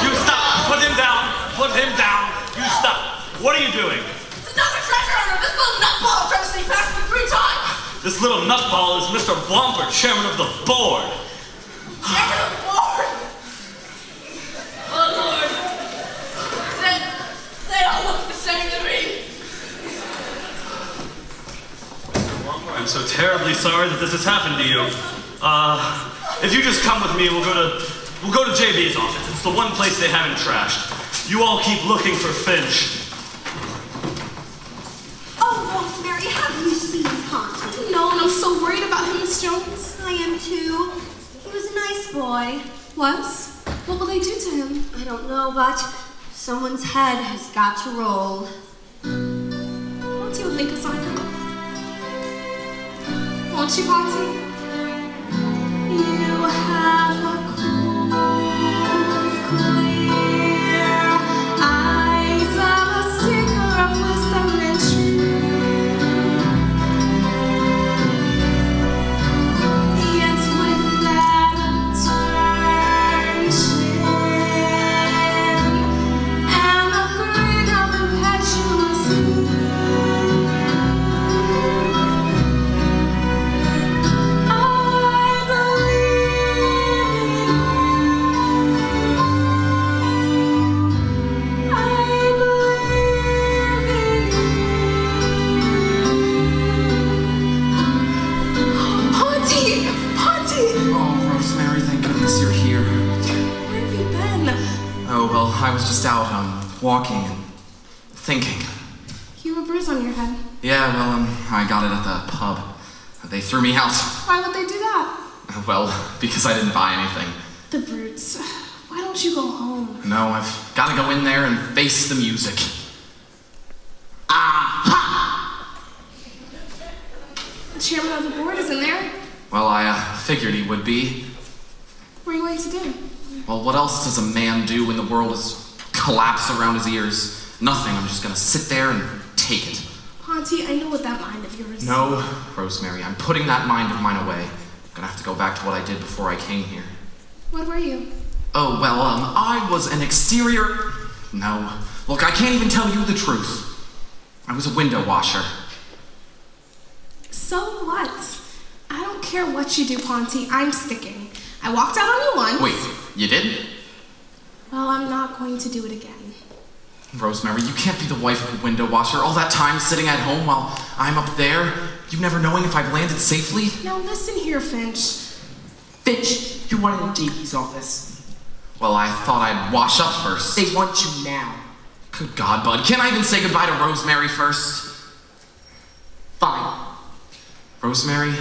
You stop! Put him down! Put him down! You stop! What are you doing? It's another treasure hunter! This little nutball tried to sneak past me 3 times! This little nutball is Mr. Womper, chairman of the board. Chairman of the board? Oh, Lord. They all look the same to me. I'm so terribly sorry that this has happened to you. If you just come with me, we'll go to JB's office. It's the one place they haven't trashed. You all keep looking for Finch. Oh, Rosemary, have you seen Ponty? No, and I'm so worried about him, Miss Jones. I am too. He was a nice boy. Was? What will they do to him? I don't know, but someone's head has got to roll. Ponty will think us on him. Won't you, Ponty? You have a cool, clear eyes of a seeker of wisdom and truth. Yet with that upturned chin and a grin of impetuous youth. I was just out, walking and thinking. You have a bruise on your head. Yeah, well, I got it at the pub. They threw me out. Why would they do that? Well, because I didn't buy anything. The brutes. Why don't you go home? No, I've got to go in there and face the music. The chairman of the board is in there. Well, I figured he would be. What are you going to do? Well, what else does a man do when the world is collapsed around his ears? Nothing. I'm just gonna sit there and take it. Ponty, I know what that mind of yours. No, Rosemary, I'm putting that mind of mine away. I'm gonna have to go back to what I did before I came here. What were you? Oh, well, I was an exterior... No. Look, I can't even tell you the truth. I was a window washer. So what? I don't care what you do, Ponty. I'm sticking. I walked out on you once. Wait, you did? Well, I'm not going to do it again. Rosemary, you can't be the wife of a window washer all that time sitting at home while I'm up there, you never knowing if I've landed safely. Now listen here, Finch. Finch, you wanted in JB's office. Well, I thought I'd wash up first. They want you now. Good God, Bud. Can't I even say goodbye to Rosemary first? Fine. Rosemary,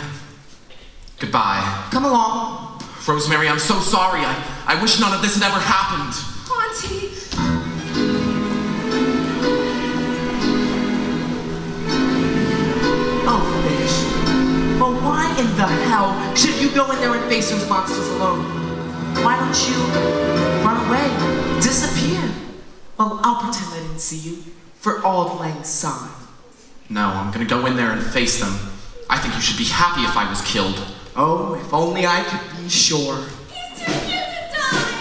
goodbye. Come along. Rosemary, I'm so sorry. I wish none of this had ever happened. Ponty. Oh, Finch. Well, why in the hell should you go in there and face those monsters alone? Why don't you run away? Disappear? Well, I'll pretend I didn't see you for auld lang syne. No, I'm gonna go in there and face them. I think you should be happy if I was killed. Oh, if only I could be sure. He's too cute to die!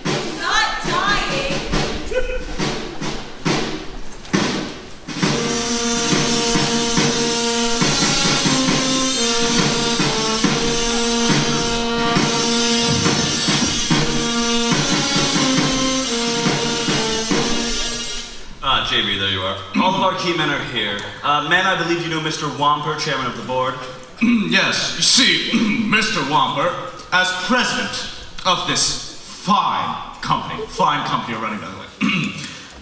He's not dying! JB, there you are. All of our key men are here. Men, I believe you know Mr. Womper, chairman of the board. Yes, you see, Mr. Womper, as president of this fine company you're running, by the way,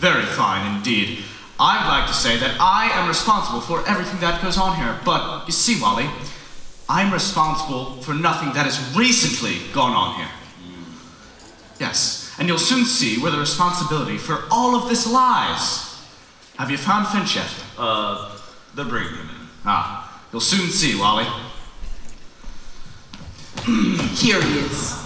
Very fine indeed. I'd like to say that I am responsible for everything that goes on here, but you see, Wally, I'm responsible for nothing that has recently gone on here. Yes, and you'll soon see where the responsibility for all of this lies. Have you found Finch yet? They're bringing him in. Ah, you'll soon see, Wally. Here he is.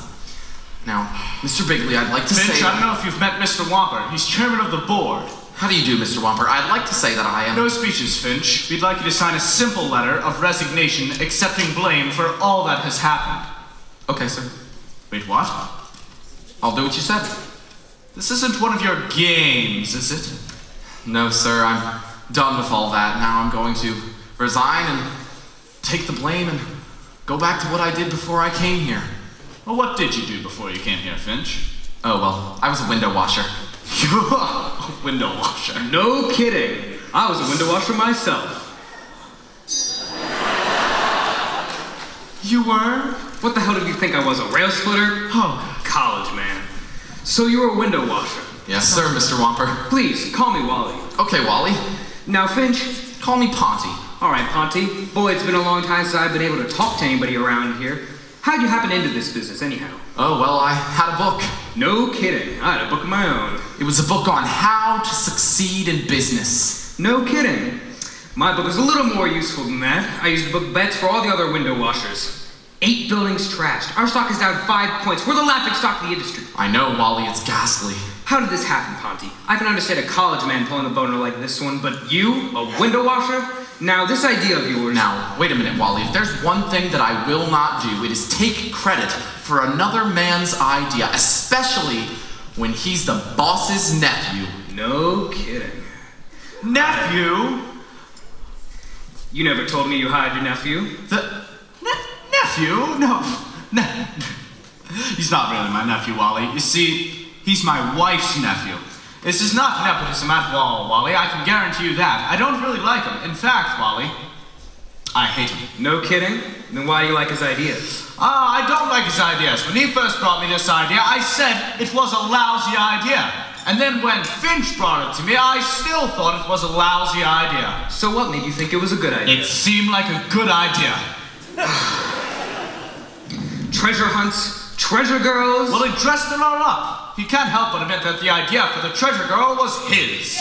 Now, Mr. Biggley, I'd like to Finch, say... I don't know if you've met Mr. Womper. He's chairman of the board. How do you do, Mr. Womper? I'd like to say that I am... No speeches, Finch. We'd like you to sign a simple letter of resignation accepting blame for all that has happened. Okay, sir. Wait, what? I'll do what you said. This isn't one of your games, is it? No, sir. I'm done with all that. Now I'm going to resign and take the blame and go back to what I did before I came here. Well, what did you do before you came here, Finch? Oh, well, I was a window washer. A window washer? No kidding. I was a window washer myself. You were? What the hell did you think I was, a rail splitter? Oh, college man. So you were a window washer? Yes, sir, Mr. Womper. Please, call me Wally. Okay, Wally. Now, Finch? Call me Ponty. All right, Ponty. Boy, it's been a long time since I've been able to talk to anybody around here. How'd you happen into this business, anyhow? Oh, well, I had a book. No kidding. I had a book of my own. It was a book on how to succeed in business. No kidding. My book is a little more useful than that. I used to book bets for all the other window washers. 8 buildings trashed. Our stock is down 5 points. We're the laughing stock of the industry. I know, Wally. It's ghastly. How did this happen, Ponty? I can understand a college man pulling a boner like this one, but you, a window washer? Now, this idea of yours... Now, wait a minute, Wally. If there's one thing that I will not do, it is take credit for another man's idea, especially when he's the boss's nephew. No kidding. Nephew? You never told me you hired your nephew. Nephew? No. He's not really my nephew, Wally. You see, he's my wife's nephew. This is not nepotism at all, Wally. I can guarantee you that. I don't really like him. In fact, Wally, I hate him. No kidding? Then why do you like his ideas? I don't like his ideas. When he first brought me this idea, I said it was a lousy idea. And then when Finch brought it to me, I still thought it was a lousy idea. So what made you think it was a good idea? It seemed like a good idea. Treasure hunts, treasure girls. Well, he dressed it all up. He can't help but admit that the idea for the treasure girl was his.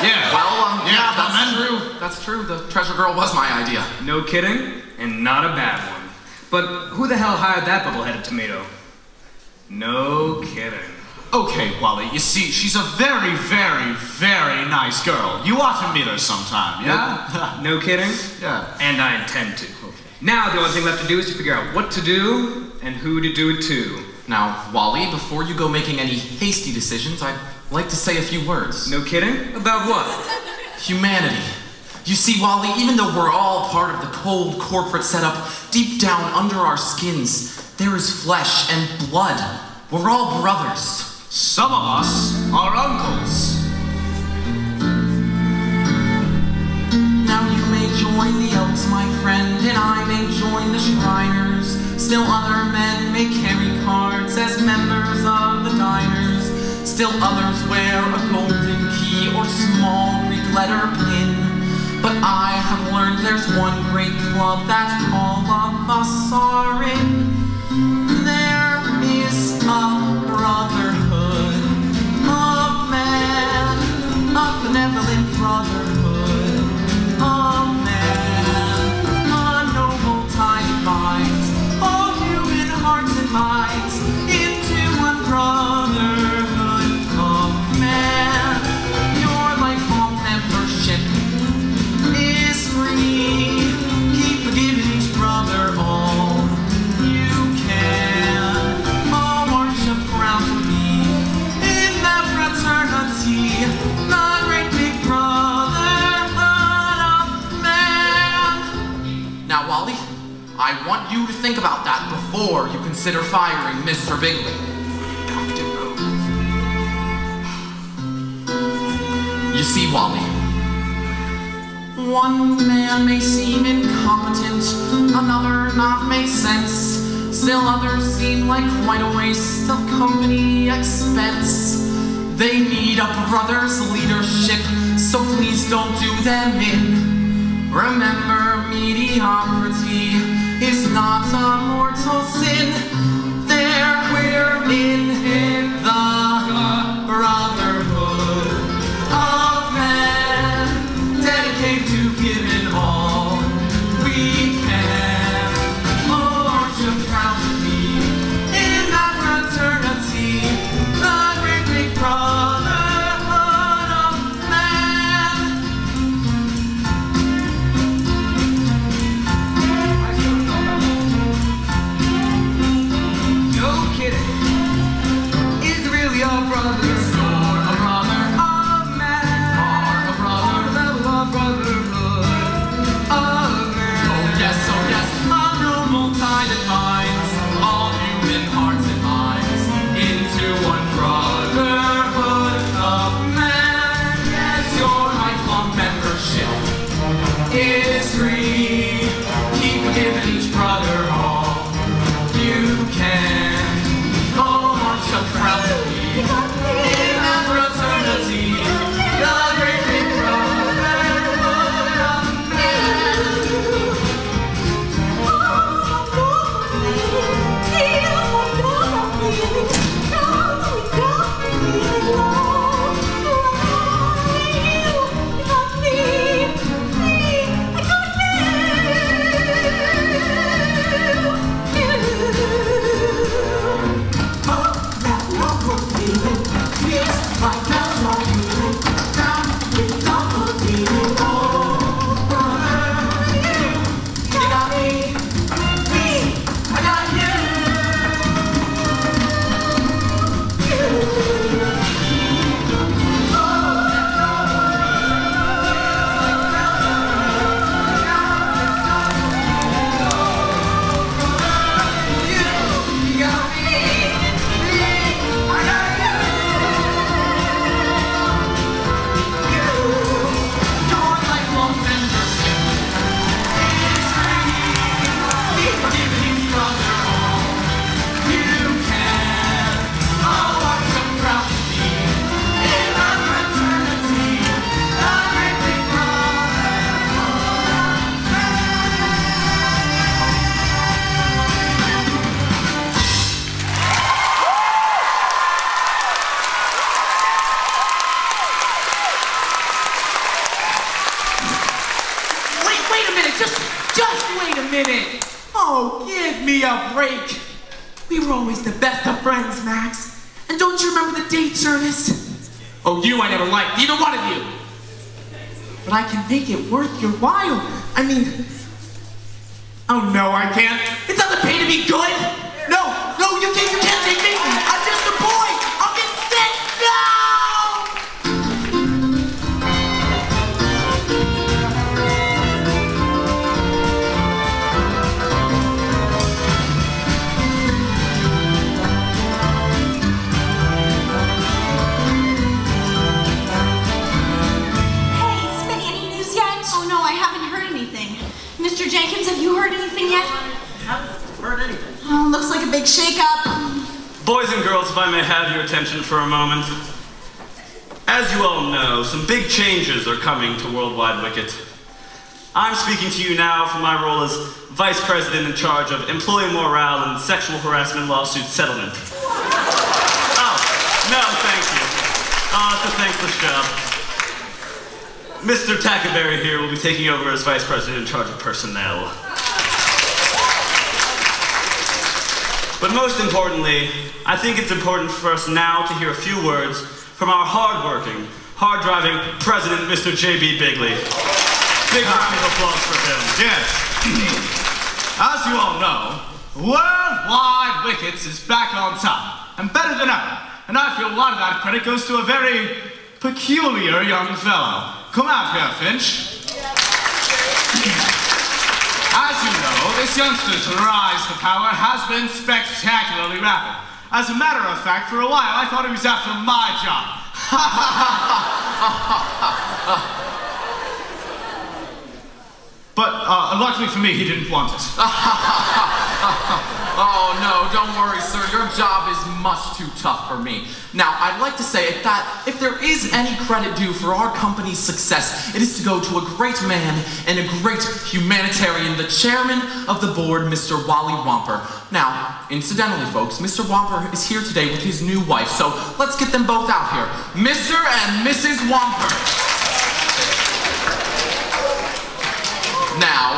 Yeah. Well, yeah, that's true. That's true. The treasure girl was my idea. No kidding, and not a bad one. But who the hell hired that bubble-headed tomato? No kidding. Okay, Wally, you see, she's a very, very, very nice girl. You ought to meet her sometime, yeah? No kidding? Yeah. And I intend to. Okay. Now the only thing left to do is to figure out what to do and who to do it to. Now, Wally, before you go making any hasty decisions, I'd like to say a few words. No kidding? About what? Humanity. You see, Wally, even though we're all part of the cold corporate setup, deep down under our skins, there is flesh and blood. We're all brothers. Some of us are uncles. Now you may join the Elks, my friend, and I may join the Shriners. Still other men may carry cards as members of the diners. Still others wear a golden key or small Greek letter pin. But I have learned there's one great club that all of us are in. There is a brotherhood of man, a benevolent brotherhood of man, a noble tie binds all human hearts and minds into one brotherhood of man. Your lifelong membership is free. Keep forgiving each brother all you can. A march of crown to be in the fraternity, the great big brotherhood of man. Now, Wally, I want you to think about that before you consider firing Mr. Biggley. You see, Wally, one man may seem incompetent, another not make sense. Still others seem like quite a waste of company expense. They need a brother's leadership, so please don't do them in. Remember, mediocrity is not a mortal sin. We're in the brotherhood of men, dedicated to giving all we can. Oh, aren't you proud to be in that fraternity, the great big brotherhood of men? No kidding. Is really a brother. You're a brother of man. Are a brother level of brotherhood of man. Oh yes, undivided minds, all human hearts and minds, into one brotherhood of man. Yes, your lifelong membership is free. Keep giving each brother all you can. Oh, aren't you proud to be in that fraternity, the great big brotherhood of men? Oh, give me a break. We were always the best of friends, Max. And don't you remember the date service? Oh, you I never liked, either one of you. But I can make it worth your while. I mean... Oh, no, I can't. It doesn't pay to be good. No, you can't take me. I'm just a boy. I'll get sick. No! Mr. Jenklns, have you heard anything yet? I haven't heard anything. Oh, looks like a big shakeup. Boys and girls, if I may have your attention for a moment. As you all know, some big changes are coming to Worldwide Wicket. I'm speaking to you now from my role as Vice President in charge of Employee Morale and Sexual Harassment Lawsuit Settlement. Oh, no, thank you. It's a thankless job. Mr. Tackaberry here will be taking over as Vice President in charge of personnel. But most importantly, I think it's important for us now to hear a few words from our hard-working, hard-driving President, Mr. J.B. Biggley. Big round of applause for him. Yes. As you all know, Worldwide Wickets is back on top, and better than ever. And I feel a lot of that credit goes to a very peculiar young fellow. Come out here, Finch. As you know, this youngster's rise to power has been spectacularly rapid. As a matter of fact, for a while, I thought he was after my job. But luckily for me, he didn't want it. Oh, no, don't worry, sir. Your job is much too tough for me. Now, I'd like to say that if there is any credit due for our company's success, it is to go to a great man and a great humanitarian, the chairman of the board, Mr. Wally Womper. Now, incidentally, folks, Mr. Womper is here today with his new wife, so let's get them both out here. Mr. and Mrs. Womper. Now,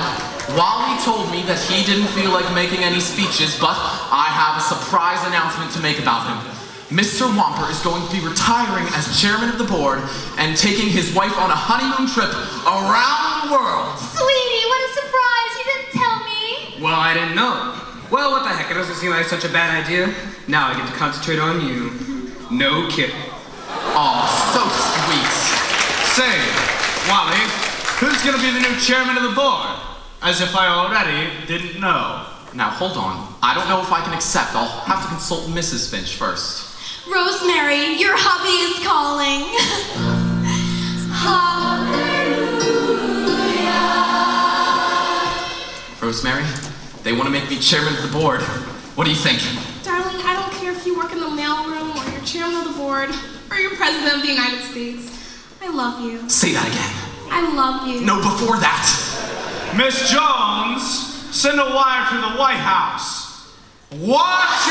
Wally told me that he didn't feel like making any speeches, but I have a surprise announcement to make about him. Mr. Womper is going to be retiring as chairman of the board and taking his wife on a honeymoon trip around the world. Sweetie, what a surprise! You didn't tell me. Well, I didn't know. Well, what the heck? It doesn't seem like such a bad idea. Now I get to concentrate on you. No kidding. Oh, so sweet. Say, Wally, who's gonna be the new chairman of the board? As if I already didn't know. Now, hold on. I don't know if I can accept. I'll have to consult Mrs. Finch first. Rosemary, your hubby is calling. Hallelujah. Rosemary, they want to make me chairman of the board. What do you think? Darling, I don't care if you work in the mailroom or you're chairman of the board or you're president of the United States. I love you. Say that again. I love you. No, before that. Miss Jones, send a wire to the White House. Watch